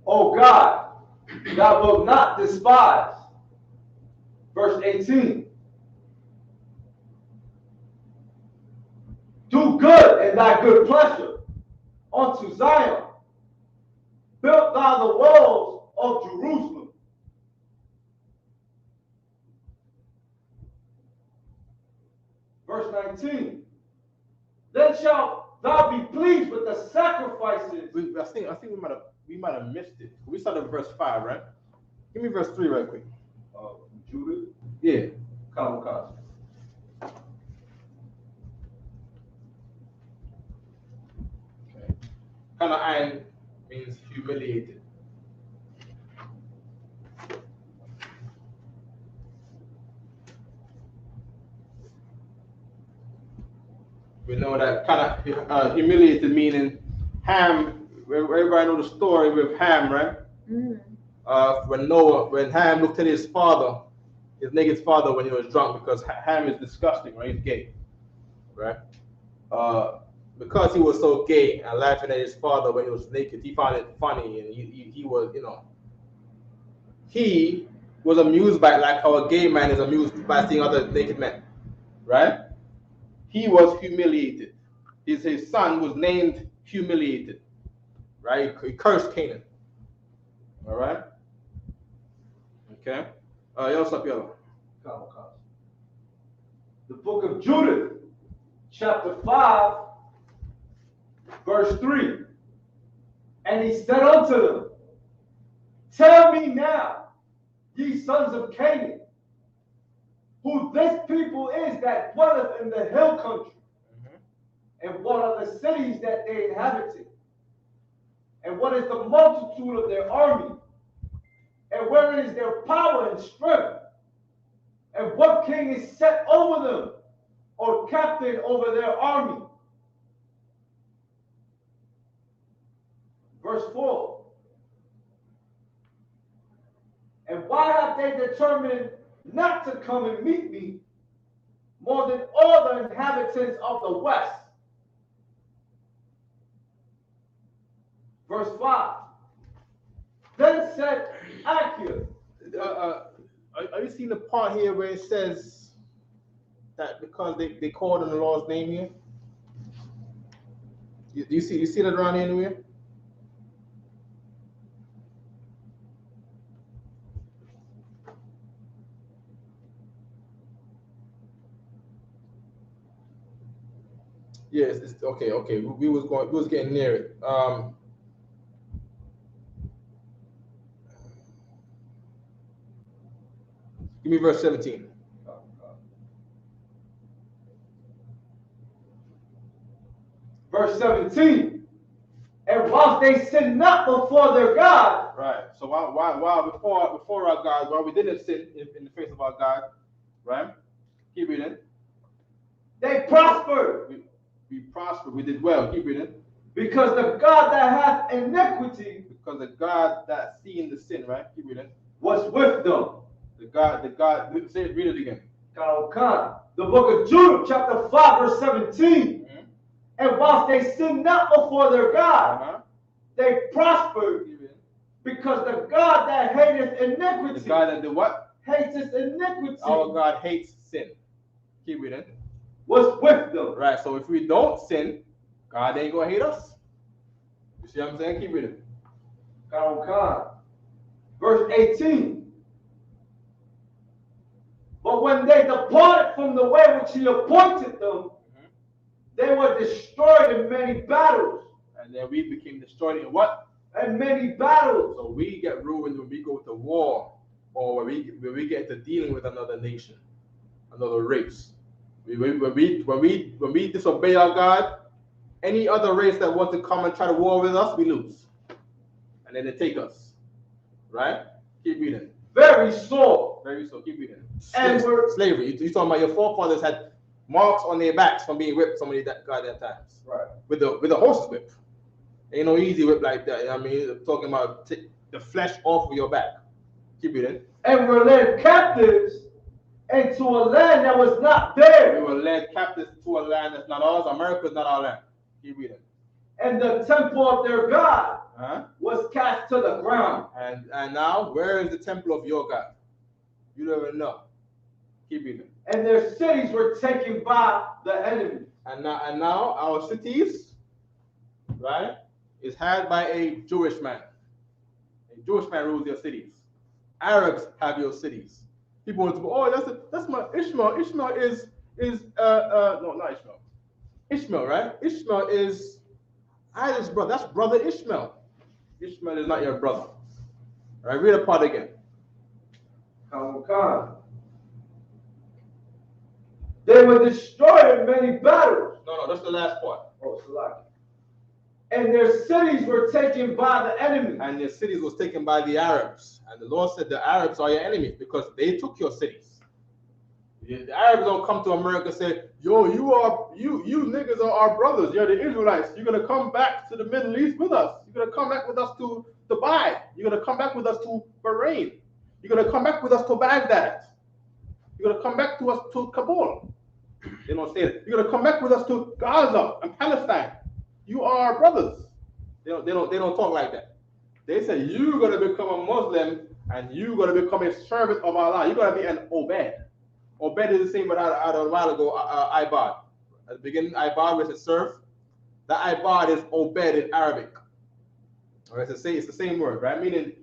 Oh God, thou wilt not despise. Verse 18. Do good in thy good pleasure unto Zion. Built thou the walls of Jerusalem. Verse 19. Then shalt thou be pleased with the sacrifices. I think we might have missed it. We started at verse 5, right? Give me verse 3 right quick. Judah? Yeah. Kamikaze. Okay. Canaan means humiliated. We know that kind of humiliated meaning Ham. Everybody know the story with Ham, right? Mm-hmm. When Ham looked at his father, his naked father, when he was drunk, because Ham is disgusting, right? He's gay, right? Because he was so gay and laughing at his father when he was naked, he found it funny, and he was, you know, he was amused by it, like how a gay man is amused by seeing other naked men, right? He was humiliated. His son was named humiliated, right? He cursed Canaan. All right. Okay. Yellow. The book of Judith, chapter 5, verse 3. And he said unto them, tell me now, ye sons of Canaan, who this people is that dwelleth in the hill country, and what are the cities that they inhabited, and what is the multitude of their army, and wherein is their power and strength, and what king is set over them, or captain over their army. Verse 4. And why have they determined not to come and meet me more than all the inhabitants of the west? Verse 5. Then said Achior. Are you seeing the part here where it says that because they called on the Lord's name here? You see that around here anywhere? Yes, it's okay. We was getting near it. Give me verse 17. Verse 17. And whilst they sin not before their God. Right. So while before our God, while we didn't sin in the face of our God, right? Keep reading. They prospered. We prospered. We did well. Keep reading. Because the God that hath iniquity. Because the God that seeing the sin, right? Keep reading. Was with them. The God. Say it. Read it again. The book of Jude, chapter 5, verse 17. Mm-hmm. And whilst they sin not before their God, they prospered. Because the God that hateth iniquity. The God that did what? Hateth iniquity. Our God hates sin. Keep reading. Was with them. Right. So if we don't sin, God ain't gonna hate us. You see what I'm saying? Keep reading. Verse 18. But when they departed from the way which he appointed them, they were destroyed in many battles. And then we became destroyed in what? And many battles. So we get ruined when we go to war, or when we get to dealing with another nation, another race. When we disobey our God, any other race that wants to come and try to war with us, we lose. And then they take us. Right? Keep reading. Very sore. Very sore. Keep reading. And slavery. You're talking about your forefathers had marks on their backs from being whipped so many goddamn times. Right. With the horse's whip. Ain't no easy whip like that. I mean, I'm talking about take the flesh off of your back. Keep reading. And were led captives into a land that was not theirs. We were led captives to a land that's not ours. America is not our land. Keep reading. And the temple of their God was cast to the ground. And now, where is the temple of your God? You don't even know. Keep reading. And their cities were taken by the enemy. And now our cities, right, is had by a Jewish man. A Jewish man rules your cities. Arabs have your cities. People want to go, oh, that's my Ishmael. Ishmael is no, not Ishmael. Ishmael, right? Ishmael is Isaac's brother. That's brother Ishmael. Ishmael is not your brother. All right, read the part again. They were destroyed in many battles. No, that's the last part. Oh, Salaki. And their cities were taken by the enemy. And their cities was taken by the Arabs. And the Lord said the Arabs are your enemies because they took your cities. The Arabs don't come to America and say, yo, you niggas are our brothers. You're the Israelites. You're gonna come back to the Middle East with us. You're gonna come back with us to Dubai. You're gonna come back with us to Bahrain. You're gonna come back with us to Baghdad. You're gonna come back to us to Kabul. They don't say that. You're gonna come back with us to Gaza and Palestine. You are our brothers. They don't talk like that. They say you're gonna become a Muslim and you're gonna become a servant of Allah. You're gonna be an Obed. Obed is the same, but I had a while ago, Ibad. At the beginning, Ibad was a serf. The Ibad is Obed in Arabic. All right, it's the same word, right? Meaning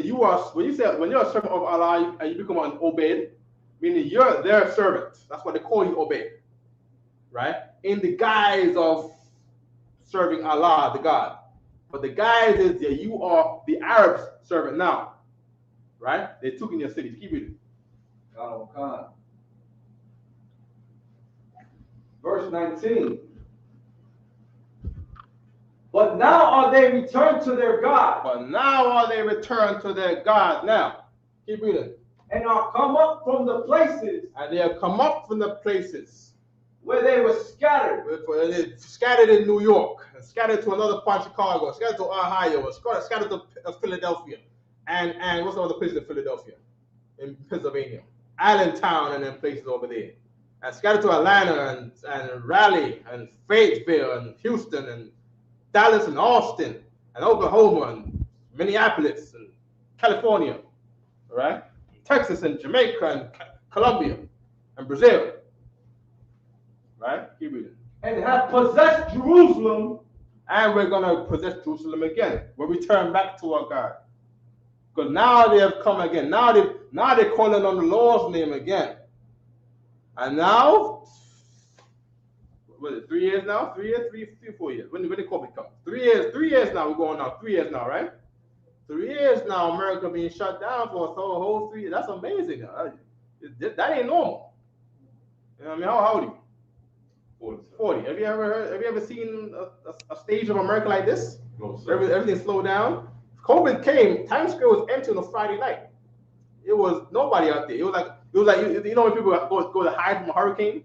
you are, when you're a servant of Allah and you become an Obed, meaning you're their servant. That's why they call you Obed, right? In the guise of serving Allah, the God. But the guise is that you are the Arab's servant now, right? They took in your cities. Keep reading. Verse 19. But now are they returned to their God. Now. Keep reading. And are come up from the places. And they have come up from the places. Where they were scattered. Scattered in New York. And scattered to another part of Chicago. Scattered to Ohio. Scattered to Philadelphia. And what's another place in Philadelphia? In Pennsylvania. Allentown and then places over there. And scattered to Atlanta and Raleigh and Fayetteville and Houston and Dallas and Austin and Oklahoma and Minneapolis and California, right? Texas and Jamaica and Colombia and Brazil, right? Keep reading. And have possessed Jerusalem. And we're gonna possess Jerusalem again when we turn back to our God. Because now they have come again. Now they're calling on the Lord's name again. And now, what is it, 3 years now? 3 years? 4 years. When did COVID come? 3 years. 3 years now. We're going now. 3 years now, right? 3 years now. America being shut down for a whole 3 years. That's amazing. That ain't normal. You know what I mean? How old are you? 40. Have you ever seen a stage of America like this? No, sir. Everything slowed down. COVID came. Times Square was empty on a Friday night. It was nobody out there. It was like you know when people go to hide from a hurricane.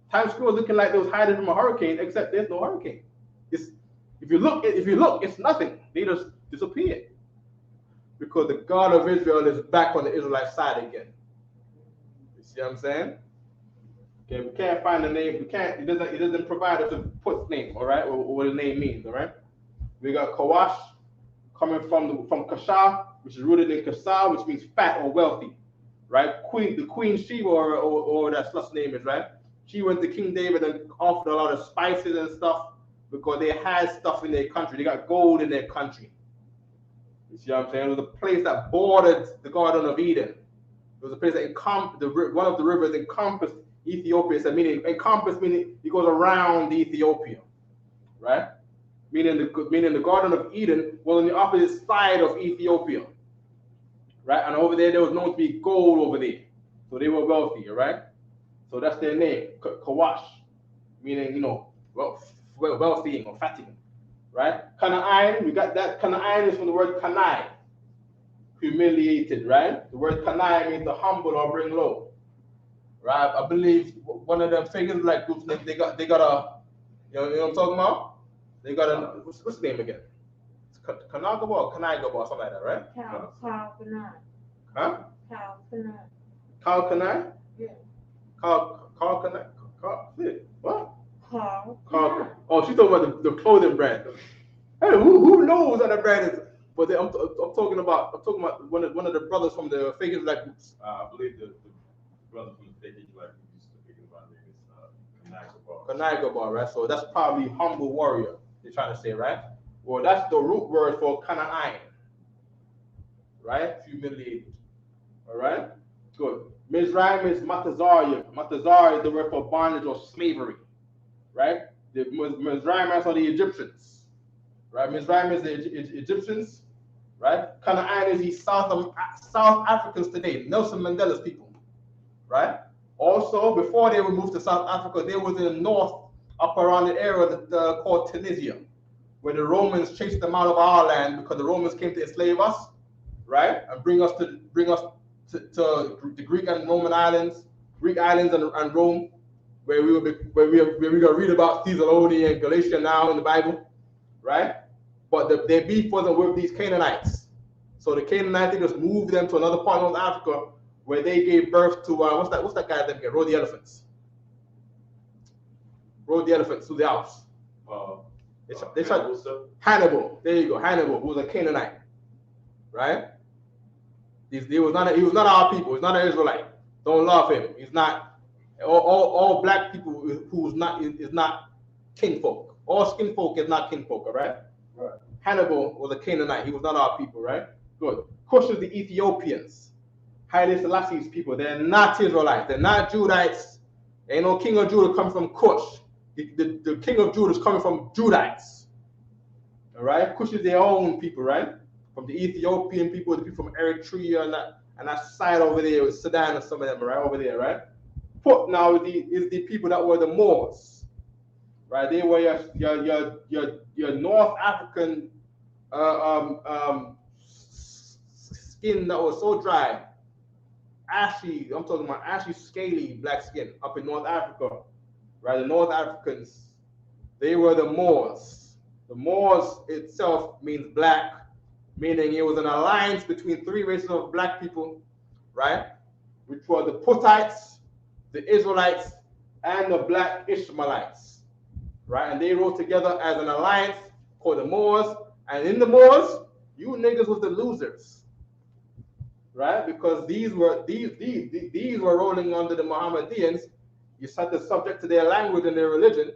Times Square was looking like they was hiding from a hurricane, except there's no hurricane. If you look, it's nothing. They just disappeared because the God of Israel is back on the Israelite side again. You see what I'm saying? Okay, we can't find the name. We can't. It doesn't provide us a put name. All right, or what the name means. All right. We got Kawash coming from Kasha, which is rooted in Kasa, which means fat or wealthy. Right. The Queen Sheba or that slut's name is, right. She went to King David and offered a lot of spices and stuff because they had stuff in their country. They got gold in their country. You see what I'm saying? It was a place that bordered the Garden of Eden. It was a place that one of the rivers encompassed Ethiopia. So meaning it goes around Ethiopia, right? Meaning the Garden of Eden was on the opposite side of Ethiopia, right? And over there was known to be gold over there, so they were wealthy, right? So that's their name, Kawash, meaning wealthy or fatty, right? Canaan, we got that. Canaan is from the word kanai, humiliated, right? The word kanai means to humble or bring low. Right, I believe one of them figures like groups. They got a, you know what I'm talking about? They got a what's the name again? It's Kanagaba or Kanagaba or something like that, right? Kal Kanai. Huh? Kal Kanai. Kal Kanai? Yeah. Kal Kanai? What? Kal Kanai. Oh, she's talking about the clothing brand. Hey, who knows what that brand is? But I'm talking about one of the brothers from the figures like groups. I believe the brother from the Fake like who used to pick about name is Kanagaba, right? So that's probably humble warrior. They're trying to say, right? Well, that's the root word for Canaan, right? Humiliated. All right, good. Mizraim is Matazariah. Matazariah is the word for bondage or slavery, right? The Mizraimites are the Egyptians, right? Mizraim is the Egyptians, right? Canaan is the South Africans today, Nelson Mandela's people. Right. Also, before they were moved to South Africa, they was in the north, up around the area called Tunisia, where the Romans chased them out of our land because the Romans came to enslave us, right, and bring us to the Greek and Roman islands, and Rome, where we gonna read about Thessaloniki and Galatia now in the Bible, right? But their beef wasn't with these Canaanites, so the Canaanites just moved them to another part of Africa, where they gave birth to what's that guy's name again? Rode the elephants to the Alps. They tried Hannibal. There you go, Hannibal, who was a Canaanite, right? He was not our people. He's not an Israelite. Don't love him. He's not. All black people is not kinfolk. All skin folk is not kinfolk. All right. Right. Hannibal was a Canaanite. He was not our people, right? Good. Cush is the Ethiopians. Haile Selassie's people. They're not Israelites. They're not Judites. There ain't no king of Judah coming from Cush. The king of Judah is coming from Judites. All right? Cush is their own people, right? From the Ethiopian people, the people from Eritrea and that side over there with Sudan and some of them, right? Over there, right? Put now is the people that were the Moors. Right? They were your North African skin that was so dry. Ashy, I'm talking about ashy, scaly black skin up in North Africa, right? The North Africans, they were the Moors. The Moors itself means black, meaning it was an alliance between three races of black people, right? Which were the Puttites, the Israelites, and the black Ishmaelites, right? And they wrote together as an alliance called the Moors. And in the Moors, you niggas was the losers. right? Because these were rolling under the Mohammedans. You set the subject to their language and their religion.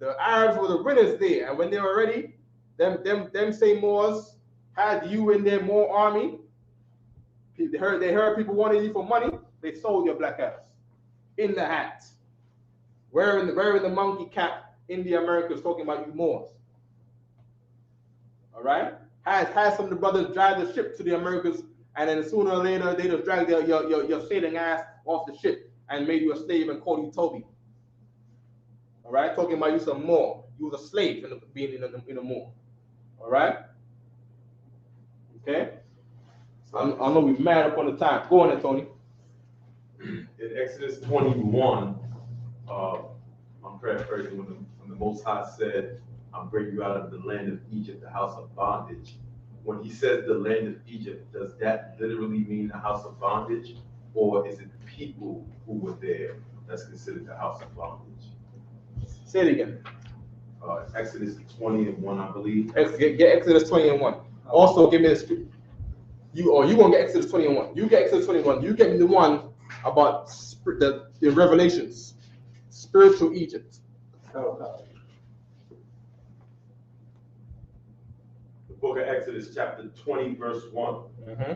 The Arabs were the winners there, and when they were ready, them same Moors had you in their Moor army. They heard people wanted you for money. They sold your black ass in the hat, wearing the monkey cap in the Americas, talking about you Moors. All right, had some of the brothers drive the ship to the Americas, and then sooner or later they just dragged your sailing ass off the ship and made you a slave and called you Toby. All right, talking about you some Moor. You was a slave being in a Moor. All right. Okay. I know we're mad up on the time. Go on there, Tony. In Exodus 21, I'm paraphrasing when the Most High said, "I'm bringing you out of the land of Egypt, the house of bondage." When he says the land of Egypt, does that literally mean the house of bondage, or is it the people who were there that's considered the house of bondage? Say it again. Exodus 20:1, I believe. Get Exodus 20:1. Also, give me the you gonna get Exodus 20:1. You get Exodus 21. You get me the one about the revelations, spiritual Egypt. The book of Exodus, chapter 20, verse 1. Mm-hmm.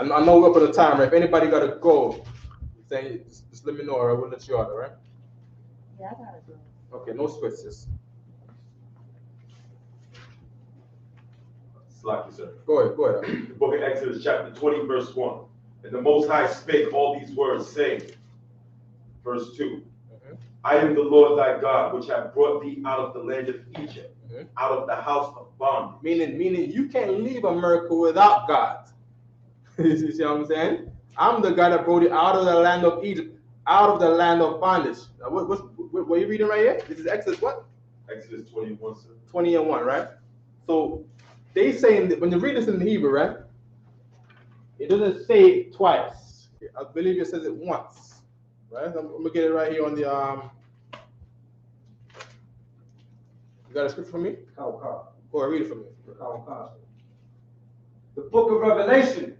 I I know we're up at the time, right? If anybody gotta go, say just let me know, or I will let you out, all right? Yeah, I gotta go. Okay, no switches. Slack you, sir. Go ahead. The book of Exodus, chapter 20, verse 1. And the Most High spake all these words, saying, verse 2, I am the Lord thy God, which have brought thee out of the land of Egypt, out of the house of bondage. Meaning you can't leave America without God. You see what I'm saying? I'm the guy that brought you out of the land of Egypt, out of the land of bondage. Now, what are you reading right here? This is Exodus what? Exodus 21, sir. 20:1, right? So they saying that when you read this in the Hebrew, right? It doesn't say it twice. I believe it says it once, right? I'm gonna get it right here on the You got a scripture for me? Go ahead, read it for me. The book of Revelation,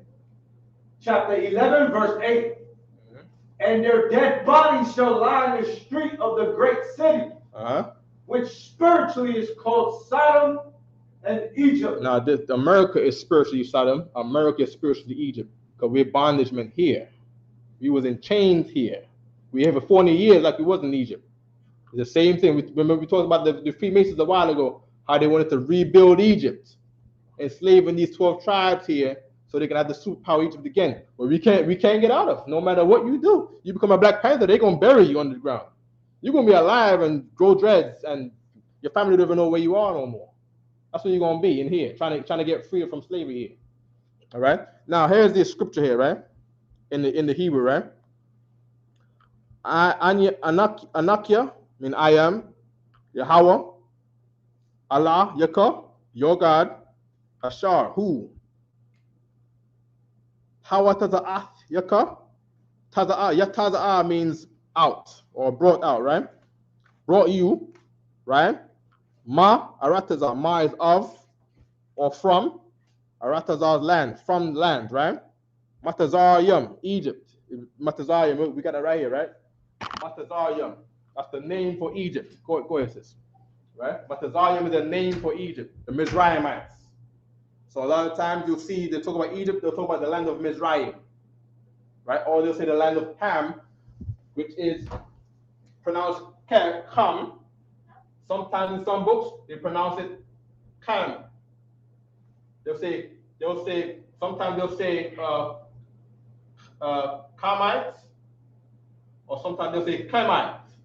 chapter 11, verse 8. And their dead bodies shall lie in the street of the great city, which spiritually is called Sodom and Egypt. Now, America is spiritually Sodom. America is spiritually Egypt, because we're bondagemen here. We was in chains here. We have 40 years like we was in Egypt. The same thing. Remember we talked about the Freemasons a while ago, how they wanted to rebuild Egypt, enslaving these 12 tribes here so they can have the superpower Egypt again. But we can't get out of. No matter what you do, you become a Black Panther, they're gonna bury you under the ground. You're gonna be alive and grow dreads, and your family don't even know where you are no more. That's what you're gonna be in here, trying to get free from slavery here. All right. Now here's the scripture here, right? In the Hebrew, right? Anakia, mean I am, Yahweh, Allah, Yaka, your God, Ashar, who? Hawa Taza'ah, Yaka, Taza'ah, Yataza'ah means out or brought out, right? Brought you, right? Ma, Aratazah, Ma is of or from, Aratazah's land, from land, right? Matazarium, Egypt. Matazarium, we got it right here, right? Matazarium, that's the name for Egypt. Go ahead, sis. Right? Matazarium is a name for Egypt, the Mizraimites. So a lot of times you'll see they talk about Egypt, they'll talk about the land of Mizraim, right? Or they'll say the land of Ham, which is pronounced Kam. Sometimes in some books they pronounce it Kam. Sometimes they'll say Kamites, or sometimes they'll say Kemites,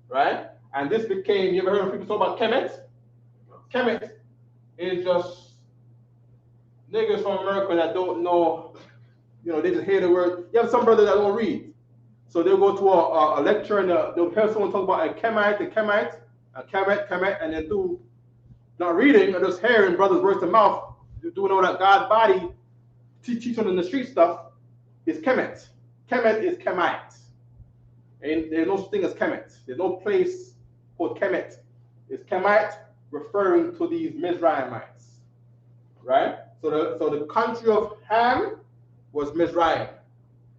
right? And this became, you ever heard of people talk about Kemet? Kemet is just niggas from America that don't know, they just hear the word. You have some brothers that don't read. So they'll go to a lecture and they'll hear someone talk about a Kemet, and then do not reading or just hearing brothers' words to mouth, doing all that God body, teaching in the street stuff, is Kemet. Kemet is Kemite. And there's no such thing as Kemet. There's no place called Kemet. It's Kemite referring to these Mizraimites. right? So the country of Ham was Mizraim.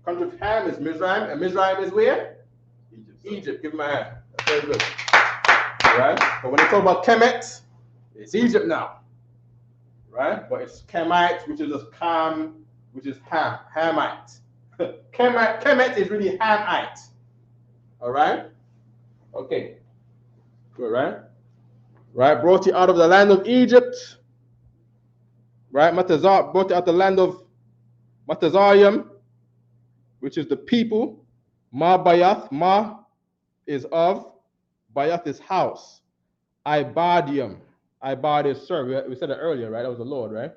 Country of Ham is Mizraim, and Mizraim is where? Egypt. Give me my hand. That's very good. Right? But when they talk about Kemet, it's Egypt now. Right? But it's Kemite, which is just Ham, which is Ham, Hamite. Kemet is really Hamite. All right? Okay. Good, right? Right? Brought you out of the land of Egypt. Right? Matazar brought you out of the land of Matazarium, which is the people. Ma Bayath, Ma is of, Bayath is house. Ibadium, Ibad is serve. We said it earlier, right? That was the Lord, right?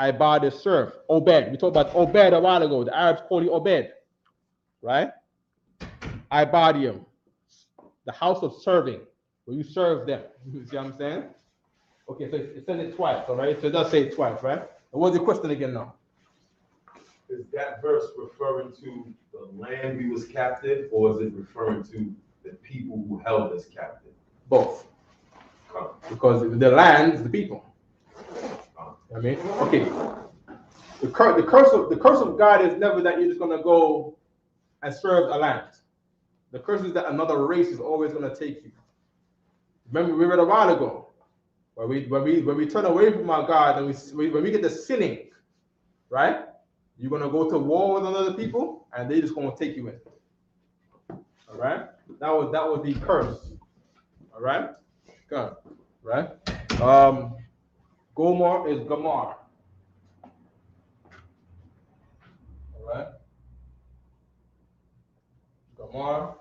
Ibad is serve. Obed, we talked about Obed a while ago. The Arabs call you Obed, right? Ibadium, the house of serving, where you serve them. You see what I'm saying? Okay, so it says it twice, all right? So it does say it twice, right? And what's the question again now? Is that verse referring to the land we was captive, or is it referring to the people who held us captive? Both. Because the land is the people. I mean, okay. The curse of God is never that you're just gonna go and serve a land. The curse is that another race is always gonna take you. Remember, we read a while ago, when we turn away from our God and when we get to sinning, right? You're gonna go to war with another people, and they just gonna take you in. All right, that was the curse. All right, good, right? Gomer is Gamar. All right, Gamar.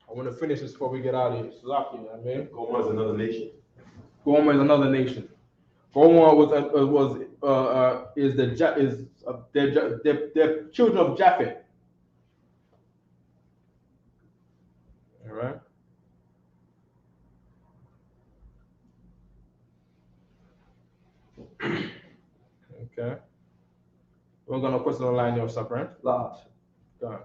I want to finish this before we get out of here. Slaki, I mean, Gomer is another nation. Gomer is another nation. Gomer is the children of Japhet. All right. Okay. We're gonna question the line your stuff, right? Lodge. Go ahead.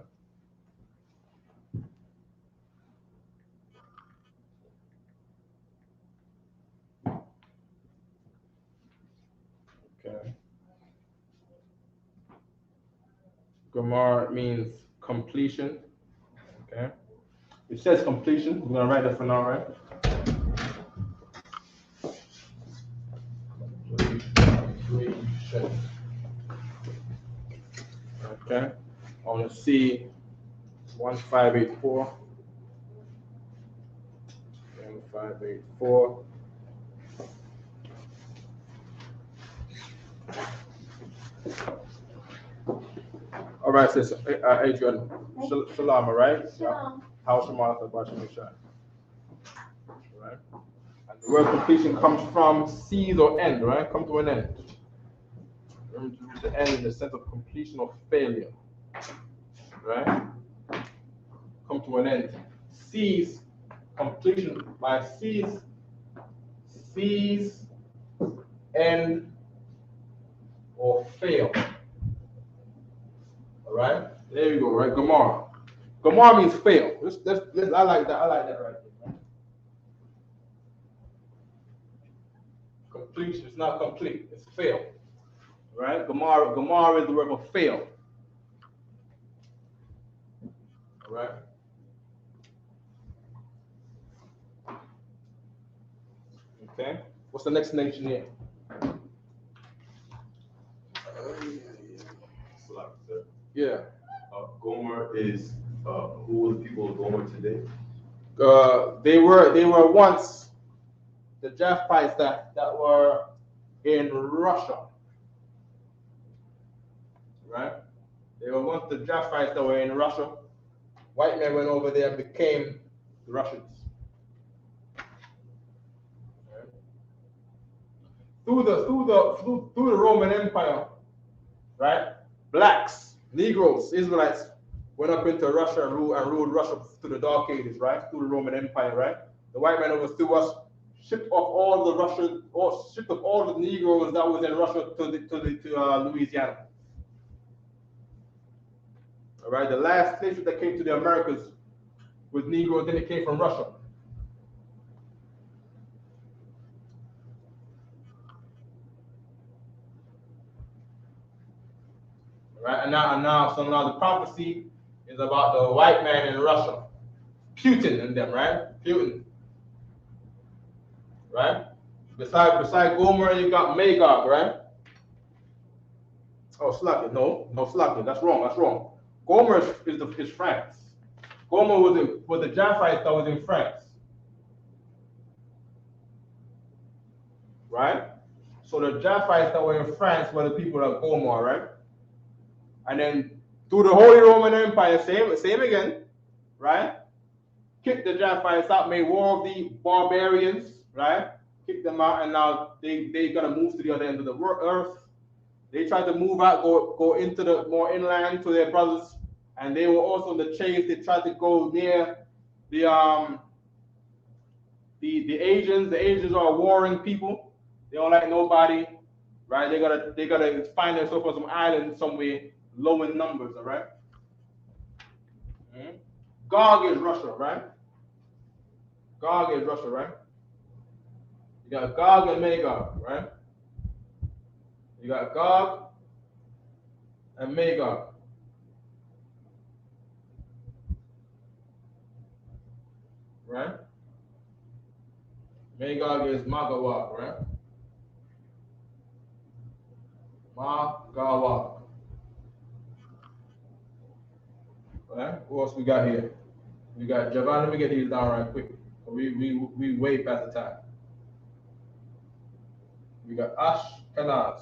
Okay. Gamar means completion. Okay. It says completion. We're gonna write that for now, right? Completion. Okay. I want to see 1584. 1584. All right, sis. Adrian, shalom, all right? Shalom. How's your mouth about your mission? Right? And the word completion comes from cease or end, right? Come to an end. Remember to reach the end in the sense of completion or failure. Right? Come to an end. Cease, completion by cease, end, or fail. All right? There you go, right? Gamar. Gamar means fail. I like that. I like that right there. Right? Completion. It's not complete. It's fail. Right? Gamar is the word for fail. All right? Okay. What's the next nation here? Yeah. Gomer is who are the people of Gomer today? They were once the Japhites that were in Russia. Right? They were once the Japhites that were in Russia. White men went over there and became the Russians. Right? Through the Roman Empire, right? Blacks, Negroes, Israelites went up into Russia and ruled Russia through the Dark Ages, right? Through the Roman Empire, right? The white man overthrew us, shipped off all the Negroes that was in Russia to Louisiana. All right, the last slaves that came to the Americas was Negroes, then it came from Russia. Right? So now the prophecy is about the white man in Russia. Putin and them, right? Putin. Right? Beside Gomer, you got Magog, right? Oh, slack it. No, slack it. That's wrong. Gomer is France. Gomer was the Japhites that was in France. Right? So the Japhites that were in France were the people of Gomer, right? And then through the Holy Roman Empire, same again, right? Kicked the Japhites out, made war of the barbarians, right? Kicked them out, and now they gotta move to the other end of the earth. They tried to move out, go into the more inland to their brothers, and they were also in the chase. They tried to go near the Asians. The Asians are warring people. They don't like nobody, right? They gotta find themselves on some island somewhere, low in numbers, all right? Mm-hmm. Gog is Russia, right? Gog is Russia, right? You got Gog and Magog, right? You got Gog and Magog. Right? Magog is Magawag, right? Magawag. Right? Who else we got here? We got Javon. Let me get these down right quick. We way past the time. We got Ashkenaz.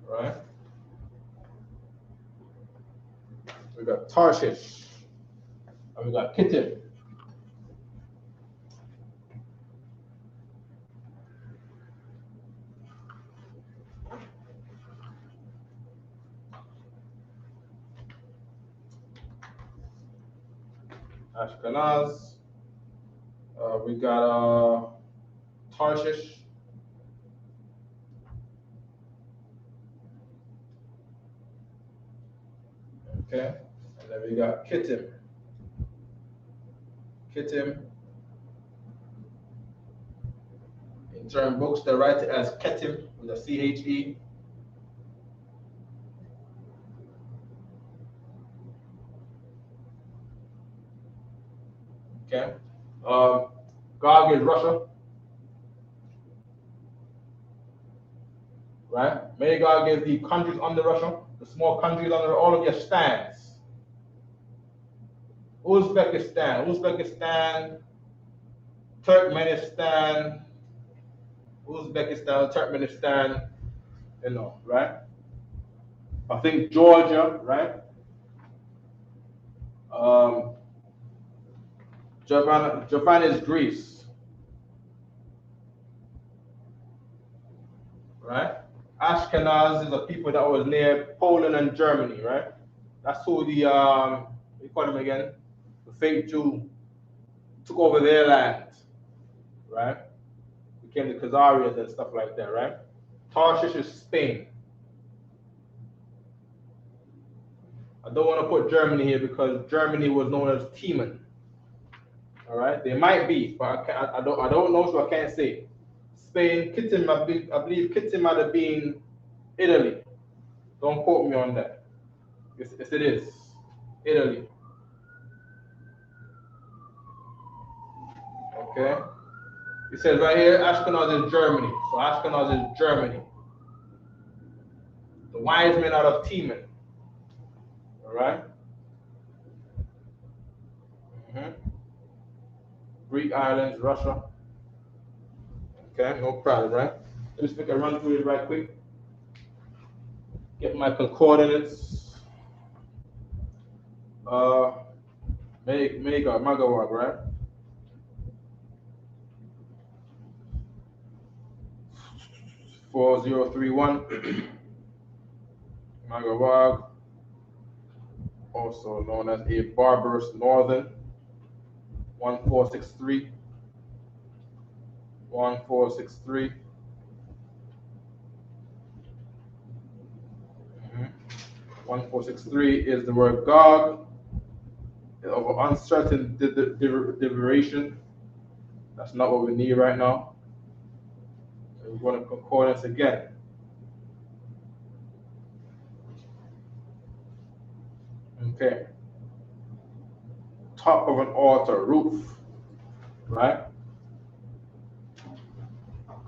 Right? We got Tarshish. And we got Kittim. Ashkenaz. We got Tarshish. Okay. And then we got Kittim. Kittim. In certain books, they write it as Ketim with a C-H-E. Okay. Gog is Russia. Right? Magog is the countries under Russia, the small countries under all of your stands. Uzbekistan, Turkmenistan, Turkmenistan, you know, right? I think Georgia, right? Japan is Greece, right? Ashkenaz is a people that was near Poland and Germany, right? That's who the we call them again, the fake Jew took over their land, right? Became the Khazarians and stuff like that, right? Tarshish is Spain. I don't want to put Germany here because Germany was known as Teman. All right, they might be, but I don't know, so I can't say. Spain, Kittim, I believe Kittim might have been Italy. Don't quote me on that. Yes, it is Italy. Okay. It says right here, Ashkenaz is Germany. So Ashkenaz is Germany. The wise men out of Teman. All right. Greek islands, Russia. Okay, no problem, right? Let me just make a run through it right quick. Get my concordance. Magawag, right? (4031). Magawag, also known as a barbarous northern. 1463. 1463. 1463 is the word Gog, of uncertain duration. That's not what we need right now. We're going to concordance again. Okay. Top of an altar, roof. Right?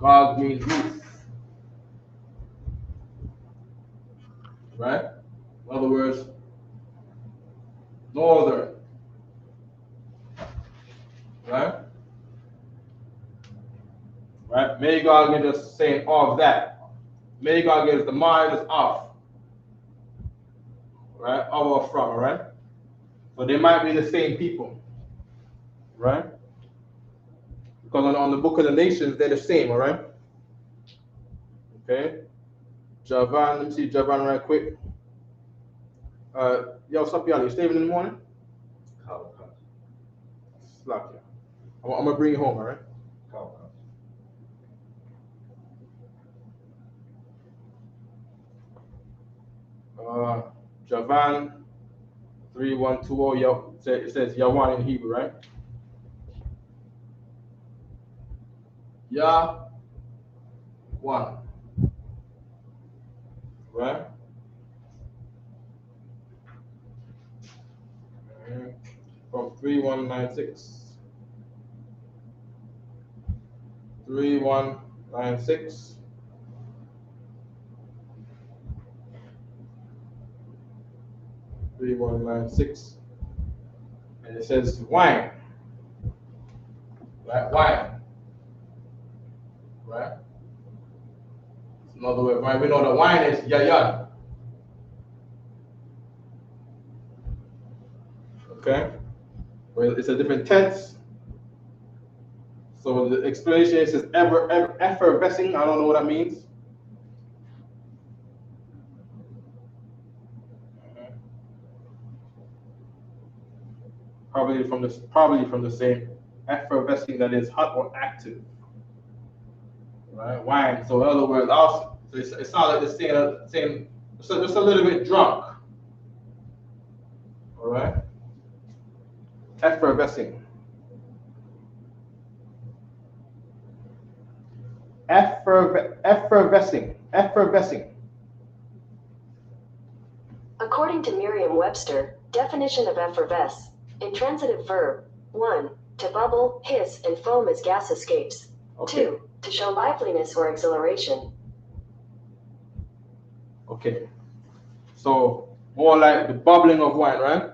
God means roof. Right? In other words, northern. Right? Right? May God get us saying of that. May God get us the mind is off. Right? Of or from, all right? So they might be the same people. Right? Because on the book of the nations, they're the same, all right? Okay. Javan, let me see Javan right quick. Yo, what's up, y'all? You sleeping in the morning? Slack you. I'm gonna bring you home, all right? Javan 3120, yo, it says Yawan in Hebrew, right? Yah one. Right? From 3196. 3196. And it says wine. Right? Wine. Right? In other words, right? We know the wine is yayan. Okay? Well, it's a different tense. So the explanation is effervescing. I don't know what that means. Probably from the same effervescing, that is hot or active. Right? Wine. So in other words, also, so it's not like the same just a little bit drunk. All right? Effervescing. Effervescing. According to Merriam-Webster, definition of effervesce, intransitive verb, 1. To bubble, hiss, and foam as gas escapes. Okay. 2. To show liveliness or exhilaration. Okay. So more like the bubbling of wine, right?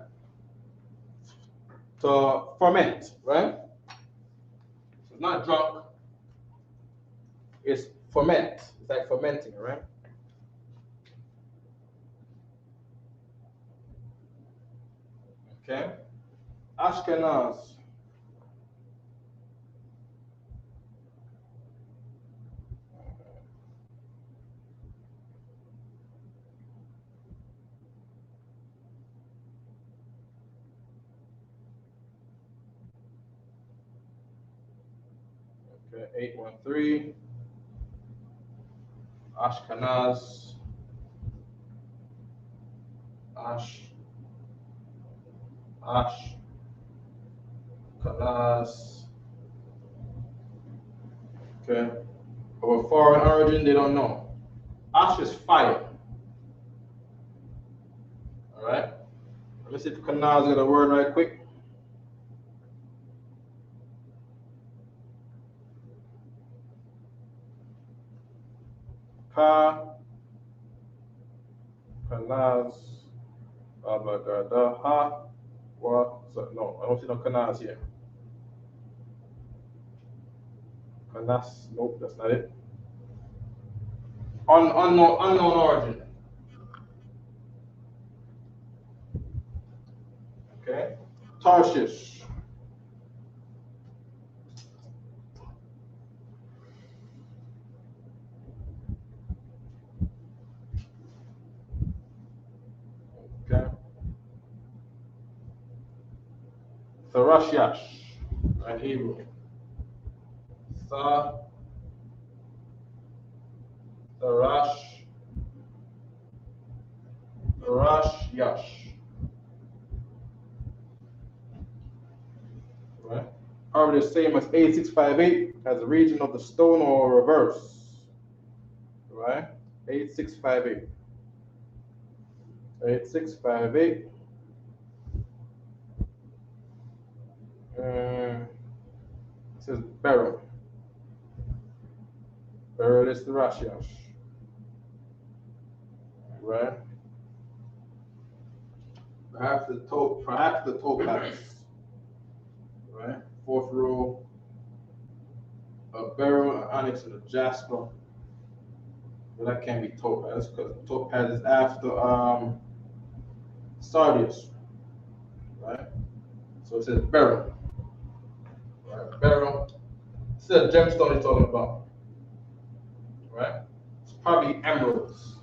To ferment, right? It's not drunk. It's ferment. It's like fermenting, right? Okay. Ashkenaz. Okay, 813. Ashkenaz. Ashkenaz. Okay. Of a foreign origin, they don't know. Ash is fire. All right. Let me see if Kanaz got a word right quick. Kanaz. Abagadaha. What? So, no, I don't see no Kanaz here. Kanaz. Nope, that's not it. Unknown origin. Okay. Tarshish. Okay. Tharashiash. Right, Hebrew. Tharashiash. Right. Probably the same as 8658 as a region of the stone or reverse. right? 8658. 8658. It says Beryl. Beryl is the Rashiash. Right? Perhaps the topaz. Right? Fourth row. A beryl, an onyx, and a jasper. But that can't be topaz because topaz is after sardius. Right? So it says beryl. Right? Beryl. This is a gemstone he's talking about. Right? It's probably emeralds.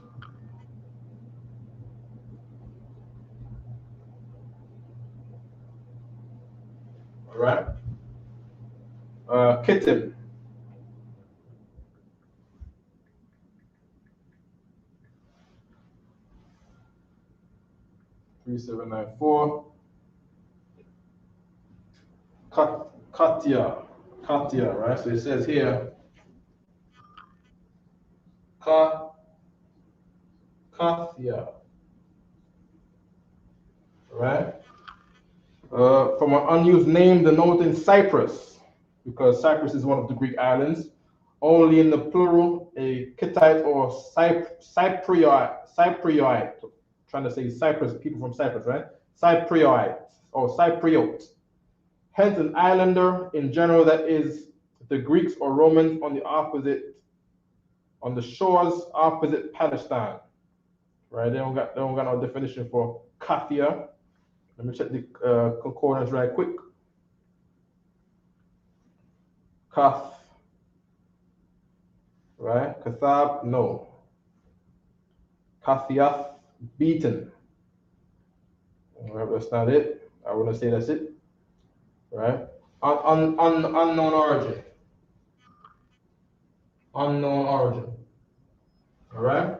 All right? Kitten. 3794. Katya, right? So it says here, Katya, right? From an unused name denoting Cyprus, because Cyprus is one of the Greek islands. Only in the plural, a Hittite or Cypriot, trying to say Cyprus, people from Cyprus, right? Cypriot or Cypriot. Hence, an islander in general, that is the Greeks or Romans on the shores opposite Palestine, right? They don't got no definition for Kathia. Let me check the concordance right quick. Kath, right? Kathab, no. Kathiath, beaten. Right, that's not it. I wouldn't say that's it. Right? Unknown origin. Unknown origin. All right?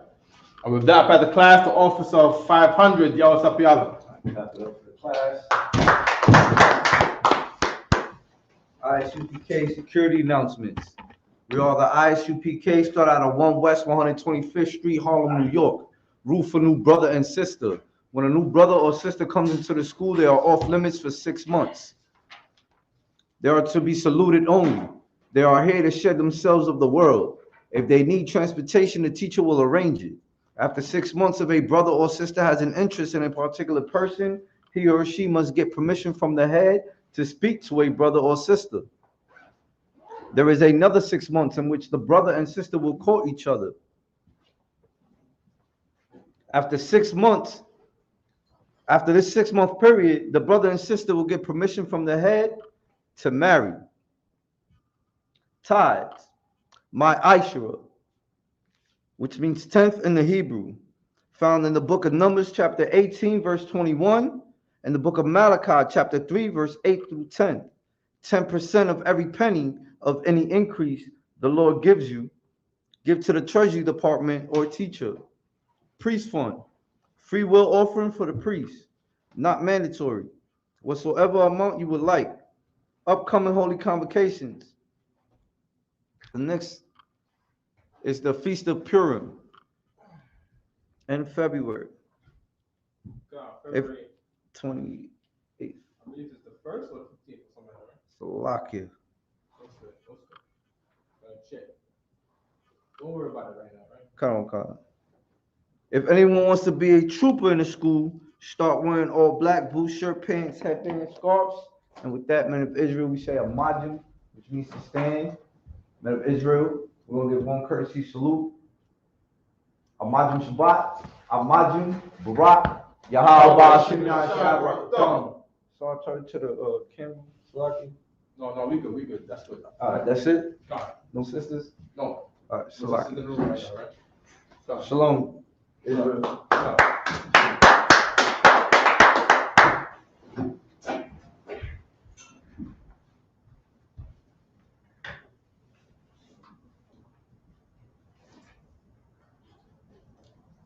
And with that, by the class, the office of 500, y'all sapiala. Class. ISUPK security announcements. We are the ISUPK, start out of 1 West 125th Street, Harlem, New York. Rule for new brother and sister. When a new brother or sister comes into the school, they are off limits for 6 months. They are to be saluted only. They are here to shed themselves of the world. If they need transportation, the teacher will arrange it. After 6 months, if a brother or sister has an interest in a particular person, he or she must get permission from the head to speak to a brother or sister. There is another 6 months in which the brother and sister will court each other. After 6 months, after this 6 month period, the brother and sister will get permission from the head to marry. Tithes, my Ishra, which means 10th in the Hebrew, found in the book of Numbers, chapter 18, verse 21, and the book of Malachi, chapter 3, verse 8 through 10. 10% of every penny of any increase the Lord gives you, give to the Treasury Department or teacher. Priest fund, free will offering for the priest, not mandatory. Whatsoever amount you would like. Upcoming holy convocations. The next is the Feast of Purim in February. February 28th. I believe it's the 1st or 15th or something like that. Slovakia. That's good. Check. Don't worry about it right now, right? Come on. If anyone wants to be a trooper in the school, start wearing all black, blue shirt, pants, headband, scarves. And with that, men of Israel, we say a majim, which means to stand. Men of Israel, we're going to give one courtesy salute. Amajim Shabbat, Amajim Barak, Yahweh Shem Yahshua. So I'll turn to the camera. Salaki. No, we good. That's good. All right, that's it? No. No sisters? No. All right, So in the Salaki. room right now, right? Shalom. Israel.